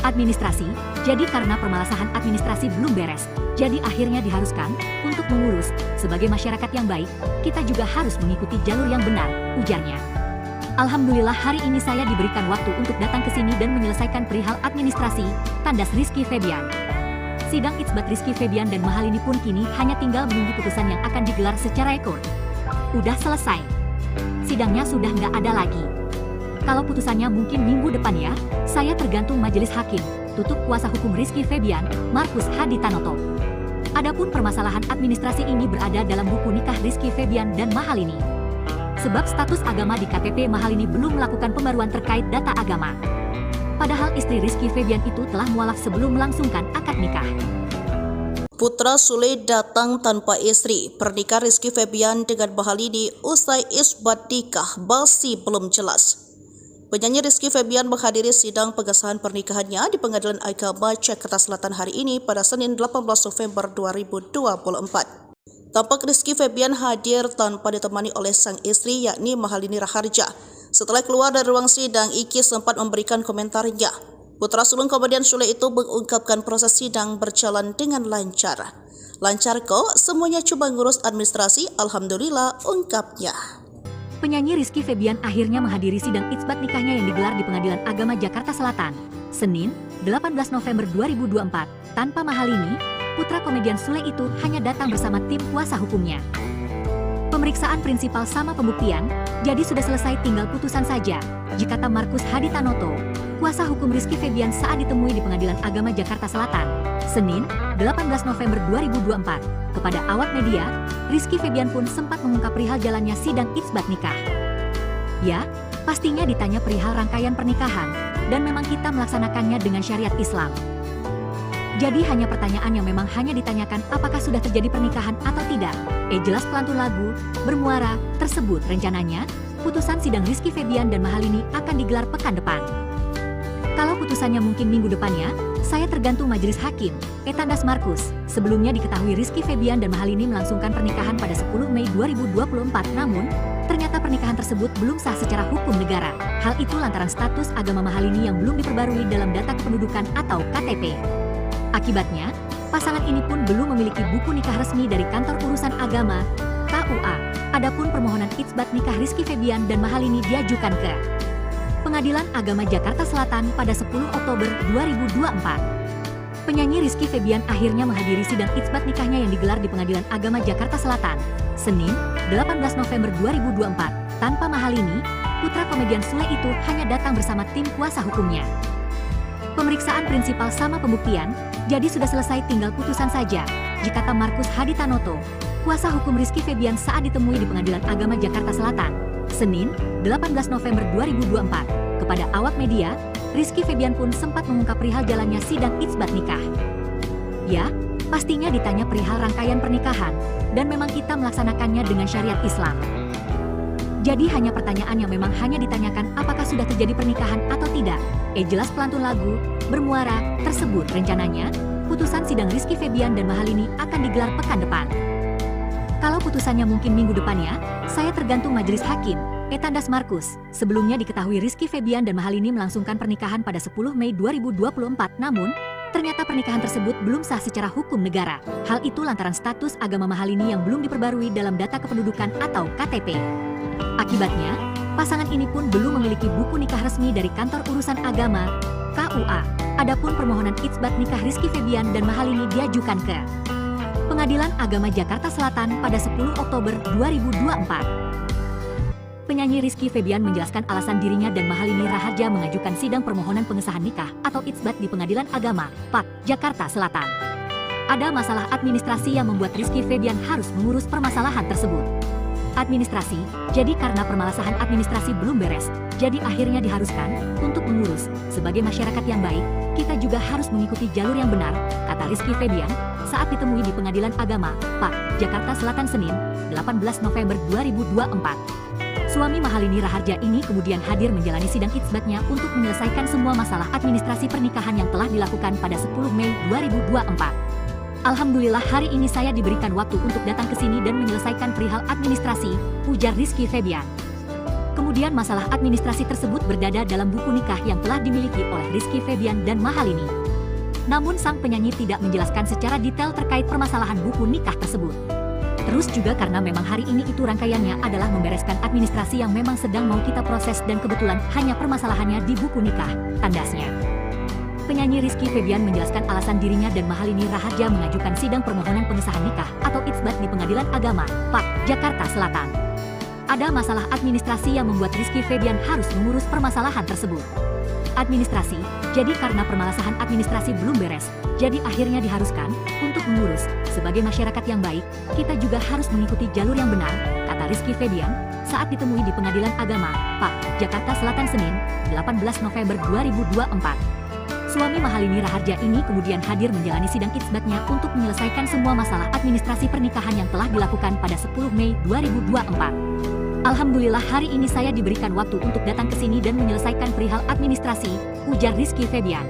administrasi, jadi karena permasalahan administrasi belum beres, jadi akhirnya diharuskan untuk mengurus. Sebagai masyarakat yang baik, kita juga harus mengikuti jalur yang benar, ujarnya. Alhamdulillah hari ini saya diberikan waktu untuk datang ke sini dan menyelesaikan perihal administrasi, tandas Rizky Febian. Sidang itsbat Rizky Febian dan Mahalini pun kini hanya tinggal menunggu putusan yang akan digelar secara ekor. Udah selesai. Sidangnya sudah nggak ada lagi. Kalau putusannya mungkin minggu depan ya, saya tergantung majelis hakim, tutup kuasa hukum Rizky Febian, Markus Hadi Tanoto. Adapun permasalahan administrasi ini berada dalam buku nikah Rizky Febian dan Mahalini. Sebab status agama di KTP Mahalini belum melakukan pembaruan terkait data agama. Padahal istri Rizky Febian itu telah mualaf sebelum melangsungkan akad nikah. Putra Sule datang tanpa istri. Pernikahan Rizky Febian dengan Mahalini usai isbat nikah masih belum jelas. Penyanyi Rizky Febian menghadiri sidang pengesahan pernikahannya di Pengadilan Agama Jakarta Selatan hari ini pada Senin 18 November 2024. Tampak Rizky Febian hadir tanpa ditemani oleh sang istri yakni Mahalini Raharja. Setelah keluar dari ruang sidang, Iki sempat memberikan komentarnya. Putra sulung komedian Sule itu mengungkapkan proses sidang berjalan dengan lancar. Lancar kok, semuanya cuma ngurus administrasi, alhamdulillah, ungkapnya. Penyanyi Rizky Febian akhirnya menghadiri sidang itsbat nikahnya yang digelar di Pengadilan Agama Jakarta Selatan, Senin, 18 November 2024. Tanpa Mahalini, putra komedian Sule itu hanya datang bersama tim kuasa hukumnya. Pemeriksaan prinsipal sama pembuktian, jadi sudah selesai tinggal putusan saja, kata Markus Hadi Tanoto, kuasa hukum Rizky Febian saat ditemui di Pengadilan Agama Jakarta Selatan, Senin, 18 November 2024. Kepada awak media, Rizky Febian pun sempat mengungkap perihal jalannya sidang itsbat nikah. Ya, pastinya ditanya perihal rangkaian pernikahan, dan memang kita melaksanakannya dengan syariat Islam. Jadi hanya pertanyaan yang memang hanya ditanyakan apakah sudah terjadi pernikahan atau tidak. Jelas pelantun lagu bermuara tersebut rencananya, putusan sidang Rizky Febian dan Mahalini akan digelar pekan depan. Kalau putusannya mungkin minggu depannya, saya tergantung majelis hakim, Etandas Markus. Sebelumnya diketahui Rizky Febian dan Mahalini melangsungkan pernikahan pada 10 Mei 2024, namun ternyata pernikahan tersebut belum sah secara hukum negara. Hal itu lantaran status agama Mahalini yang belum diperbarui dalam data kependudukan atau KTP. Akibatnya, pasangan ini pun belum memiliki buku nikah resmi dari Kantor Urusan Agama, KUA. Adapun permohonan itsbat nikah Rizky Febian dan Mahalini diajukan ke Pengadilan Agama Jakarta Selatan pada 10 Oktober 2024. Penyanyi Rizky Febian akhirnya menghadiri sidang itsbat nikahnya yang digelar di Pengadilan Agama Jakarta Selatan, Senin, 18 November 2024. Tanpa Mahalini, putra komedian Sule itu hanya datang bersama tim kuasa hukumnya. Pemeriksaan prinsipal sama pembuktian, jadi sudah selesai tinggal putusan saja, kata Markus Haditanoto, kuasa hukum Rizky Febian saat ditemui di Pengadilan Agama Jakarta Selatan, Senin, 18 November 2024. Kepada awak media, Rizky Febian pun sempat mengungkap perihal jalannya sidang itsbat nikah. Ya, pastinya ditanya perihal rangkaian pernikahan, dan memang kita melaksanakannya dengan syariat Islam. Jadi hanya pertanyaan yang memang hanya ditanyakan apakah sudah terjadi pernikahan atau tidak. Jelas pelantun lagu bermuara tersebut rencananya, putusan sidang Rizky Febian dan Mahalini akan digelar pekan depan. Kalau putusannya mungkin minggu depannya, saya tergantung majelis hakim, Etandas Markus. Sebelumnya diketahui Rizky Febian dan Mahalini melangsungkan pernikahan pada 10 Mei 2024, namun ternyata pernikahan tersebut belum sah secara hukum negara. Hal itu lantaran status agama Mahalini yang belum diperbarui dalam data kependudukan atau KTP. Akibatnya, pasangan ini pun belum memiliki buku nikah resmi dari Kantor Urusan Agama, KUA. Adapun permohonan itsbat nikah Rizky Febian dan Mahalini diajukan ke Pengadilan Agama Jakarta Selatan pada 10 Oktober 2024. Penyanyi Rizky Febian menjelaskan alasan dirinya dan Mahalini Raharja mengajukan sidang permohonan pengesahan nikah atau itsbat di Pengadilan Agama, PAK, Jakarta Selatan. Ada masalah administrasi yang membuat Rizky Febian harus mengurus permasalahan tersebut. Administrasi, jadi karena permasalahan administrasi belum beres, jadi akhirnya diharuskan untuk mengurus. Sebagai masyarakat yang baik, kita juga harus mengikuti jalur yang benar, kata Rizky Febian saat ditemui di Pengadilan Agama, PAK, Jakarta Selatan Senin, 18 November 2024. Suami Mahalini Raharja ini kemudian hadir menjalani sidang itsbatnya untuk menyelesaikan semua masalah administrasi pernikahan yang telah dilakukan pada 10 Mei 2024. Alhamdulillah hari ini saya diberikan waktu untuk datang ke sini dan menyelesaikan perihal administrasi, ujar Rizky Febian. Kemudian masalah administrasi tersebut berdada dalam buku nikah yang telah dimiliki oleh Rizky Febian dan Mahalini. Namun sang penyanyi tidak menjelaskan secara detail terkait permasalahan buku nikah tersebut. Terus juga karena memang hari ini itu rangkaiannya adalah membereskan administrasi yang memang sedang mau kita proses dan kebetulan hanya permasalahannya di buku nikah, tandasnya. Penyanyi Rizky Febian menjelaskan alasan dirinya dan Mahalini Raharja mengajukan sidang permohonan pengesahan nikah atau itsbat di Pengadilan Agama, PAK, Jakarta Selatan. Ada masalah administrasi yang membuat Rizky Febian harus mengurus permasalahan tersebut. Administrasi, jadi karena permasalahan administrasi belum beres, jadi akhirnya diharuskan untuk mengurus. Sebagai masyarakat yang baik, kita juga harus mengikuti jalur yang benar, kata Rizky Febian saat ditemui di Pengadilan Agama, PAK, Jakarta Selatan Senin, 18 November 2024. Suami Mahalini Raharja ini kemudian hadir menjalani sidang itsbatnya untuk menyelesaikan semua masalah administrasi pernikahan yang telah dilakukan pada 10 Mei 2024. Alhamdulillah hari ini saya diberikan waktu untuk datang ke sini dan menyelesaikan perihal administrasi, ujar Rizky Febian.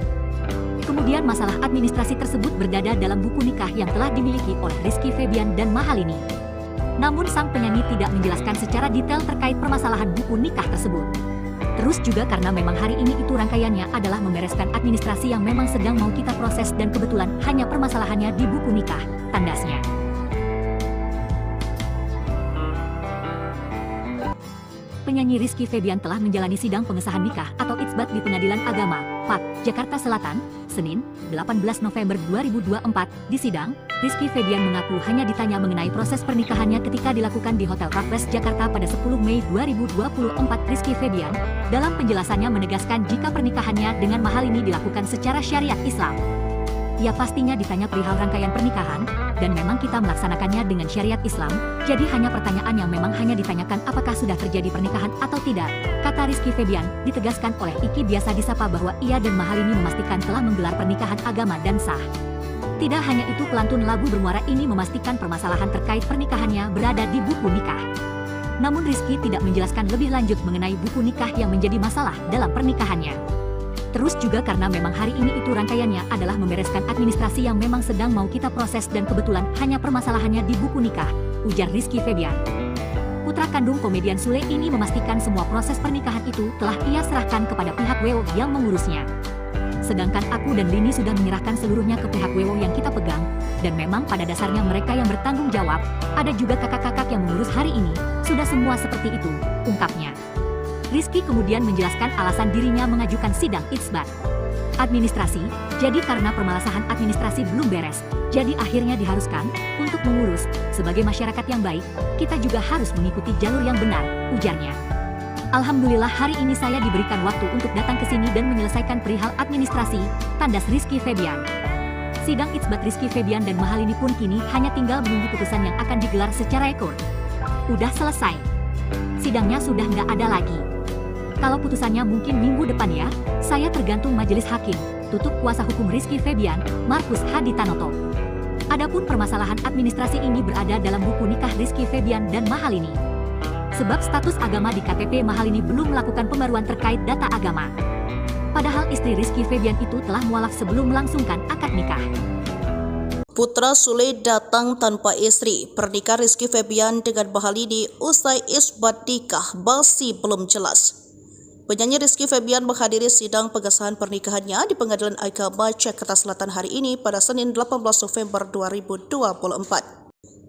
Kemudian masalah administrasi tersebut berdada dalam buku nikah yang telah dimiliki oleh Rizky Febian dan Mahalini. Namun sang penyanyi tidak menjelaskan secara detail terkait permasalahan buku nikah tersebut. Terus juga karena memang hari ini itu rangkaiannya adalah membereskan administrasi yang memang sedang mau kita proses dan kebetulan hanya permasalahannya di buku nikah, tandasnya. Penyanyi Rizky Febian telah menjalani sidang pengesahan nikah atau itsbat di Pengadilan Agama, PAK, Jakarta Selatan, Senin, 18 November 2024. Di sidang, Rizky Febian mengaku hanya ditanya mengenai proses pernikahannya ketika dilakukan di Hotel Raffles Jakarta pada 10 Mei 2024. Rizky Febian dalam penjelasannya menegaskan jika pernikahannya dengan Mahalini dilakukan secara syariat Islam. ya pastinya ditanya perihal rangkaian pernikahan, dan memang kita melaksanakannya dengan syariat Islam, jadi hanya pertanyaan yang memang hanya ditanyakan apakah sudah terjadi pernikahan atau tidak, kata Rizky Febian. Ditegaskan oleh Iki biasa disapa bahwa ia dan Mahalini memastikan telah menggelar pernikahan agama dan sah. Tidak hanya itu, pelantun lagu bermuara ini memastikan permasalahan terkait pernikahannya berada di buku nikah. Namun Rizky tidak menjelaskan lebih lanjut mengenai buku nikah yang menjadi masalah dalam pernikahannya. Terus juga karena memang hari ini itu rangkaiannya adalah membereskan administrasi yang memang sedang mau kita proses dan kebetulan hanya permasalahannya di buku nikah, ujar Rizky Febian. Putra kandung komedian Sule ini memastikan semua proses pernikahan itu telah ia serahkan kepada pihak WO yang mengurusnya. Sedangkan aku dan Lini sudah menyerahkan seluruhnya ke pihak WO yang kita pegang, dan memang pada dasarnya mereka yang bertanggung jawab, ada juga kakak-kakak yang mengurus hari ini, sudah semua seperti itu, ungkapnya. Rizky kemudian menjelaskan alasan dirinya mengajukan sidang isbat administrasi, jadi karena permasalahan administrasi belum beres, jadi akhirnya diharuskan untuk mengurus. Sebagai masyarakat yang baik, kita juga harus mengikuti jalur yang benar, ujarnya. Alhamdulillah hari ini saya diberikan waktu untuk datang ke sini dan menyelesaikan perihal administrasi, tandas Rizky Febian. Sidang isbat Rizky Febian dan Mahalini pun kini hanya tinggal menunggu putusan yang akan digelar secara ekor. Udah selesai. Sidangnya sudah nggak ada lagi. Kalau putusannya mungkin minggu depan ya, saya tergantung majelis hakim, tutup kuasa hukum Rizky Febian, Markus Haditanoto. Adapun permasalahan administrasi ini berada dalam buku nikah Rizky Febian dan Mahalini. Sebab status agama di KTP Mahalini belum melakukan pembaruan terkait data agama. Padahal istri Rizky Febian itu telah mualaf sebelum melangsungkan akad nikah. Putra Sule datang tanpa istri. Pernikahan Rizky Febian dengan Mahalini usai isbat nikah masih belum jelas. Penyanyi Rizky Febian menghadiri sidang pengesahan pernikahannya di Pengadilan Agama Jakarta Selatan hari ini pada Senin 18 November 2024.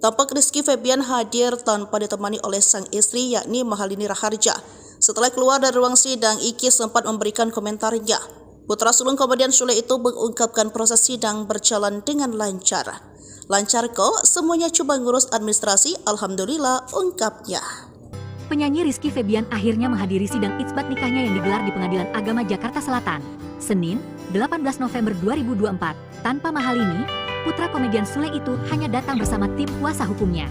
Tampak Rizky Febian hadir tanpa ditemani oleh sang istri yakni Mahalini Raharja. Setelah keluar dari ruang sidang, Iki sempat memberikan komentarnya. Putra sulung komedian Sule itu mengungkapkan proses sidang berjalan dengan lancar. Lancar kok, semuanya cuma ngurus administrasi, alhamdulillah, ungkapnya. Penyanyi Rizky Febian akhirnya menghadiri sidang isbat nikahnya yang digelar di Pengadilan Agama Jakarta Selatan, Senin, 18 November 2024. Tanpa Mahalini, putra komedian Sule itu hanya datang bersama tim kuasa hukumnya.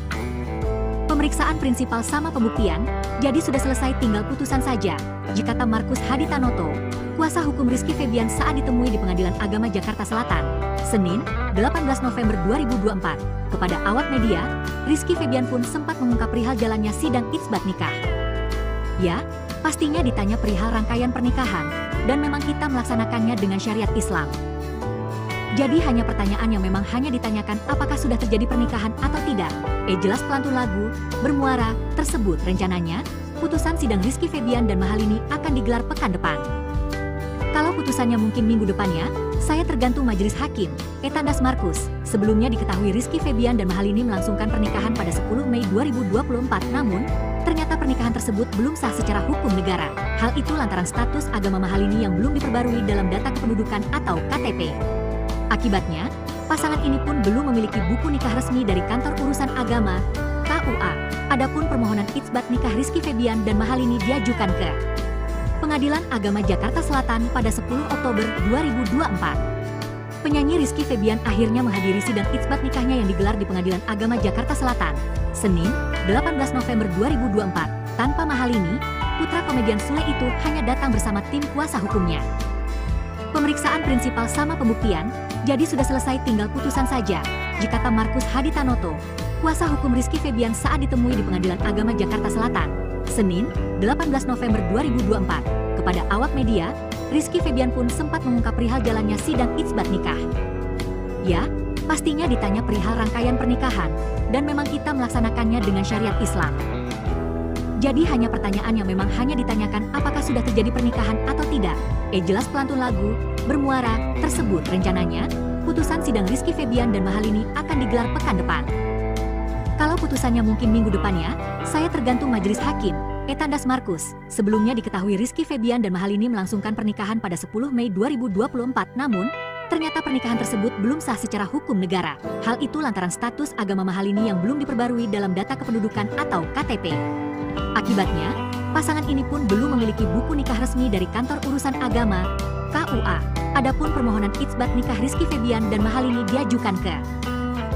Pemeriksaan prinsipal sama pembuktian, jadi sudah selesai tinggal putusan saja, kata Markus Haditanoto, kuasa hukum Rizky Febian saat ditemui di Pengadilan Agama Jakarta Selatan, Senin, 18 November 2024. Kepada awak media, Rizky Febian pun sempat mengungkap perihal jalannya sidang isbat nikah. Ya, pastinya ditanya perihal rangkaian pernikahan, dan memang kita melaksanakannya dengan syariat Islam. Jadi hanya pertanyaan yang memang hanya ditanyakan apakah sudah terjadi pernikahan atau tidak. Jelas pelantun lagu bermuara tersebut rencananya, putusan sidang Rizky Febian dan Mahalini akan digelar pekan depan. Kalau putusannya mungkin minggu depannya, saya tergantung majelis hakim, tandas Markus. Sebelumnya diketahui Rizky Febian dan Mahalini melangsungkan pernikahan pada 10 Mei 2024, namun ternyata pernikahan tersebut belum sah secara hukum negara. Hal itu lantaran status agama Mahalini yang belum diperbarui dalam data kependudukan atau KTP. Akibatnya, pasangan ini pun belum memiliki buku nikah resmi dari Kantor Urusan Agama, KUA. Adapun permohonan isbat nikah Rizky Febian dan Mahalini diajukan ke Pengadilan Agama Jakarta Selatan pada 10 Oktober 2024. Penyanyi Rizky Febian akhirnya menghadiri sidang isbat nikahnya yang digelar di Pengadilan Agama Jakarta Selatan, Senin, 18 November 2024. Tanpa Mahalini, putra komedian Sule itu hanya datang bersama tim kuasa hukumnya. Pemeriksaan prinsipal sama pembuktian, jadi sudah selesai tinggal putusan saja, kata Markus Haditanoto, kuasa hukum Rizky Febian saat ditemui di Pengadilan Agama Jakarta Selatan, Senin, 18 November 2024. Kepada awak media, Rizky Febian pun sempat mengungkap perihal jalannya sidang isbat nikah. Ya, pastinya ditanya perihal rangkaian pernikahan, dan memang kita melaksanakannya dengan syariat Islam. Jadi hanya pertanyaan yang memang hanya ditanyakan apakah sudah terjadi pernikahan atau tidak. Jelas pelantun lagu bermuara tersebut rencananya, putusan sidang Rizky Febian dan Mahalini akan digelar pekan depan. Kalau putusannya mungkin minggu depannya, saya tergantung majelis hakim, tandas Markus. Sebelumnya diketahui Rizky Febian dan Mahalini melangsungkan pernikahan pada 10 Mei 2024, namun ternyata pernikahan tersebut belum sah secara hukum negara. Hal itu lantaran status agama Mahalini yang belum diperbarui dalam data kependudukan atau KTP. Akibatnya, pasangan ini pun belum memiliki buku nikah resmi dari Kantor Urusan Agama, KUA. Adapun permohonan itsbat nikah Rizky Febian dan Mahalini diajukan ke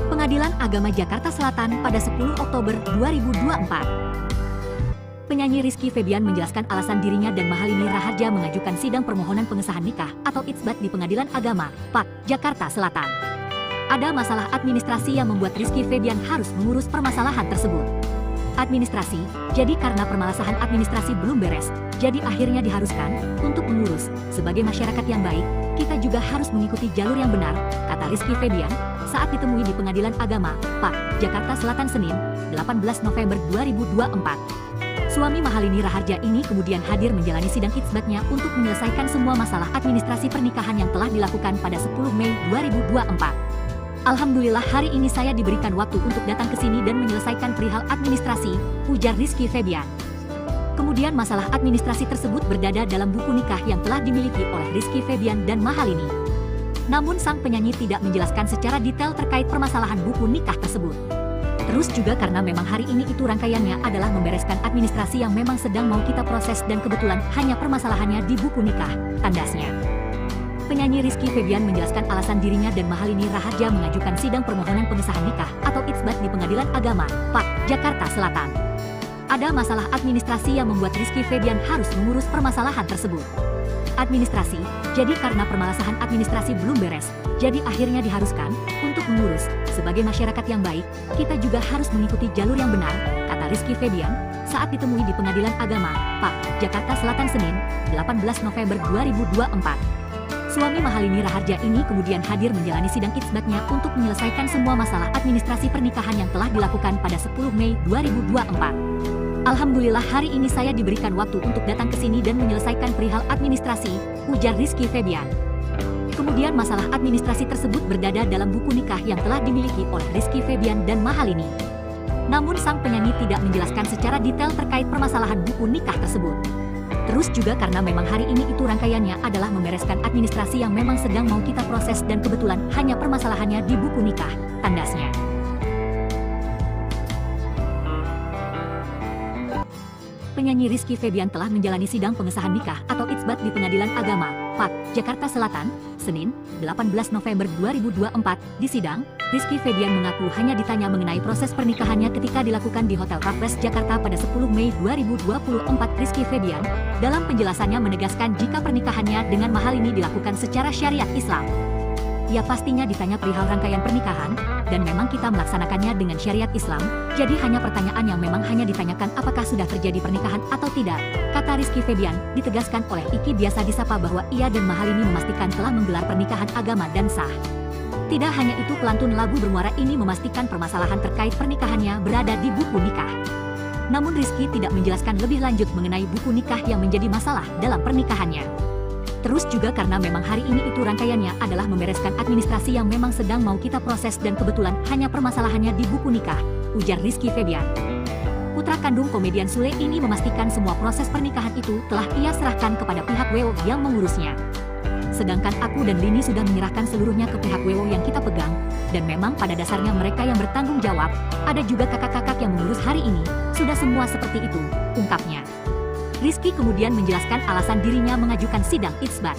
Pengadilan Agama Jakarta Selatan pada 10 Oktober 2024. Penyanyi Rizky Febian menjelaskan alasan dirinya dan Mahalini Raharja mengajukan sidang permohonan pengesahan nikah atau itsbat di Pengadilan Agama, PAK, Jakarta Selatan. Ada masalah administrasi yang membuat Rizky Febian harus mengurus permasalahan tersebut. Administrasi, jadi karena permasalahan administrasi belum beres, jadi akhirnya diharuskan untuk mengurus. Sebagai masyarakat yang baik, kita juga harus mengikuti jalur yang benar, kata Rizky Febian saat ditemui di Pengadilan Agama, PAK, Jakarta Selatan Senin, 18 November 2024. Suami Mahalini Raharja ini kemudian hadir menjalani sidang itsbatnya untuk menyelesaikan semua masalah administrasi pernikahan yang telah dilakukan pada 10 Mei 2024. Alhamdulillah hari ini saya diberikan waktu untuk datang ke sini dan menyelesaikan perihal administrasi, ujar Rizky Febian. Kemudian masalah administrasi tersebut berdada dalam buku nikah yang telah dimiliki oleh Rizky Febian dan Mahalini. Namun sang penyanyi tidak menjelaskan secara detail terkait permasalahan buku nikah tersebut. Terus juga karena memang hari ini itu rangkaiannya adalah membereskan administrasi yang memang sedang mau kita proses dan kebetulan hanya permasalahannya di buku nikah, tandasnya. Penyanyi Rizky Febian menjelaskan alasan dirinya dan Mahalini Raharja mengajukan sidang permohonan pengesahan nikah atau itsbat di Pengadilan Agama, PAK, Jakarta Selatan. Ada masalah administrasi yang membuat Rizky Febian harus mengurus permasalahan tersebut. Administrasi, jadi karena permasalahan administrasi belum beres, jadi akhirnya diharuskan untuk mengurus. Sebagai masyarakat yang baik, kita juga harus mengikuti jalur yang benar, kata Rizky Febian saat ditemui di Pengadilan Agama, PAK, Jakarta Selatan Senin, 18 November 2024. Suami Mahalini Raharja ini kemudian hadir menjalani sidang itsbatnya untuk menyelesaikan semua masalah administrasi pernikahan yang telah dilakukan pada 10 Mei 2024. Alhamdulillah hari ini saya diberikan waktu untuk datang ke sini dan menyelesaikan perihal administrasi, ujar Rizky Febian. Kemudian masalah administrasi tersebut berdada dalam buku nikah yang telah dimiliki oleh Rizky Febian dan Mahalini. Namun sang penyanyi tidak menjelaskan secara detail terkait permasalahan buku nikah tersebut. Terus juga karena memang hari ini itu rangkaiannya adalah membereskan administrasi yang memang sedang mau kita proses dan kebetulan hanya permasalahannya di buku nikah, tandasnya. Penyanyi Rizky Febian telah menjalani sidang pengesahan nikah atau itsbat di Pengadilan Agama, PAK, Jakarta Selatan, Senin, 18 November 2024. Di sidang, Rizky Febian mengaku hanya ditanya mengenai proses pernikahannya ketika dilakukan di Hotel Raffles Jakarta pada 10 Mei 2024. Rizky Febian dalam penjelasannya menegaskan jika pernikahannya dengan Mahalini dilakukan secara syariat Islam. Ya pastinya ditanya perihal rangkaian pernikahan, dan memang kita melaksanakannya dengan syariat Islam, jadi hanya pertanyaan yang memang hanya ditanyakan apakah sudah terjadi pernikahan atau tidak, kata Rizky Febian. Ditegaskan oleh Iki biasa disapa bahwa ia dan Mahalini memastikan telah menggelar pernikahan agama dan sah. Tidak hanya itu, pelantun lagu bermuara ini memastikan permasalahan terkait pernikahannya berada di buku nikah. Namun Rizky tidak menjelaskan lebih lanjut mengenai buku nikah yang menjadi masalah dalam pernikahannya. Terus juga karena memang hari ini itu rangkaiannya adalah membereskan administrasi yang memang sedang mau kita proses dan kebetulan hanya permasalahannya di buku nikah, ujar Rizky Febian. Putra kandung komedian Sule ini memastikan semua proses pernikahan itu telah ia serahkan kepada pihak WO yang mengurusnya. Sedangkan aku dan Lini sudah menyerahkan seluruhnya ke pihak WO yang kita pegang, dan memang pada dasarnya mereka yang bertanggung jawab, ada juga kakak-kakak yang mengurus hari ini, sudah semua seperti itu, ungkapnya. Rizky kemudian menjelaskan alasan dirinya mengajukan sidang itsbat.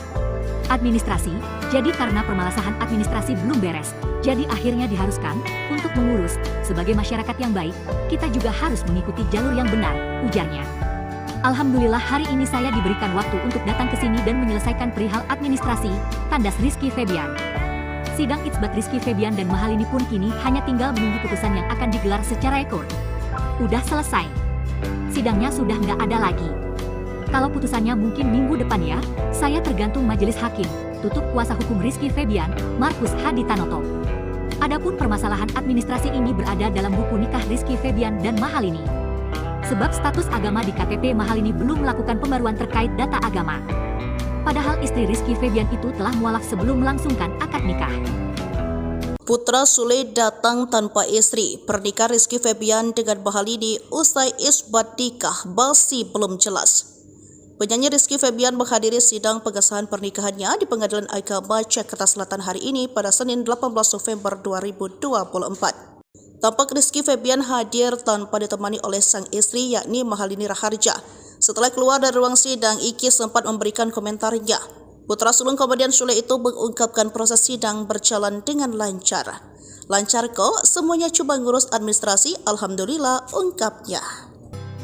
Administrasi, jadi karena permasalahan administrasi belum beres, jadi akhirnya diharuskan untuk mengurus. Sebagai masyarakat yang baik, kita juga harus mengikuti jalur yang benar, ujarnya. Alhamdulillah hari ini saya diberikan waktu untuk datang ke sini dan menyelesaikan perihal administrasi, tandas Rizky Febian. Sidang itsbat Rizky Febian dan Mahalini pun kini hanya tinggal menunggu putusan yang akan digelar secara ekor. Udah selesai. Sidangnya sudah nggak ada lagi. Kalau putusannya mungkin minggu depan ya, saya tergantung majelis hakim, tutup kuasa hukum Rizky Febian, Markus Hadi Tanoto. Adapun permasalahan administrasi ini berada dalam buku nikah Rizky Febian dan Mahalini. Sebab status agama di KTP Mahalini belum melakukan pembaruan terkait data agama. Padahal istri Rizky Febian itu telah mualaf sebelum melangsungkan akad nikah. Putra Sule datang tanpa istri. Pernikahan Rizky Febian dengan Mahalini usai isbat nikah masih belum jelas. Penyanyi Rizky Febian menghadiri sidang pengesahan pernikahannya di Pengadilan Agama Jakarta Selatan hari ini pada Senin 18 November 2024. Tampak Rizky Febian hadir tanpa ditemani oleh sang istri yakni Mahalini Raharja. Setelah keluar dari ruang sidang, Iki sempat memberikan komentarnya. Putra sulung komedian Sule itu mengungkapkan proses sidang berjalan dengan lancar. Lancar kok, semuanya coba ngurus administrasi, alhamdulillah, ungkapnya.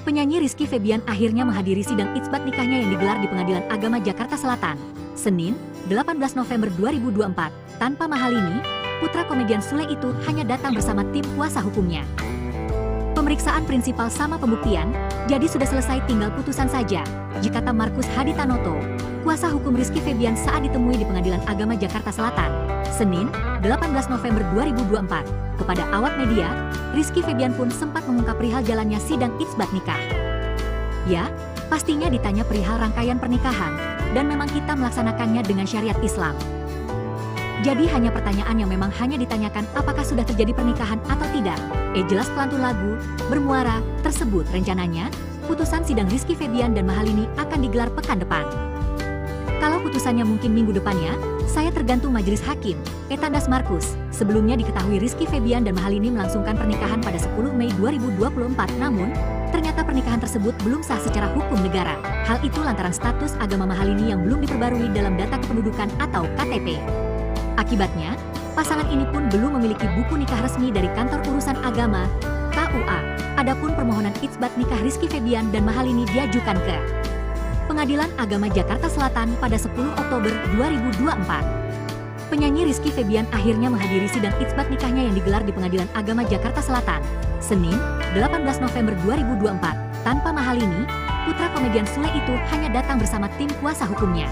Penyanyi Rizky Febian akhirnya menghadiri sidang itsbat nikahnya yang digelar di Pengadilan Agama Jakarta Selatan, Senin, 18 November 2024. Tanpa Mahalini, putra komedian Sule itu hanya datang bersama tim kuasa hukumnya. Pemeriksaan prinsipal sama pembuktian, jadi sudah selesai tinggal putusan saja, kata Markus Haditanoto, kuasa hukum Rizky Febian saat ditemui di Pengadilan Agama Jakarta Selatan, Senin, 18 November 2024. Kepada awak media, Rizky Febian pun sempat mengungkap perihal jalannya sidang itsbat nikah. Ya, pastinya ditanya perihal rangkaian pernikahan, dan memang kita melaksanakannya dengan syariat Islam. Jadi hanya pertanyaan yang memang hanya ditanyakan apakah sudah terjadi pernikahan atau tidak. Jelas pelantun lagu, bermuara, tersebut rencananya, putusan sidang Rizky Febian dan Mahalini akan digelar pekan depan. Kalau putusannya mungkin minggu depannya, saya tergantung majelis hakim, Tandas Markus. Sebelumnya diketahui Rizky Febian dan Mahalini melangsungkan pernikahan pada 10 Mei 2024, namun ternyata pernikahan tersebut belum sah secara hukum negara. Hal itu lantaran status agama Mahalini yang belum diperbarui dalam data kependudukan atau KTP. Akibatnya, pasangan ini pun belum memiliki buku nikah resmi dari Kantor Urusan Agama, KUA. Adapun permohonan itsbat nikah Rizky Febian dan Mahalini diajukan ke Pengadilan Agama Jakarta Selatan pada 10 Oktober 2024. Penyanyi Rizky Febian akhirnya menghadiri sidang itsbat nikahnya yang digelar di Pengadilan Agama Jakarta Selatan, Senin, 18 November 2024. Tanpa Mahalini, putra komedian Sule itu hanya datang bersama tim kuasa hukumnya.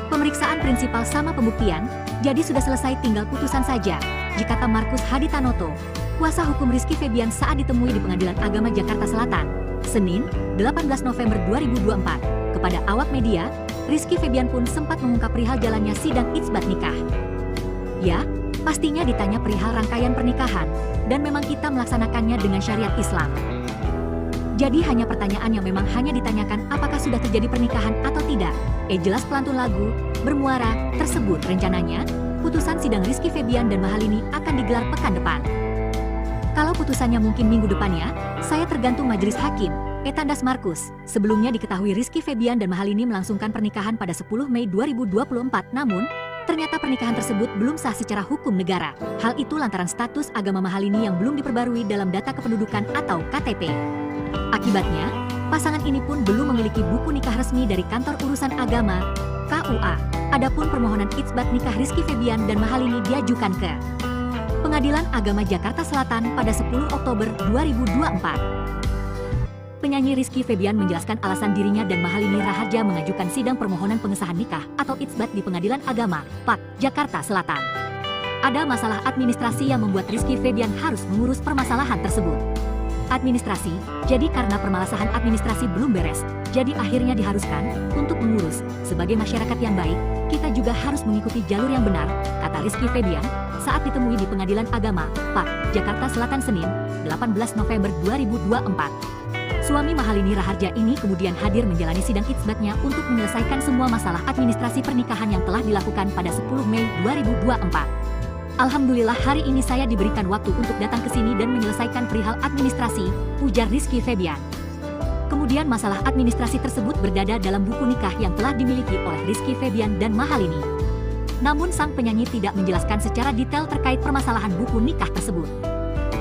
Pemeriksaan prinsipal sama pembuktian, jadi sudah selesai tinggal putusan saja, kata Markus Haditanoto, kuasa hukum Rizky Febian saat ditemui di Pengadilan Agama Jakarta Selatan, Senin, 18 November 2024. Kepada awak media, Rizky Febian pun sempat mengungkap perihal jalannya sidang itsbat nikah. Ya, pastinya ditanya perihal rangkaian pernikahan, dan memang kita melaksanakannya dengan syariat Islam. Jadi hanya pertanyaan yang memang hanya ditanyakan apakah sudah terjadi pernikahan atau tidak. Jelas pelantun lagu, bermuara, tersebut rencananya, putusan sidang Rizky Febian dan Mahalini akan digelar pekan depan. Kalau putusannya mungkin minggu depannya, saya tergantung majelis hakim, Tandas Markus. Sebelumnya diketahui Rizky Febian dan Mahalini melangsungkan pernikahan pada 10 Mei 2024, namun ternyata pernikahan tersebut belum sah secara hukum negara. Hal itu lantaran status agama Mahalini yang belum diperbarui dalam data kependudukan atau KTP. Akibatnya, pasangan ini pun belum memiliki buku nikah resmi dari Kantor Urusan Agama, KUA. Adapun permohonan itsbat nikah Rizky Febian dan Mahalini diajukan ke Pengadilan Agama Jakarta Selatan pada 10 Oktober 2024. Penyanyi Rizky Febian menjelaskan alasan dirinya dan Mahalini Raharja mengajukan sidang permohonan pengesahan nikah atau itsbat di Pengadilan Agama, PAK, Jakarta Selatan. Ada masalah administrasi yang membuat Rizky Febian harus mengurus permasalahan tersebut. Administrasi, jadi karena permasalahan administrasi belum beres, jadi akhirnya diharuskan untuk mengurus. Sebagai masyarakat yang baik, kita juga harus mengikuti jalur yang benar, kata Rizky Febian saat ditemui di Pengadilan Agama, PAK, Jakarta Selatan Senin, 18 November 2024. Suami Mahalini Raharja ini kemudian hadir menjalani sidang itsbatnya untuk menyelesaikan semua masalah administrasi pernikahan yang telah dilakukan pada 10 Mei 2024. Alhamdulillah hari ini saya diberikan waktu untuk datang ke sini dan menyelesaikan perihal administrasi, ujar Rizky Febian. Kemudian masalah administrasi tersebut berdada dalam buku nikah yang telah dimiliki oleh Rizky Febian dan Mahalini. Namun sang penyanyi tidak menjelaskan secara detail terkait permasalahan buku nikah tersebut.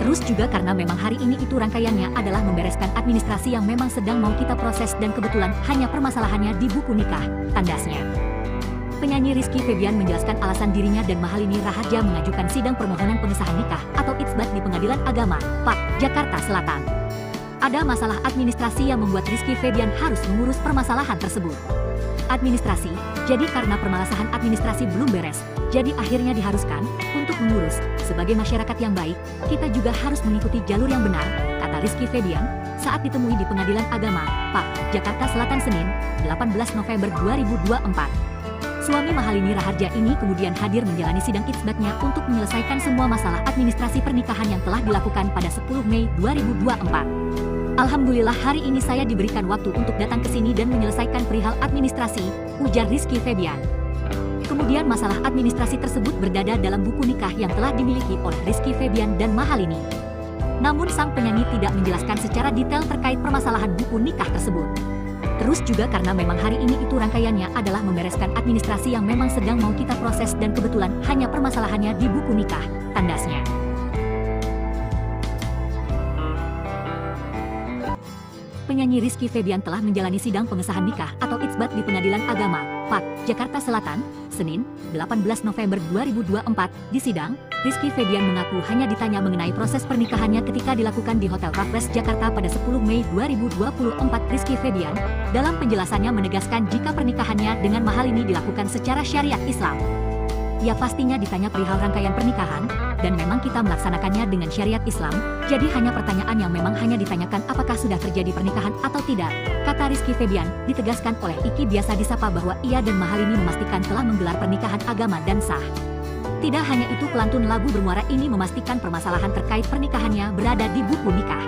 Terus juga karena memang hari ini itu rangkaiannya adalah membereskan administrasi yang memang sedang mau kita proses dan kebetulan hanya permasalahannya di buku nikah, tandasnya. Penyanyi Rizky Febian menjelaskan alasan dirinya dan Mahalini Raharja mengajukan sidang permohonan pengesahan nikah atau itsbat di Pengadilan Agama, PAK, Jakarta Selatan. Ada masalah administrasi yang membuat Rizky Febian harus mengurus permasalahan tersebut. Administrasi, jadi karena permasalahan administrasi belum beres, jadi akhirnya diharuskan untuk mengurus. Sebagai masyarakat yang baik, kita juga harus mengikuti jalur yang benar, kata Rizky Febian saat ditemui di Pengadilan Agama, PAK, Jakarta Selatan Senin, 18 November 2024. Suami Mahalini Raharja ini kemudian hadir menjalani sidang itsbatnya untuk menyelesaikan semua masalah administrasi pernikahan yang telah dilakukan pada 10 Mei 2024. Alhamdulillah hari ini saya diberikan waktu untuk datang ke sini dan menyelesaikan perihal administrasi, ujar Rizky Febian. Kemudian masalah administrasi tersebut berdada dalam buku nikah yang telah dimiliki oleh Rizky Febian dan Mahalini. Namun sang penyanyi tidak menjelaskan secara detail terkait permasalahan buku nikah tersebut. Terus juga karena memang hari ini itu rangkaiannya adalah membereskan administrasi yang memang sedang mau kita proses dan kebetulan hanya permasalahannya di buku nikah, tandasnya. Penyanyi Rizky Febian telah menjalani sidang pengesahan nikah atau itsbat di Pengadilan Agama, PAK, Jakarta Selatan, Senin, 18 November 2024. Di sidang, Rizky Febian mengaku hanya ditanya mengenai proses pernikahannya ketika dilakukan di Hotel Raffles Jakarta pada 10 Mei 2024. Rizky Febian, dalam penjelasannya menegaskan jika pernikahannya dengan mahal ini dilakukan secara syariat Islam. Ya pastinya ditanya perihal rangkaian pernikahan, dan memang kita melaksanakannya dengan syariat Islam, jadi hanya pertanyaan yang memang hanya ditanyakan apakah sudah terjadi pernikahan atau tidak, kata Rizky Febian. Ditegaskan oleh Iki biasa disapa bahwa ia dan mahal ini memastikan telah menggelar pernikahan agama dan sah. Tidak hanya itu, pelantun lagu bermuara ini memastikan permasalahan terkait pernikahannya berada di buku nikah.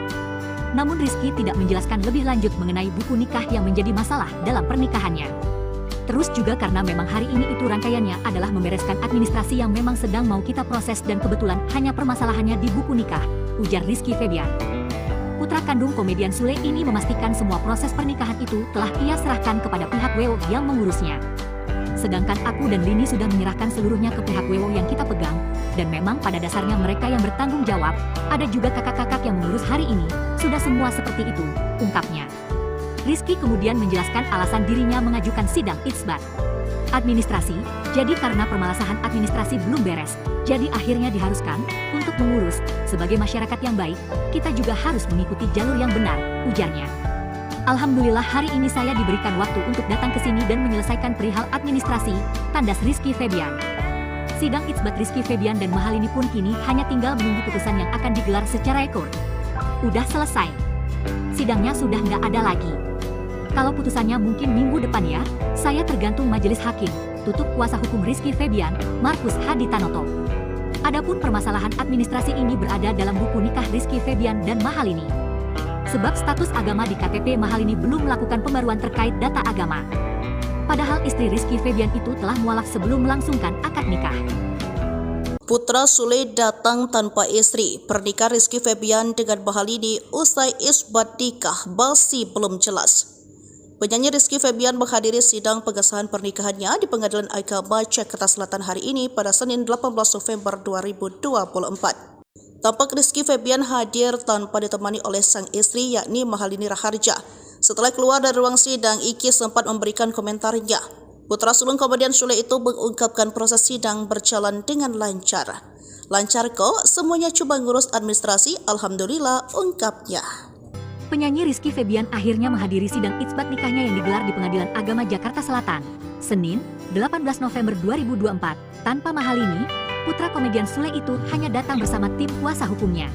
Namun Rizky tidak menjelaskan lebih lanjut mengenai buku nikah yang menjadi masalah dalam pernikahannya. Terus juga karena memang hari ini itu rangkaiannya adalah membereskan administrasi yang memang sedang mau kita proses dan kebetulan hanya permasalahannya di buku nikah, ujar Rizky Febian. Putra kandung komedian Sule ini memastikan semua proses pernikahan itu telah ia serahkan kepada pihak WO yang mengurusnya. Sedangkan aku dan Lini sudah menyerahkan seluruhnya ke pihak WO yang kita pegang, dan memang pada dasarnya mereka yang bertanggung jawab, ada juga kakak-kakak yang mengurus hari ini, sudah semua seperti itu, ungkapnya. Rizky kemudian menjelaskan alasan dirinya mengajukan sidang itsbat administrasi, jadi karena permasalahan administrasi belum beres, jadi akhirnya diharuskan untuk mengurus. Sebagai masyarakat yang baik, kita juga harus mengikuti jalur yang benar, ujarnya. Alhamdulillah hari ini saya diberikan waktu untuk datang ke sini dan menyelesaikan perihal administrasi, tandas Rizky Febian. Sidang itsbat Rizky Febian dan mahal ini pun kini hanya tinggal menunggu putusan yang akan digelar secara ekor. Udah selesai. Sidangnya sudah nggak ada lagi. Kalau putusannya mungkin minggu depan ya, saya tergantung majelis hakim, tutup kuasa hukum Rizky Febian, Markus Haditanoto. Adapun permasalahan administrasi ini berada dalam buku nikah Rizky Febian dan mahal ini. Sebab status agama di KTP mahal ini belum melakukan pembaruan terkait data agama. Padahal istri Rizky Febian itu telah mualaf sebelum melangsungkan akad nikah. Putra Sule datang tanpa istri. Pernikahan Rizky Febian dengan mahal ini usai isbat nikah masih belum jelas. Penyanyi Rizky Febian menghadiri sidang pengesahan pernikahannya di Pengadilan Agama Jakarta Selatan hari ini pada Senin 18 November 2024. Tampak Rizky Febian hadir tanpa ditemani oleh sang istri yakni Mahalini Raharja. Setelah keluar dari ruang sidang, Iki sempat memberikan komentarnya. Putra sulung komedian Sule itu mengungkapkan proses sidang berjalan dengan lancar. Lancar kok, semuanya cuma ngurus administrasi, alhamdulillah, ungkapnya. Penyanyi Rizky Febian akhirnya menghadiri sidang itsbat nikahnya yang digelar di Pengadilan Agama Jakarta Selatan, Senin, 18 November 2024. Tanpa mahal ini, putra komedian Sule itu hanya datang bersama tim kuasa hukumnya.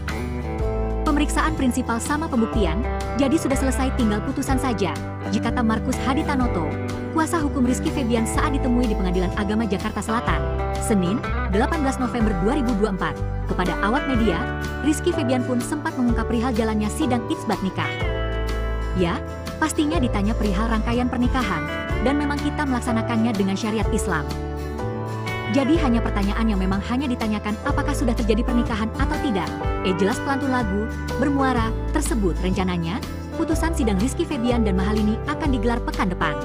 Pemeriksaan prinsipal sama pembuktian, jadi sudah selesai tinggal putusan saja, kata Markus Haditanoto, kuasa hukum Rizky Febian saat ditemui di Pengadilan Agama Jakarta Selatan, Senin, 18 November 2024. Kepada awak media, Rizky Febian pun sempat mengungkap perihal jalannya sidang itsbat nikah. Ya, pastinya ditanya perihal rangkaian pernikahan, dan memang kita melaksanakannya dengan syariat Islam. Jadi hanya pertanyaan yang memang hanya ditanyakan apakah sudah terjadi pernikahan atau tidak. Jelas pelantun lagu bermuara tersebut rencananya, putusan sidang Rizky Febian dan mahal ini akan digelar pekan depan.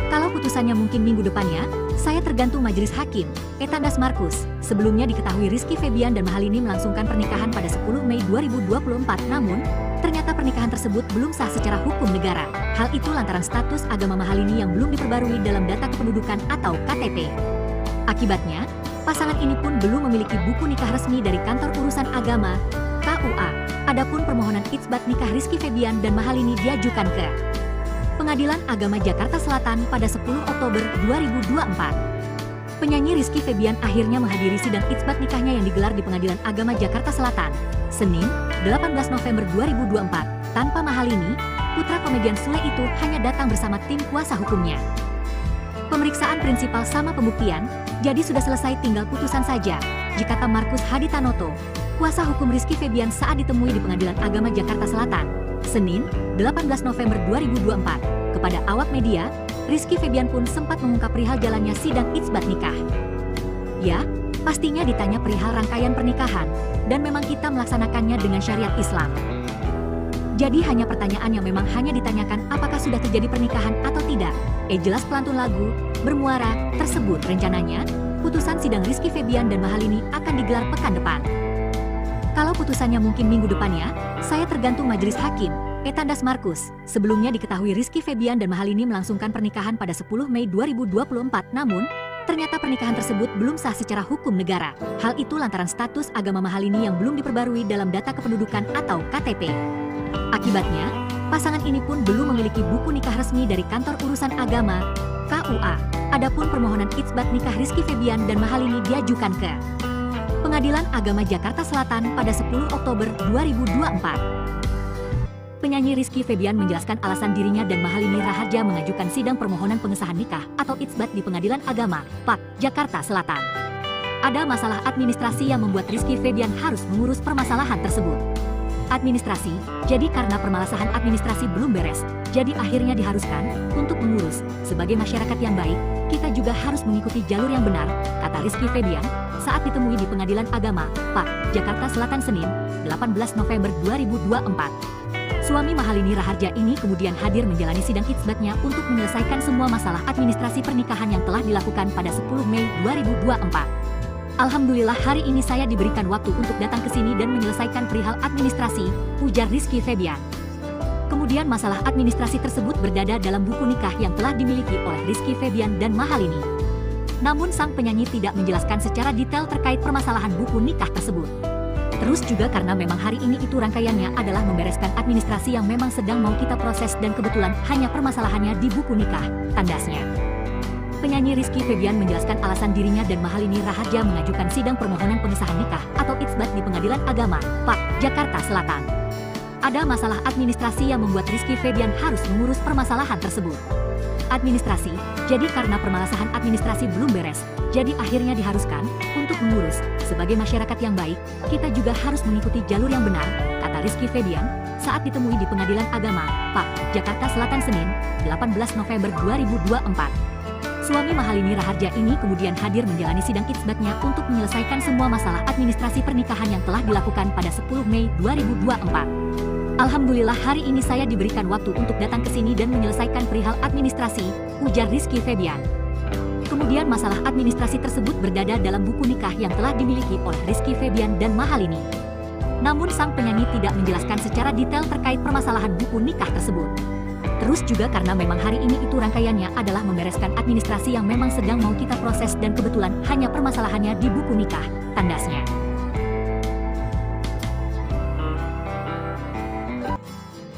Kalau putusannya mungkin minggu depannya, saya tergantung majelis hakim, tandas Markus. Sebelumnya diketahui Rizky Febian dan mahal ini melangsungkan pernikahan pada 10 Mei 2024, namun ternyata pernikahan tersebut belum sah secara hukum negara. Hal itu lantaran status agama mahal ini yang belum diperbarui dalam data kependudukan atau KTP. Akibatnya, pasangan ini pun belum memiliki buku nikah resmi dari Kantor Urusan Agama, KUA. Adapun permohonan itsbat nikah Rizky Febian dan mahal ini diajukan ke Pengadilan Agama Jakarta Selatan pada 10 Oktober 2024. Penyanyi Rizky Febian akhirnya menghadiri sidang itsbat nikahnya yang digelar di Pengadilan Agama Jakarta Selatan, Senin, 18 November 2024. Tanpa mahal ini, putra komedian Sule itu hanya datang bersama tim kuasa hukumnya. Pemeriksaan prinsipal sama pembuktian, jadi sudah selesai tinggal putusan saja, kata Markus Haditanoto, kuasa hukum Rizky Febian saat ditemui di Pengadilan Agama Jakarta Selatan, Senin, 18 November 2024. Kepada awak media, Rizky Febian pun sempat mengungkap perihal jalannya sidang itsbat nikah. Ya, pastinya ditanya perihal rangkaian pernikahan, dan memang kita melaksanakannya dengan syariat Islam. Jadi hanya pertanyaan yang memang hanya ditanyakan apakah sudah terjadi pernikahan atau tidak. Jelas pelantun lagu bermuara tersebut rencananya putusan sidang Rizky Febian dan Mahalini akan digelar pekan depan. Kalau putusannya mungkin minggu depannya, saya tergantung majelis hakim. Tandas Markus. Sebelumnya diketahui Rizky Febian dan Mahalini melangsungkan pernikahan pada 10 Mei 2024, namun ternyata pernikahan tersebut belum sah secara hukum negara. Hal itu lantaran status agama Mahalini yang belum diperbarui dalam data kependudukan atau KTP. Akibatnya, pasangan ini pun belum memiliki buku nikah resmi dari Kantor Urusan Agama, KUA. Adapun permohonan itsbat nikah Rizky Febian dan Mahalini diajukan ke Pengadilan Agama Jakarta Selatan pada 10 Oktober 2024. Penyanyi Rizky Febian menjelaskan alasan dirinya dan Mahalini Raharja mengajukan sidang permohonan pengesahan nikah atau itsbat di Pengadilan Agama, PAK, Jakarta Selatan. Ada masalah administrasi yang membuat Rizky Febian harus mengurus permasalahan tersebut. Administrasi, jadi karena permasalahan administrasi belum beres, jadi akhirnya diharuskan untuk mengurus. Sebagai masyarakat yang baik, kita juga harus mengikuti jalur yang benar, kata Rizky Febian saat ditemui di Pengadilan Agama, PAK, Jakarta Selatan Senin, 18 November 2024. Suami Mahalini Raharja ini kemudian hadir menjalani sidang itsbatnya untuk menyelesaikan semua masalah administrasi pernikahan yang telah dilakukan pada 10 Mei 2024. Alhamdulillah hari ini saya diberikan waktu untuk datang ke sini dan menyelesaikan perihal administrasi, ujar Rizky Febian. Kemudian masalah administrasi tersebut berdada dalam buku nikah yang telah dimiliki oleh Rizky Febian dan Mahalini. Namun sang penyanyi tidak menjelaskan secara detail terkait permasalahan buku nikah tersebut. Terus juga karena memang hari ini itu rangkaiannya adalah membereskan administrasi yang memang sedang mau kita proses dan kebetulan hanya permasalahannya di buku nikah, tandasnya. Penyanyi Rizky Febian menjelaskan alasan dirinya dan Mahalini Raharja mengajukan sidang permohonan pengesahan nikah atau itsbat di Pengadilan Agama, PAK, Jakarta Selatan. Ada masalah administrasi yang membuat Rizky Febian harus mengurus permasalahan tersebut. Administrasi, jadi karena permasalahan administrasi belum beres, jadi akhirnya diharuskan untuk mengurus. Sebagai masyarakat yang baik, kita juga harus mengikuti jalur yang benar, kata Rizky Febian saat ditemui di Pengadilan Agama, PAK, Jakarta Selatan Senin, 18 November 2024. Suami Mahalini Raharja ini kemudian hadir menjalani sidang itsbatnya untuk menyelesaikan semua masalah administrasi pernikahan yang telah dilakukan pada 10 Mei 2024. Alhamdulillah hari ini saya diberikan waktu untuk datang ke sini dan menyelesaikan perihal administrasi, ujar Rizky Febian. Kemudian masalah administrasi tersebut berdada dalam buku nikah yang telah dimiliki oleh Rizky Febian dan Mahalini. Namun sang penyanyi tidak menjelaskan secara detail terkait permasalahan buku nikah tersebut. Terus juga karena memang hari ini itu rangkaiannya adalah membereskan administrasi yang memang sedang mau kita proses dan kebetulan hanya permasalahannya di buku nikah, tandasnya.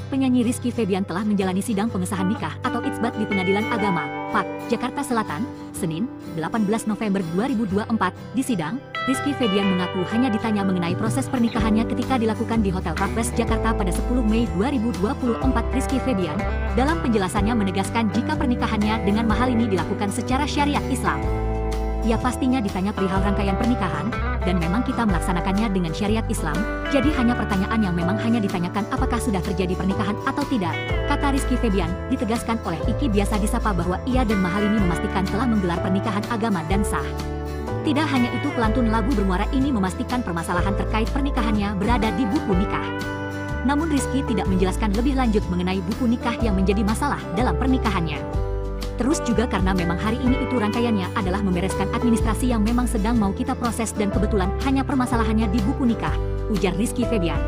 Penyanyi Rizky Febian telah menjalani sidang pengesahan nikah atau itsbat di Pengadilan Agama, PAK, Jakarta Selatan, Senin, 18 November 2024. Di sidang, Rizky Febian mengaku hanya ditanya mengenai proses pernikahannya ketika dilakukan di Hotel Raffles Jakarta pada 10 Mei 2024. Rizky Febian dalam penjelasannya menegaskan jika pernikahannya dengan Mahalini dilakukan secara syariat Islam. Ya pastinya ditanya perihal rangkaian pernikahan, dan memang kita melaksanakannya dengan syariat Islam, jadi hanya pertanyaan yang memang hanya ditanyakan apakah sudah terjadi pernikahan atau tidak, kata Rizky Febian. Ditegaskan oleh Iki biasa disapa bahwa ia dan Mahalini memastikan telah menggelar pernikahan agama dan sah. Tidak hanya itu, pelantun lagu bermuara ini memastikan permasalahan terkait pernikahannya berada di buku nikah. Namun Rizky tidak menjelaskan lebih lanjut mengenai buku nikah yang menjadi masalah dalam pernikahannya. Terus juga karena memang hari ini itu rangkaiannya adalah membereskan administrasi yang memang sedang mau kita proses dan kebetulan hanya permasalahannya di buku nikah, ujar Rizky Febian.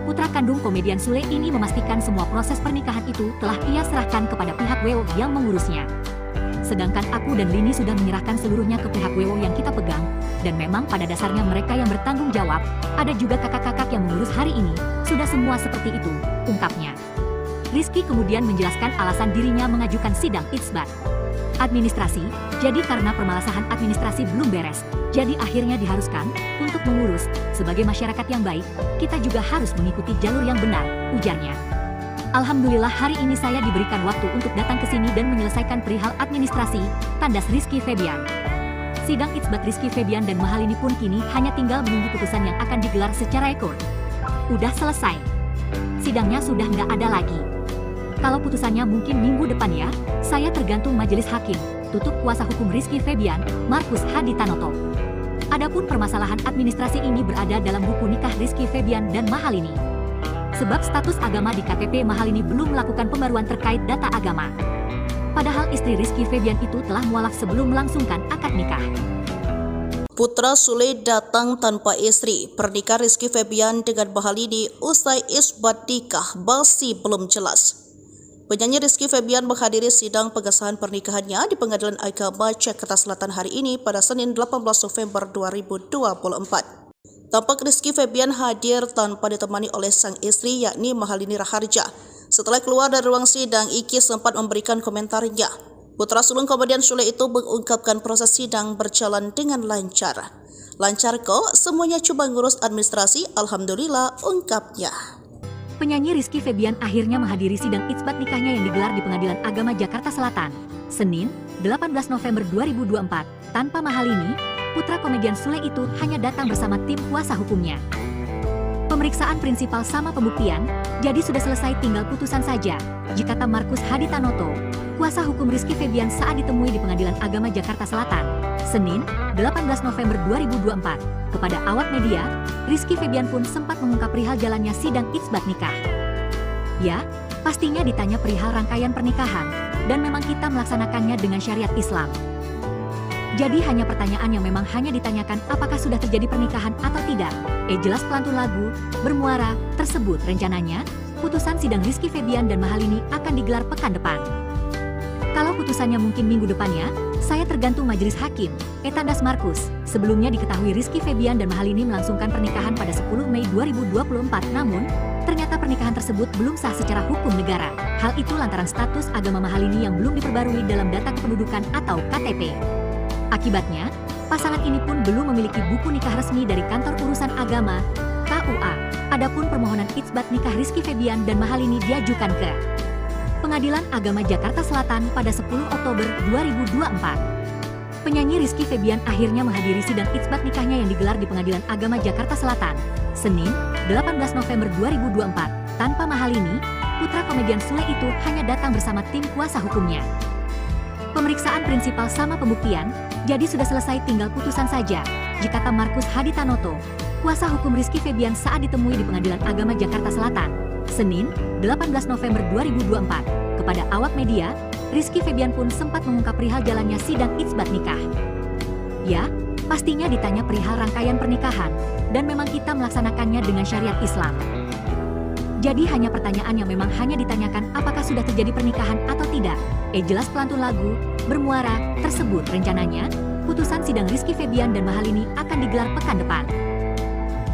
Putra kandung komedian Sule ini memastikan semua proses pernikahan itu telah ia serahkan kepada pihak WO yang mengurusnya. Sedangkan aku dan Lini sudah menyerahkan seluruhnya ke pihak WO yang kita pegang, dan memang pada dasarnya mereka yang bertanggung jawab, ada juga kakak-kakak yang mengurus hari ini, sudah semua seperti itu, ungkapnya. Rizky kemudian menjelaskan alasan dirinya mengajukan sidang itsbat administrasi, jadi karena permasalahan administrasi belum beres, jadi akhirnya diharuskan untuk mengurus. Sebagai masyarakat yang baik, kita juga harus mengikuti jalur yang benar, ujarnya. Alhamdulillah hari ini saya diberikan waktu untuk datang ke sini dan menyelesaikan perihal administrasi, tandas Rizky Febian. Sidang itsbat Rizky Febian dan Mahalini pun kini hanya tinggal menunggu putusan yang akan digelar secara ekor. Udah selesai. Sidangnya sudah nggak ada lagi. Kalau putusannya mungkin minggu depan ya, saya tergantung majelis hakim, tutup kuasa hukum Rizky Febian, Markus Hadi Tanoto. Adapun permasalahan administrasi ini berada dalam buku nikah Rizky Febian dan Mahalini. sebab status agama di KTP Mahalini belum melakukan pembaruan terkait data agama. Padahal istri Rizky Febian itu telah mualaf sebelum melangsungkan akad nikah. Putra Sule datang tanpa istri. Pernikahan Rizky Febian dengan Mahalini usai isbat nikah masih belum jelas. Penyanyi Rizky Febian menghadiri sidang pengesahan pernikahannya di Pengadilan Agama Jakarta Selatan hari ini pada Senin 18 November 2024. Tampak Rizky Febian hadir tanpa ditemani oleh sang istri yakni Mahalini Raharja. Setelah keluar dari ruang sidang, Iki sempat memberikan komentarnya. Putra sulung komedian Sule itu mengungkapkan proses sidang berjalan dengan lancar. Lancar kok, semuanya cuma ngurus administrasi, alhamdulillah, ungkapnya. Penyanyi Rizky Febian akhirnya menghadiri sidang itsbat nikahnya yang digelar di Pengadilan Agama Jakarta Selatan, Senin, 18 November 2024. Tanpa Mahalini, putra komedian Sule itu hanya datang bersama tim kuasa hukumnya. Pemeriksaan prinsipal sama pembuktian, jadi sudah selesai tinggal putusan saja, jikata Markus Haditanoto, kuasa hukum Rizky Febian saat ditemui di Pengadilan Agama Jakarta Selatan, Senin, 18 November 2024. Kepada awak media, Rizky Febian pun sempat mengungkap perihal jalannya sidang itsbat nikah. Ya, pastinya ditanya perihal rangkaian pernikahan, dan memang kita melaksanakannya dengan syariat Islam. Jadi hanya pertanyaan yang memang hanya ditanyakan apakah sudah terjadi pernikahan atau tidak. Jelas pelantun lagu, bermuara, tersebut rencananya, putusan sidang Rizky Febian dan Mahalini akan digelar pekan depan. Kalau putusannya mungkin minggu depannya, saya tergantung majelis hakim, Etandas Markus. Sebelumnya diketahui Rizky Febian dan Mahalini melangsungkan pernikahan pada 10 Mei 2024, namun ternyata pernikahan tersebut belum sah secara hukum negara. Hal itu lantaran status agama Mahalini yang belum diperbarui dalam data kependudukan atau KTP. Akibatnya, pasangan ini pun belum memiliki buku nikah resmi dari Kantor Urusan Agama, KUA. Adapun permohonan itsbat nikah Rizky Febian dan Mahalini diajukan ke Pengadilan Agama Jakarta Selatan pada 10 Oktober 2024. Penyanyi Rizky Febian akhirnya menghadiri sidang itsbat nikahnya yang digelar di Pengadilan Agama Jakarta Selatan, Senin, 18 November 2024. Tanpa Mahalini, putra komedian Sule itu hanya datang bersama tim kuasa hukumnya. Pemeriksaan prinsipal sama pembuktian, jadi sudah selesai tinggal putusan saja, jikata Markus Haditanoto, kuasa hukum Rizky Febian saat ditemui di Pengadilan Agama Jakarta Selatan, Senin, 18 November 2024. Kepada awak media, Rizky Febian pun sempat mengungkap perihal jalannya sidang itsbat nikah. Ya, pastinya ditanya perihal rangkaian pernikahan, dan memang kita melaksanakannya dengan syariat Islam. Jadi hanya pertanyaan yang memang hanya ditanyakan apakah sudah terjadi pernikahan atau tidak. Jelas pelantun lagu, bermuara, tersebut rencananya, putusan sidang Rizky Febian dan Mahalini akan digelar pekan depan.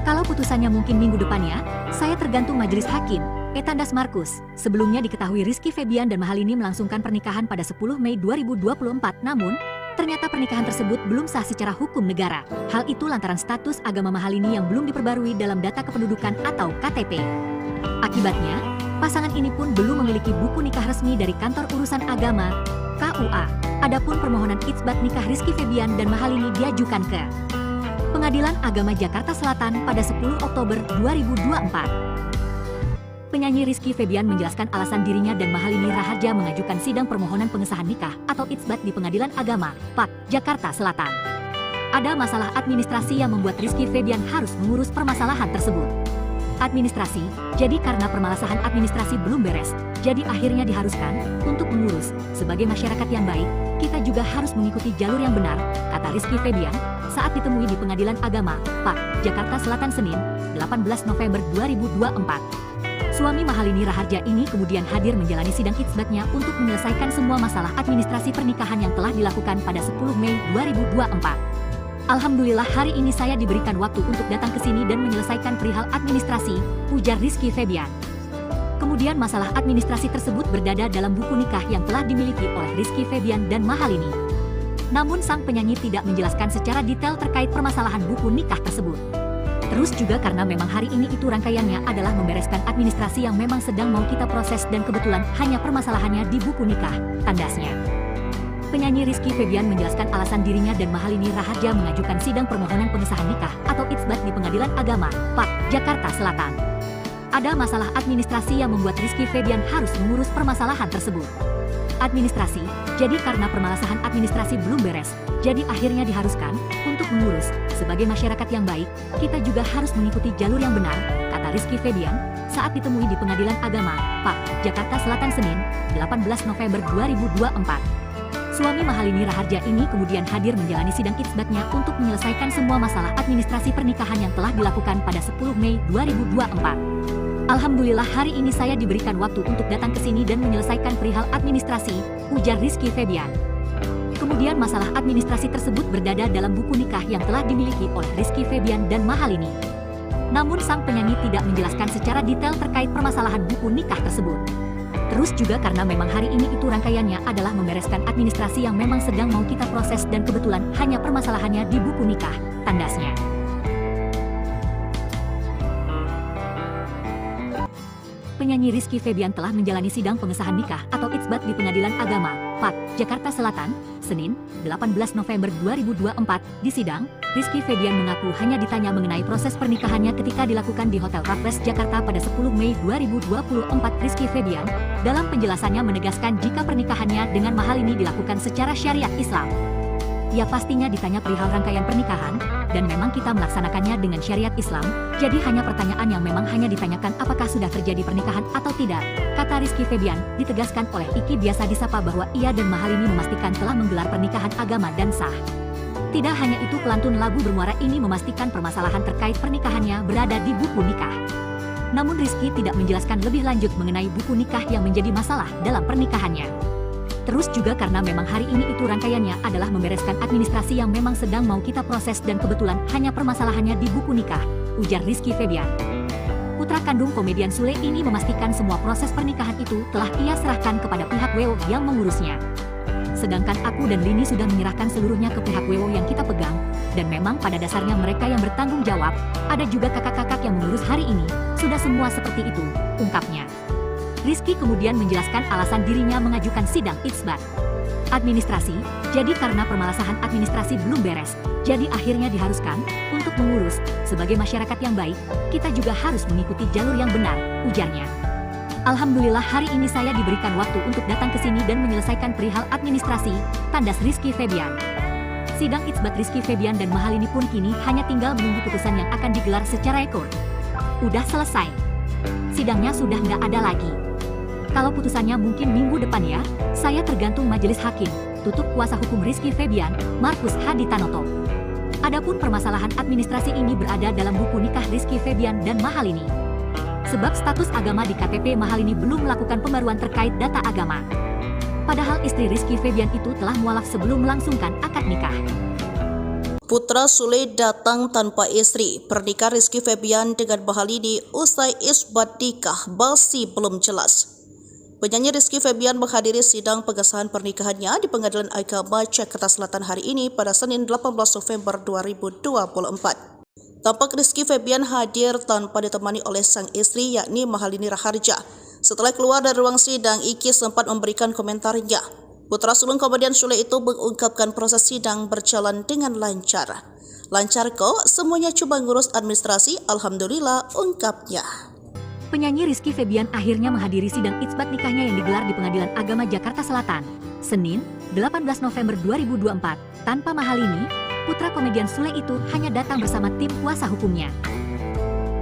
Kalau putusannya mungkin minggu depannya, saya tergantung majelis hakim, Etandas Markus. Sebelumnya diketahui Rizky Febian dan Mahalini melangsungkan pernikahan pada 10 Mei 2024, namun ternyata pernikahan tersebut belum sah secara hukum negara. Hal itu lantaran status agama Mahalini yang belum diperbarui dalam data kependudukan atau KTP. Akibatnya, pasangan ini pun belum memiliki buku nikah resmi dari Kantor Urusan Agama, KUA. Adapun permohonan itsbat nikah Rizky Febian dan Mahalini diajukan ke Pengadilan Agama Jakarta Selatan pada 10 Oktober 2024. Penyanyi Rizky Febian menjelaskan alasan dirinya dan Mahalini Raharja mengajukan sidang permohonan pengesahan nikah atau itsbat di Pengadilan Agama, PAK, Jakarta Selatan. Ada masalah administrasi yang membuat Rizky Febian harus mengurus permasalahan tersebut. Administrasi, jadi karena permasalahan administrasi belum beres, jadi akhirnya diharuskan untuk mengurus. Sebagai masyarakat yang baik, kita juga harus mengikuti jalur yang benar, kata Rizky Febian saat ditemui di Pengadilan Agama, PAK, Jakarta Selatan Senin, 18 November 2024. Suami Mahalini Raharja ini kemudian hadir menjalani sidang itsbatnya untuk menyelesaikan semua masalah administrasi pernikahan yang telah dilakukan pada 10 Mei 2024. Alhamdulillah hari ini saya diberikan waktu untuk datang ke sini dan menyelesaikan perihal administrasi, ujar Rizky Febian. Kemudian masalah administrasi tersebut berdada dalam buku nikah yang telah dimiliki oleh Rizky Febian dan Mahalini. Namun sang penyanyi tidak menjelaskan secara detail terkait permasalahan buku nikah tersebut. Terus juga karena memang hari ini itu rangkaiannya adalah membereskan administrasi yang memang sedang mau kita proses dan kebetulan hanya permasalahannya di buku nikah, tandasnya. Penyanyi Rizky Febian menjelaskan alasan dirinya dan Mahalini Raharja mengajukan sidang permohonan pengesahan nikah atau itsbat di Pengadilan Agama, PAK, Jakarta Selatan. Ada masalah administrasi yang membuat Rizky Febian harus mengurus permasalahan tersebut. Administrasi, jadi karena permasalahan administrasi belum beres, jadi akhirnya diharuskan untuk mengurus. Sebagai masyarakat yang baik, kita juga harus mengikuti jalur yang benar, kata Rizky Febian saat ditemui di Pengadilan Agama, PAK, Jakarta Selatan Senin, 18 November 2024. Suami Mahalini Raharja ini kemudian hadir menjalani sidang itsbatnya untuk menyelesaikan semua masalah administrasi pernikahan yang telah dilakukan pada 10 Mei 2024. Alhamdulillah hari ini saya diberikan waktu untuk datang ke sini dan menyelesaikan perihal administrasi, ujar Rizky Febian. Kemudian masalah administrasi tersebut berdada dalam buku nikah yang telah dimiliki oleh Rizky Febian dan Mahalini. Namun sang penyanyi tidak menjelaskan secara detail terkait permasalahan buku nikah tersebut. Terus juga karena memang hari ini itu rangkaiannya adalah membereskan administrasi yang memang sedang mau kita proses dan kebetulan hanya permasalahannya di buku nikah, tandasnya. Penyanyi Rizky Febian telah menjalani sidang pengesahan nikah atau itsbat di Pengadilan Agama, PAK, Jakarta Selatan, Senin, 18 November 2024. Di sidang, Rizky Febian mengaku hanya ditanya mengenai proses pernikahannya ketika dilakukan di Hotel Raffles Jakarta pada 10 Mei 2024. Rizky Febian, dalam penjelasannya menegaskan jika pernikahannya dengan Mahalini dilakukan secara syariat Islam. Ya pastinya ditanya perihal rangkaian pernikahan, dan memang kita melaksanakannya dengan syariat Islam, jadi hanya pertanyaan yang memang hanya ditanyakan apakah sudah terjadi pernikahan atau tidak, kata Rizky Febian. Ditegaskan oleh Iki biasa disapa bahwa ia dan Mahalini memastikan telah menggelar pernikahan agama dan sah. Tidak hanya itu, pelantun lagu bermuara ini memastikan permasalahan terkait pernikahannya berada di buku nikah. Namun Rizky tidak menjelaskan lebih lanjut mengenai buku nikah yang menjadi masalah dalam pernikahannya. Terus juga karena memang hari ini itu rangkaiannya adalah membereskan administrasi yang memang sedang mau kita proses dan kebetulan hanya permasalahannya di buku nikah, ujar Rizky Febian. Putra kandung komedian Sule ini memastikan semua proses pernikahan itu telah ia serahkan kepada pihak WO yang mengurusnya. Sedangkan aku dan Lini sudah menyerahkan seluruhnya ke pihak WO yang kita pegang, dan memang pada dasarnya mereka yang bertanggung jawab, ada juga kakak-kakak yang mengurus hari ini, sudah semua seperti itu, ungkapnya. Rizky kemudian menjelaskan alasan dirinya mengajukan sidang itsbat administrasi, jadi karena permasalahan administrasi belum beres, jadi akhirnya diharuskan untuk mengurus. Sebagai masyarakat yang baik, kita juga harus mengikuti jalur yang benar, ujarnya. Alhamdulillah hari ini saya diberikan waktu untuk datang ke sini dan menyelesaikan perihal administrasi, tandas Rizky Febian. Sidang itsbat Rizky Febian dan Mahalini pun kini hanya tinggal menunggu putusan yang akan digelar secara ekor. Udah selesai. Sidangnya sudah nggak ada lagi. Kalau putusannya mungkin minggu depan ya, saya tergantung majelis hakim, tutup kuasa hukum Rizky Febian, Markus Haditanoto. Adapun permasalahan administrasi ini berada dalam buku nikah Rizky Febian dan Mahalini. Sebab status agama di KTP Mahalini belum melakukan pembaruan terkait data agama. Padahal istri Rizky Febian itu telah mualaf sebelum melangsungkan akad nikah. Putra Sule datang tanpa istri. Pernikahan Rizky Febian dengan Mahalini usai isbat nikah masih belum jelas. Penyanyi Rizky Febian menghadiri sidang pengesahan pernikahannya di Pengadilan Agama Jakarta Selatan hari ini pada Senin 18 November 2024. Tampak Rizky Febian hadir tanpa ditemani oleh sang istri yakni Mahalini Raharja. Setelah keluar dari ruang sidang, Iki sempat memberikan komentarnya. Putra sulung komedian Sule itu mengungkapkan proses sidang berjalan dengan lancar. Lancar kok, semuanya cuma ngurus administrasi, alhamdulillah, ungkapnya. Penyanyi Rizky Febian akhirnya menghadiri sidang itsbat nikahnya yang digelar di Pengadilan Agama Jakarta Selatan, Senin, 18 November 2024. Tanpa Mahalini, putra komedian Sule itu hanya datang bersama tim kuasa hukumnya.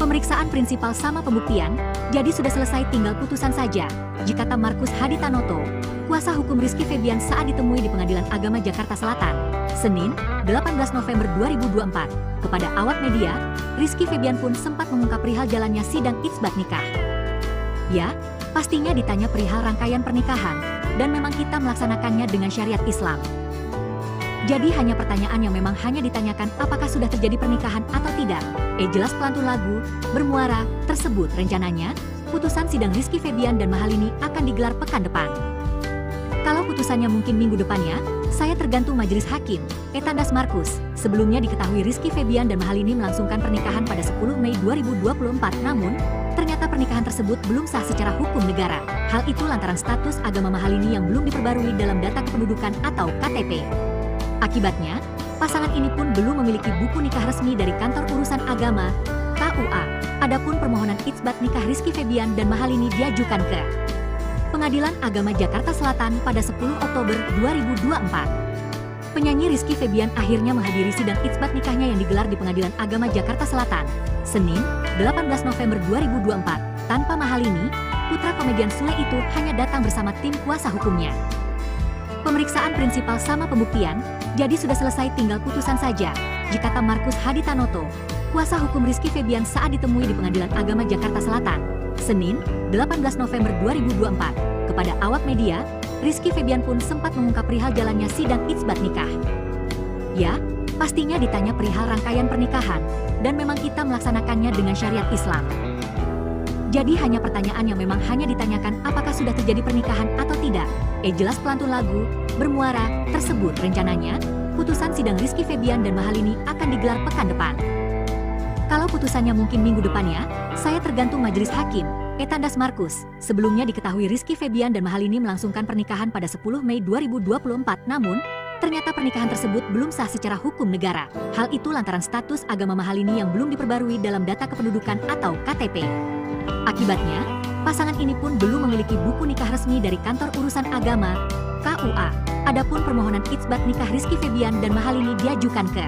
Pemeriksaan prinsipal sama pembuktian, jadi sudah selesai tinggal putusan saja, kata Markus Haditanoto, kuasa hukum Rizky Febian saat ditemui di Pengadilan Agama Jakarta Selatan, Senin, 18 November 2024. Kepada awak media, Rizky Febian pun sempat mengungkap perihal jalannya sidang itsbat nikah. Ya, pastinya ditanya perihal rangkaian pernikahan, dan memang kita melaksanakannya dengan syariat Islam. Jadi hanya pertanyaan yang memang hanya ditanyakan apakah sudah terjadi pernikahan atau tidak. Jelas pelantun lagu bermuara tersebut rencananya, putusan sidang Rizky Febian dan Mahalini akan digelar pekan depan. Kalau putusannya mungkin minggu depannya, saya tergantung majelis hakim, tandas Markus. Sebelumnya diketahui Rizky Febian dan Mahalini melangsungkan pernikahan pada 10 Mei 2024, namun ternyata pernikahan tersebut belum sah secara hukum negara. Hal itu lantaran status agama Mahalini yang belum diperbarui dalam data kependudukan atau KTP. Akibatnya, pasangan ini pun belum memiliki buku nikah resmi dari Kantor Urusan Agama, KUA. Adapun permohonan itsbat nikah Rizky Febian dan Mahalini diajukan ke Pengadilan Agama Jakarta Selatan pada 10 Oktober 2024. Penyanyi Rizky Febian akhirnya menghadiri sidang itsbat nikahnya yang digelar di Pengadilan Agama Jakarta Selatan, Senin, 18 November 2024. Tanpa Mahalini, putra komedian Sule itu hanya datang bersama tim kuasa hukumnya. Pemeriksaan prinsipal sama pembuktian, jadi sudah selesai tinggal putusan saja, jika kata Markus Haditanoto, kuasa hukum Rizky Febian saat ditemui di Pengadilan Agama Jakarta Selatan, Senin, 18 November 2024. Kepada awak media, Rizky Febian pun sempat mengungkap perihal jalannya sidang itsbat nikah. Ya, pastinya ditanya perihal rangkaian pernikahan, dan memang kita melaksanakannya dengan syariat Islam. Jadi hanya pertanyaan yang memang hanya ditanyakan apakah sudah terjadi pernikahan atau tidak. Jelas pelantun lagu, bermuara, tersebut rencananya, putusan sidang Rizky Febian dan Mahalini akan digelar pekan depan. Kalau putusannya mungkin minggu depannya, saya tergantung majelis hakim, Tandas Markus. Sebelumnya diketahui Rizky Febian dan Mahalini melangsungkan pernikahan pada 10 Mei 2024, namun ternyata pernikahan tersebut belum sah secara hukum negara. Hal itu lantaran status agama Mahalini yang belum diperbarui dalam data kependudukan atau KTP. Akibatnya, pasangan ini pun belum memiliki buku nikah resmi dari Kantor Urusan Agama, KUA. Adapun permohonan itsbat nikah Rizky Febian dan Mahalini diajukan ke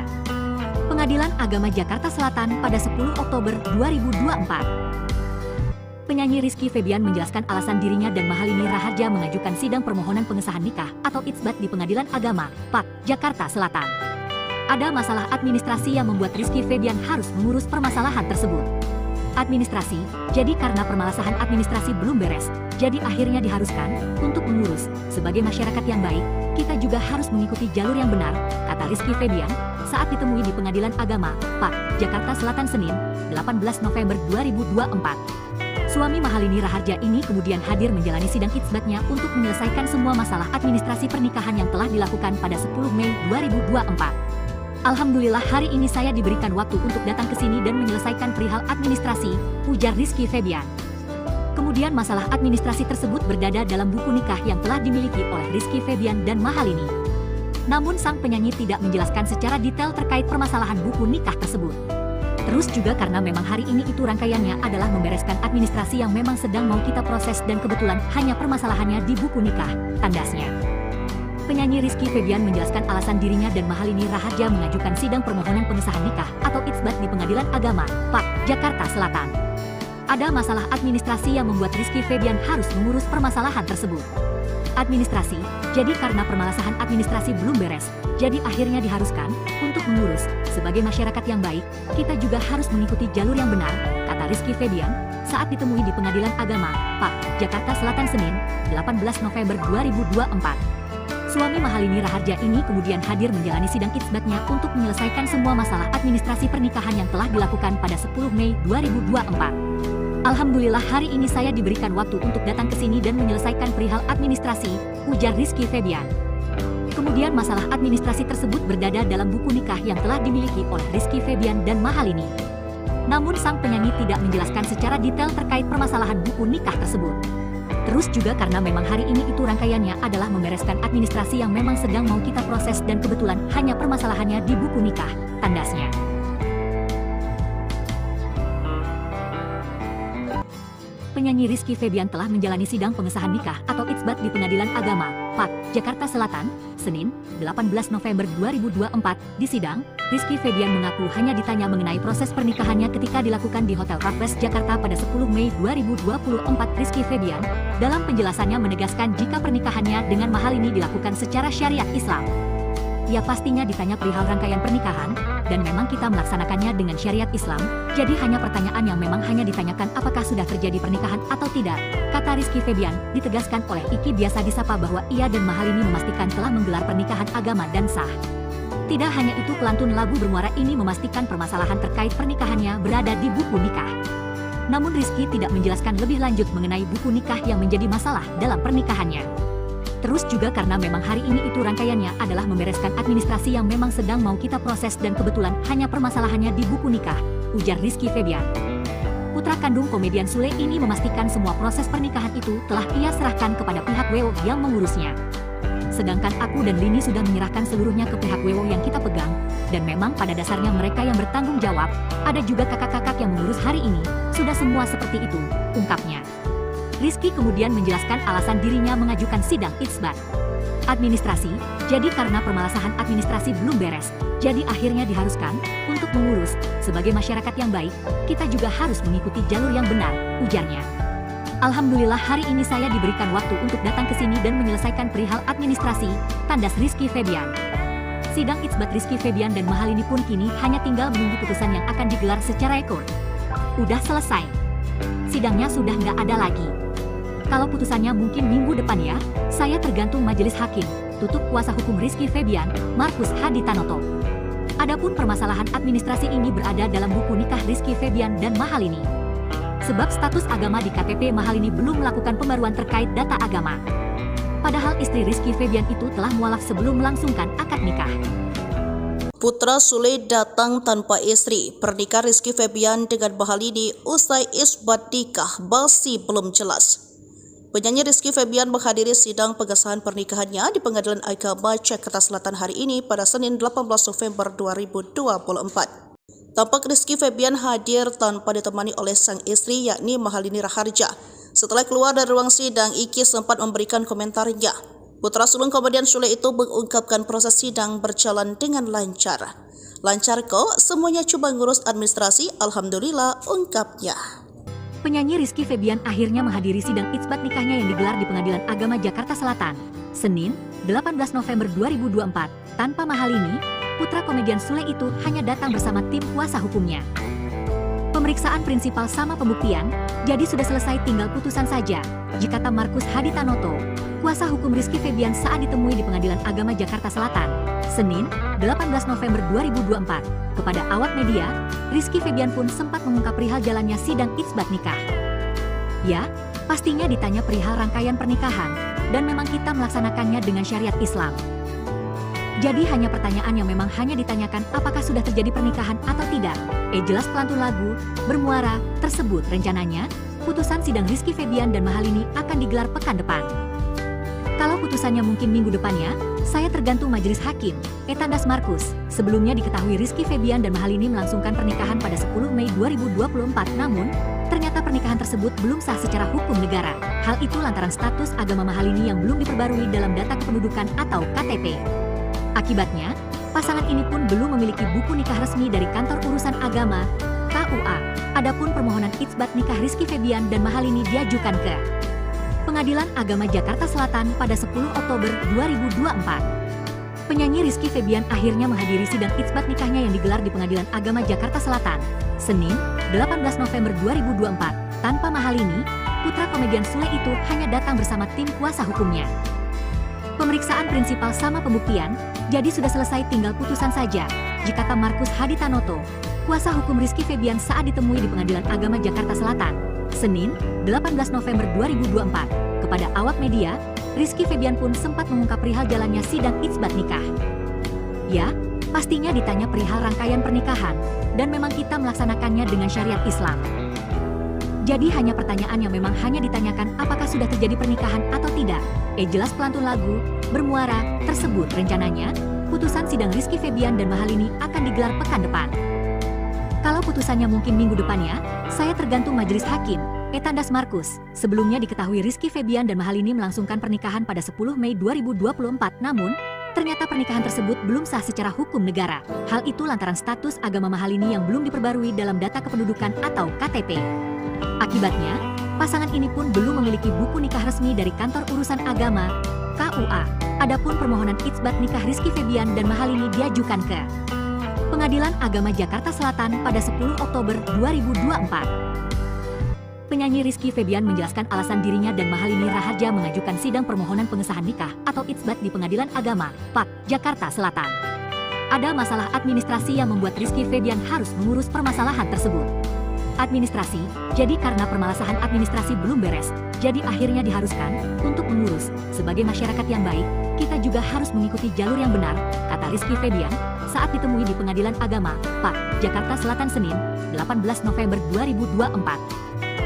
Pengadilan Agama Jakarta Selatan pada 10 Oktober 2024. Penyanyi Rizky Febian menjelaskan alasan dirinya dan Mahalini Raharja mengajukan sidang permohonan pengesahan nikah atau itsbat di Pengadilan Agama, PAK, Jakarta Selatan. Ada masalah administrasi yang membuat Rizky Febian harus mengurus permasalahan tersebut. Administrasi, jadi karena permasalahan administrasi belum beres, jadi akhirnya diharuskan untuk mengurus. Sebagai masyarakat yang baik, kita juga harus mengikuti jalur yang benar, kata Rizky Febian saat ditemui di Pengadilan Agama, PAK, Jakarta Selatan Senin, 18 November 2024. Suami Mahalini Raharja ini kemudian hadir menjalani sidang itsbatnya untuk menyelesaikan semua masalah administrasi pernikahan yang telah dilakukan pada 10 Mei 2024. Alhamdulillah hari ini saya diberikan waktu untuk datang ke sini dan menyelesaikan perihal administrasi, ujar Rizky Febian. Kemudian masalah administrasi tersebut berdada dalam buku nikah yang telah dimiliki oleh Rizky Febian dan Mahalini. Namun sang penyanyi tidak menjelaskan secara detail terkait permasalahan buku nikah tersebut. Terus juga karena memang hari ini itu rangkaiannya adalah membereskan administrasi yang memang sedang mau kita proses dan kebetulan hanya permasalahannya di buku nikah, tandasnya. Penyanyi Rizky Febian menjelaskan alasan dirinya dan Mahalini Raharja mengajukan sidang permohonan pengesahan nikah atau itsbat di Pengadilan Agama, PAK, Jakarta Selatan. Ada masalah administrasi yang membuat Rizky Febian harus mengurus permasalahan tersebut. Administrasi, jadi karena permasalahan administrasi belum beres, jadi akhirnya diharuskan untuk mengurus. Sebagai masyarakat yang baik, kita juga harus mengikuti jalur yang benar, kata Rizky Febian saat ditemui di Pengadilan Agama, PAK, Jakarta Selatan Senin, 18 November 2024. Suami Mahalini Raharja ini kemudian hadir menjalani sidang itsbatnya untuk menyelesaikan semua masalah administrasi pernikahan yang telah dilakukan pada 10 Mei 2024. Alhamdulillah hari ini saya diberikan waktu untuk datang ke sini dan menyelesaikan perihal administrasi, ujar Rizky Febian. Kemudian masalah administrasi tersebut berdada dalam buku nikah yang telah dimiliki oleh Rizky Febian dan Mahalini. Namun sang penyanyi tidak menjelaskan secara detail terkait permasalahan buku nikah tersebut. Terus juga karena memang hari ini itu rangkaiannya adalah membereskan administrasi yang memang sedang mau kita proses dan kebetulan hanya permasalahannya di buku nikah, tandasnya. Penyanyi Rizky Febian telah menjalani sidang pengesahan nikah atau itsbat di Pengadilan Agama, PAK, Jakarta Selatan, Senin, 18 November 2024. Di sidang, Rizky Febian mengaku hanya ditanya mengenai proses pernikahannya ketika dilakukan di Hotel Raffles Jakarta pada 10 Mei 2024. Rizky Febian dalam penjelasannya menegaskan jika pernikahannya dengan Mahalini dilakukan secara syariat Islam. Ya pastinya ditanya perihal rangkaian pernikahan, dan memang kita melaksanakannya dengan syariat Islam, jadi hanya pertanyaan yang memang hanya ditanyakan apakah sudah terjadi pernikahan atau tidak, kata Rizky Febian. Ditegaskan oleh Iki biasa disapa bahwa ia dan Mahalini memastikan telah menggelar pernikahan agama dan sah. Tidak hanya itu, pelantun lagu bermuara ini memastikan permasalahan terkait pernikahannya berada di buku nikah. Namun Rizky tidak menjelaskan lebih lanjut mengenai buku nikah yang menjadi masalah dalam pernikahannya. Terus juga karena memang hari ini itu rangkaiannya adalah membereskan administrasi yang memang sedang mau kita proses dan kebetulan hanya permasalahannya di buku nikah, ujar Rizky Febian. Putra kandung komedian Sule ini memastikan semua proses pernikahan itu telah ia serahkan kepada pihak WO yang mengurusnya. Sedangkan aku dan Lini sudah menyerahkan seluruhnya ke pihak WO yang kita pegang, dan memang pada dasarnya mereka yang bertanggung jawab, ada juga kakak-kakak yang mengurus hari ini, sudah semua seperti itu, ungkapnya. Rizky kemudian menjelaskan alasan dirinya mengajukan sidang itsbat administrasi, jadi karena permasalahan administrasi belum beres, jadi akhirnya diharuskan untuk mengurus. Sebagai masyarakat yang baik, kita juga harus mengikuti jalur yang benar, ujarnya. Alhamdulillah hari ini saya diberikan waktu untuk datang ke sini dan menyelesaikan perihal administrasi, tandas Rizky Febian. Sidang isbat Rizky Febian dan Mahalini pun kini hanya tinggal menunggu putusan yang akan digelar secara ekor. Udah selesai. Sidangnya sudah nggak ada lagi. Kalau putusannya mungkin minggu depan ya, saya tergantung majelis hakim, tutup kuasa hukum Rizky Febian, Markus Hadi Tanoto. Adapun permasalahan administrasi ini berada dalam buku nikah Rizky Febian dan Mahalini. Sebab status agama di KTP Mahalini belum melakukan pembaruan terkait data agama. Padahal istri Rizky Febian itu telah mualaf sebelum melangsungkan akad nikah. Putra Sule datang tanpa istri. Pernikahan Rizky Febian dengan Mahalini usai isbat nikah masih belum jelas. Penyanyi Rizky Febian menghadiri sidang pengesahan pernikahannya di Pengadilan Agama Jakarta Selatan hari ini pada Senin 18 November 2024. Tampak Rizky Febian hadir tanpa ditemani oleh sang istri yakni Mahalini Raharja. Setelah keluar dari ruang sidang, Iki sempat memberikan komentarnya. Putra sulung komedian Sule itu mengungkapkan proses sidang berjalan dengan lancar. Lancar kok, semuanya cuma ngurus administrasi, alhamdulillah, ungkapnya. Penyanyi Rizky Febian akhirnya menghadiri sidang isbat nikahnya yang digelar di Pengadilan Agama Jakarta Selatan, Senin, 18 November 2024. Tanpa Mahalini, putra komedian Sule itu hanya datang bersama tim kuasa hukumnya. Pemeriksaan prinsipal sama pembuktian, jadi sudah selesai tinggal putusan saja, jika kata Markus Hadi Tanoto, kuasa hukum Rizky Febian saat ditemui di Pengadilan Agama Jakarta Selatan, Senin, 18 November 2024. Kepada awak media, Rizky Febian pun sempat mengungkap perihal jalannya sidang isbat nikah. Ya, pastinya ditanya perihal rangkaian pernikahan, dan memang kita melaksanakannya dengan syariat Islam. Jadi hanya pertanyaan yang memang hanya ditanyakan apakah sudah terjadi pernikahan atau tidak. Jelas pelantun lagu, bermuara, tersebut rencananya, putusan sidang Rizky Febian dan Mahalini akan digelar pekan depan. Kalau putusannya mungkin minggu depannya, saya tergantung majelis hakim, tandas Markus. Sebelumnya diketahui Rizky Febian dan Mahalini melangsungkan pernikahan pada 10 Mei 2024, namun ternyata pernikahan tersebut belum sah secara hukum negara. Hal itu lantaran status agama Mahalini yang belum diperbarui dalam data kependudukan atau KTP. Akibatnya, pasangan ini pun belum memiliki buku nikah resmi dari Kantor Urusan Agama, KUA. Adapun permohonan isbat nikah Rizky Febian dan Mahalini diajukan ke Pengadilan Agama Jakarta Selatan pada 10 Oktober 2024. Penyanyi Rizky Febian akhirnya menghadiri sidang isbat nikahnya yang digelar di Pengadilan Agama Jakarta Selatan, Senin, 18 November 2024. Tanpa Mahalini, putra komedian Sule itu hanya datang bersama tim kuasa hukumnya. Pemeriksaan prinsipal sama pembuktian, jadi sudah selesai tinggal putusan saja, jika kata Markus Hadi Tanoto, kuasa hukum Rizky Febian saat ditemui di Pengadilan Agama Jakarta Selatan, Senin, 18 November 2024. Kepada awak media, Rizky Febian pun sempat mengungkap perihal jalannya sidang isbat nikah. Ya, pastinya ditanya perihal rangkaian pernikahan, dan memang kita melaksanakannya dengan syariat Islam. Jadi hanya pertanyaan yang memang hanya ditanyakan apakah sudah terjadi pernikahan atau tidak. Jelas pelantun lagu, bermuara, tersebut rencananya, putusan sidang Rizky Febian dan Mahalini akan digelar pekan depan. Kalau putusannya mungkin minggu depannya, saya tergantung majelis hakim, tandas Markus. Sebelumnya diketahui Rizky Febian dan Mahalini melangsungkan pernikahan pada 10 Mei 2024, namun ternyata pernikahan tersebut belum sah secara hukum negara. Hal itu lantaran status agama Mahalini yang belum diperbarui dalam data kependudukan atau KTP. Akibatnya, pasangan ini pun belum memiliki buku nikah resmi dari Kantor Urusan Agama, KUA. Adapun permohonan isbat nikah Rizky Febian dan Mahalini diajukan ke Pengadilan Agama Jakarta Selatan pada 10 Oktober 2024. Penyanyi Rizky Febian menjelaskan alasan dirinya dan Mahalini Raharja mengajukan sidang permohonan pengesahan nikah atau isbat di Pengadilan Agama, PAK, Jakarta Selatan. Ada masalah administrasi yang membuat Rizky Febian harus mengurus permasalahan tersebut. Administrasi, jadi karena permasalahan administrasi belum beres, jadi akhirnya diharuskan untuk mengurus. Sebagai masyarakat yang baik, kita juga harus mengikuti jalur yang benar, kata Rizky Febian saat ditemui di Pengadilan Agama, PAK, Jakarta Selatan Senin, 18 November 2024.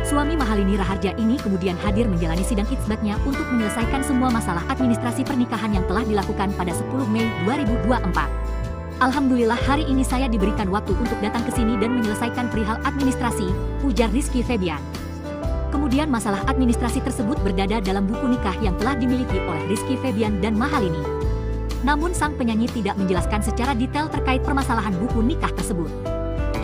Suami Mahalini Raharja ini kemudian hadir menjalani sidang isbatnya untuk menyelesaikan semua masalah administrasi pernikahan yang telah dilakukan pada 10 Mei 2024. Alhamdulillah hari ini saya diberikan waktu untuk datang ke sini dan menyelesaikan perihal administrasi, ujar Rizky Febian. Kemudian masalah administrasi tersebut berdada dalam buku nikah yang telah dimiliki oleh Rizky Febian dan Mahalini. Namun sang penyanyi tidak menjelaskan secara detail terkait permasalahan buku nikah tersebut.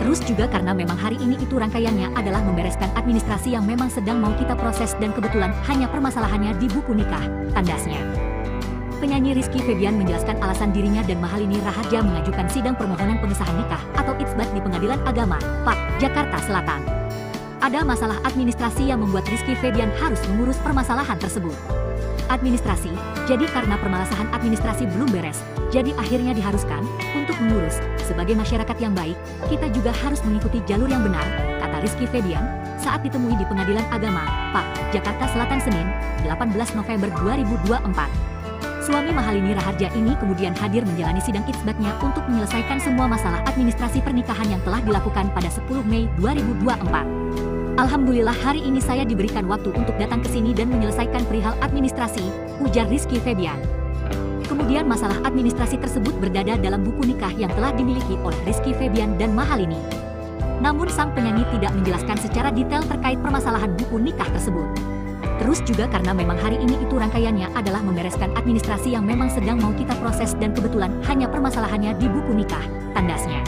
Terus juga karena memang hari ini itu rangkaiannya adalah membereskan administrasi yang memang sedang mau kita proses dan kebetulan hanya permasalahannya di buku nikah, tandasnya. Penyanyi Rizky Febian menjelaskan alasan dirinya dan Mahalini Raharja mengajukan sidang permohonan pengesahan nikah atau itsbat di Pengadilan Agama, PAK, Jakarta Selatan. Ada masalah administrasi yang membuat Rizky Febian harus mengurus permasalahan tersebut. Administrasi, jadi karena permasalahan administrasi belum beres, jadi akhirnya diharuskan untuk mengurus. Sebagai masyarakat yang baik, kita juga harus mengikuti jalur yang benar, kata Rizky Febian saat ditemui di Pengadilan Agama, PAK, Jakarta Selatan Senin, 18 November 2024. Suami Mahalini Raharja ini kemudian hadir menjalani sidang itsbatnya untuk menyelesaikan semua masalah administrasi pernikahan yang telah dilakukan pada 10 Mei 2024. Alhamdulillah hari ini saya diberikan waktu untuk datang ke sini dan menyelesaikan perihal administrasi, ujar Rizky Febian. Kemudian masalah administrasi tersebut berdada dalam buku nikah yang telah dimiliki oleh Rizky Febian dan Mahalini. Namun sang penyanyi tidak menjelaskan secara detail terkait permasalahan buku nikah tersebut. Terus juga karena memang hari ini itu rangkaiannya adalah membereskan administrasi yang memang sedang mau kita proses dan kebetulan hanya permasalahannya di buku nikah, tandasnya.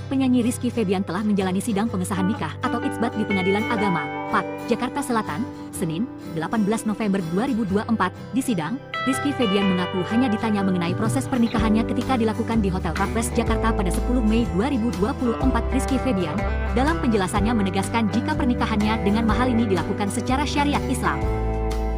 Penyanyi Rizky Febian telah menjalani sidang pengesahan nikah atau itsbat di Pengadilan Agama, PAK, Jakarta Selatan, Senin, 18 November 2024. Di sidang, Rizky Febian mengaku hanya ditanya mengenai proses pernikahannya ketika dilakukan di Hotel Raffles Jakarta pada 10 Mei 2024. Rizky Febian, dalam penjelasannya menegaskan jika pernikahannya dengan Mahalini dilakukan secara syariat Islam.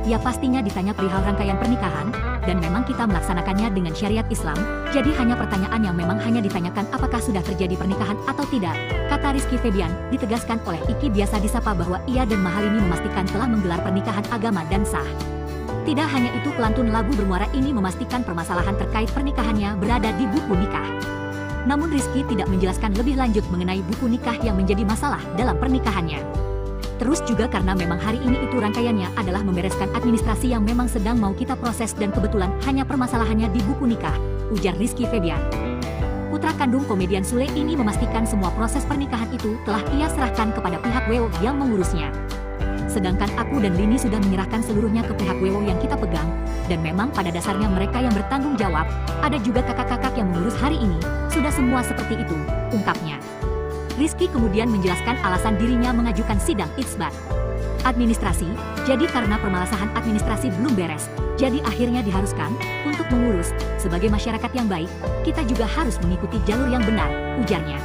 Ia pastinya ditanya perihal rangkaian pernikahan, dan memang kita melaksanakannya dengan syariat Islam, jadi hanya pertanyaan yang memang hanya ditanyakan apakah sudah terjadi pernikahan atau tidak, kata Rizky Febian. Ditegaskan oleh Iki biasa disapa bahwa ia dan Mahalini memastikan telah menggelar pernikahan agama dan sah. Tidak hanya itu, pelantun lagu bermuara ini memastikan permasalahan terkait pernikahannya berada di buku nikah. Namun Rizky tidak menjelaskan lebih lanjut mengenai buku nikah yang menjadi masalah dalam pernikahannya. Terus juga karena memang hari ini itu rangkaiannya adalah membereskan administrasi yang memang sedang mau kita proses dan kebetulan hanya permasalahannya di buku nikah, ujar Rizky Febian. Putra kandung komedian Sule ini memastikan semua proses pernikahan itu telah ia serahkan kepada pihak WO yang mengurusnya. Sedangkan aku dan Lini sudah menyerahkan seluruhnya ke pihak WO yang kita pegang, dan memang pada dasarnya mereka yang bertanggung jawab, ada juga kakak-kakak yang mengurus hari ini, sudah semua seperti itu, ungkapnya. Rizky kemudian menjelaskan alasan dirinya mengajukan sidang itsbat administrasi, jadi karena permasalahan administrasi belum beres, jadi akhirnya diharuskan untuk mengurus. Sebagai masyarakat yang baik, kita juga harus mengikuti jalur yang benar, ujarnya.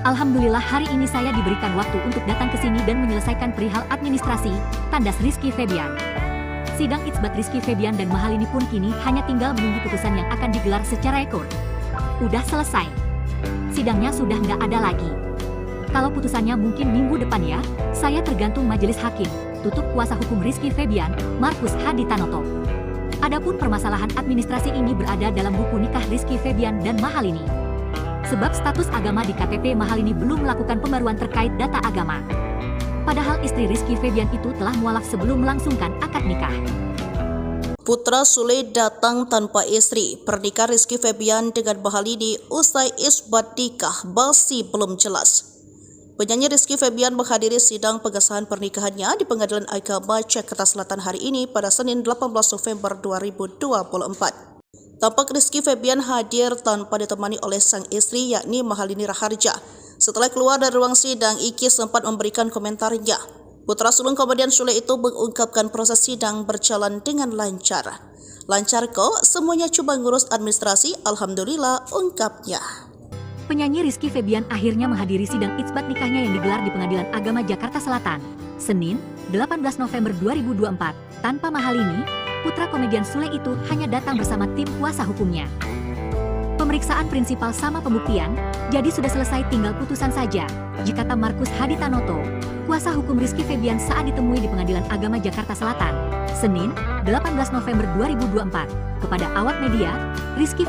Alhamdulillah hari ini saya diberikan waktu untuk datang ke sini dan menyelesaikan perihal administrasi, tandas Rizky Febian. Sidang itsbat Rizky Febian dan Mahalini pun kini hanya tinggal menunggu putusan yang akan digelar secara ekor. Udah selesai. Sidangnya sudah nggak ada lagi. Kalau putusannya mungkin minggu depan ya, saya tergantung majelis hakim, tutup kuasa hukum Rizky Febian, Markus Haditanoto. Adapun permasalahan administrasi ini berada dalam buku nikah Rizky Febian dan Mahalini. Sebab status agama di KTP Mahalini belum melakukan pembaruan terkait data agama. Padahal istri Rizky Febian itu telah mualaf sebelum melangsungkan akad nikah. Putra Sule datang tanpa istri. Pernikahan Rizky Febian dengan Mahalini usai isbat nikah masih belum jelas. Penyanyi Rizky Febian menghadiri sidang pengesahan pernikahannya di Pengadilan Agama Jakarta Selatan hari ini pada Senin 18 November 2024. Tampak Rizky Febian hadir tanpa ditemani oleh sang istri yakni Mahalini Raharja. Setelah keluar dari ruang sidang, Iki sempat memberikan komentarnya. Putra sulung komedian Sule itu mengungkapkan proses sidang berjalan dengan lancar. Lancar kok, semuanya cuma ngurus administrasi, alhamdulillah, ungkapnya. Penyanyi Rizky Febian akhirnya menghadiri sidang itsbat nikahnya yang digelar di Pengadilan Agama Jakarta Selatan, Senin, 18 November 2024. Tanpa Mahalini, putra komedian Sule itu hanya datang bersama tim kuasa hukumnya. Pemeriksaan prinsipal sama pembuktian, jadi sudah selesai tinggal putusan saja, jika kata Markus Haditanoto, kuasa hukum Rizky Febian saat ditemui di Pengadilan Agama Jakarta Selatan, Senin, 18 November 2024. Kepada awak media, Rizky